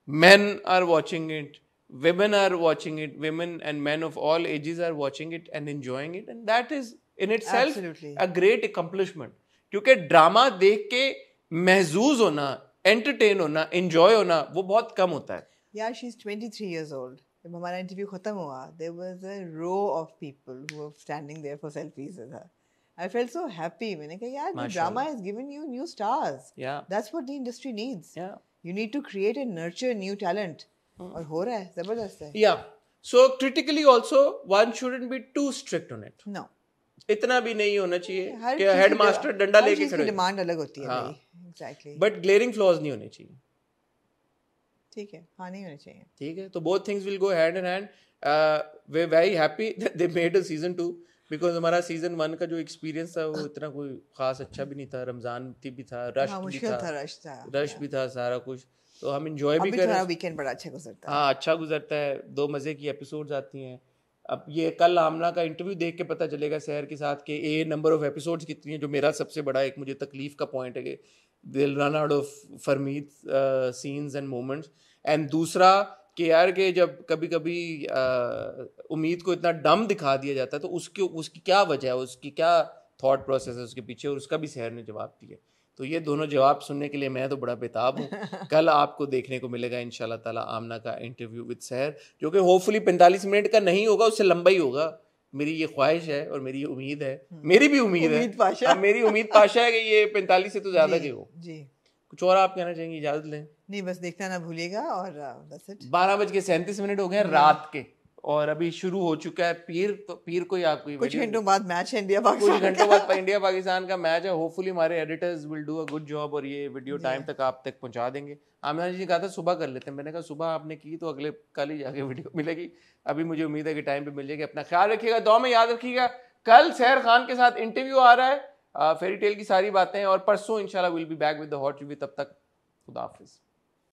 men are watching it, women are watching it, women and men of all ages are watching it and enjoying it, and that is in itself
Absolutely.
a great accomplishment. क्योंकि drama देख के महजूज होना, entertain होना, enjoy होना वो बहुत कम होता है
यार। She is 23 years old. जब हमारा इंटरव्यू खत्म हुआ, there was a row of people who were standing there for selfies with her. I felt so happy. मैंने कहा यार, the drama has given you new stars.
Yeah.
That's what the industry needs.
Yeah.
You need to create and nurture new talent. और हो रहा है, जबरदस्त है।
Yeah. So critically also one shouldn't be too strict on it.
No.
इतना भी नहीं होना चाहिए
हर
कि
चीज़ की
हेडमास्टर डंडा
हर
लेके
चीज़ की
खड़े,
डिमांड अलग होती है
हाँ।
भाई। Exactly.
बट ग्लेयरिंग फ्लॉज नहीं होने चाहिए।
ठीक है, हाँ, नहीं होने चाहिए।
ठीक है, तो both things will go hand in hand. We're very happy that they made a season 2 because हमारा सीजन 1 का जो एक्सपीरियंस था वो इतना कोई खास अच्छा भी नहीं था। रमजान भी था, रश
हाँ,
भी
मुश्किल था,
था,
रश
भी था, सारा कुछ। तो हम इंजॉय भी
अभी
कर रहे
थोड़ा
हैं।
वीकेंड बड़ा अच्छा गुजरता है।
हाँ, अच्छा गुजरता है, 2 मजे की एपिसोड्स आती हैं। अब ये कल आमना का इंटरव्यू देख के पता चलेगा शहर के साथ कि ए नंबर ऑफ एपिसोड्स कितनी है, जो मेरा सबसे बड़ा एक मुझे तकलीफ का पॉइंट है कि दिल रन आउट ऑफ फरमीत सीन्स एंड मोमेंट्स। एंड दूसरा कि यार कि जब कभी कभी उम्मीद को इतना डम दिखा दिया जाता है तो उसकी क्या वजह है, उसकी क्या थॉट प्रोसेस है उसके पीछे, और उसका भी शहर ने जवाब दिया। तो ये दोनों जवाब सुनने के लिए मैं तो बड़ा बेताब हूँ। कल आपको देखने को मिलेगा इंशाल्लाह ताला आमना का इंटरव्यू विद शहर, जो कि होपफुली 45 मिनट का नहीं होगा, उससे लंबा ही होगा। मेरी ये ख्वाहिश है और मेरी ये उम्मीद है, मेरी भी उम्मीद है,
पाशा।
अब मेरी उम्मीद पाशा है कि ये 45 से तो ज्यादा के हो।
जी।
कुछ और आप कहना चाहेंगे? इजाजत लें।
नहीं, बस देखना ना भूलिएगा और that's it.
12:37 हो गए रात के, और अभी शुरू हो चुका है पीर। तो पीर को ही आपको
कुछ घंटों बाद मैच है इंडिया
कुछ
पाकिस्तान
घंटों बाद इंडिया पाकिस्तान का मैच है। होपफुली हमारे editors will do a good job और ये वीडियो टाइम तक आप तक पहुंचा देंगे। आमिना जी ने कहा था सुबह कर लेते हैं, मैंने कहा सुबह आपने की तो अगले कल ही जाके वीडियो मिलेगी। अभी मुझे उम्मीद है कि टाइम पे मिल जाएगी। अपना ख्याल रखिएगा, दुआ में याद रखिएगा। कल सहर खान के साथ इंटरव्यू आ रहा है, फेरी टेल की सारी बातें, और परसों इंशाल्लाह will be back with the hot review. तब तक खुदा हाफिज।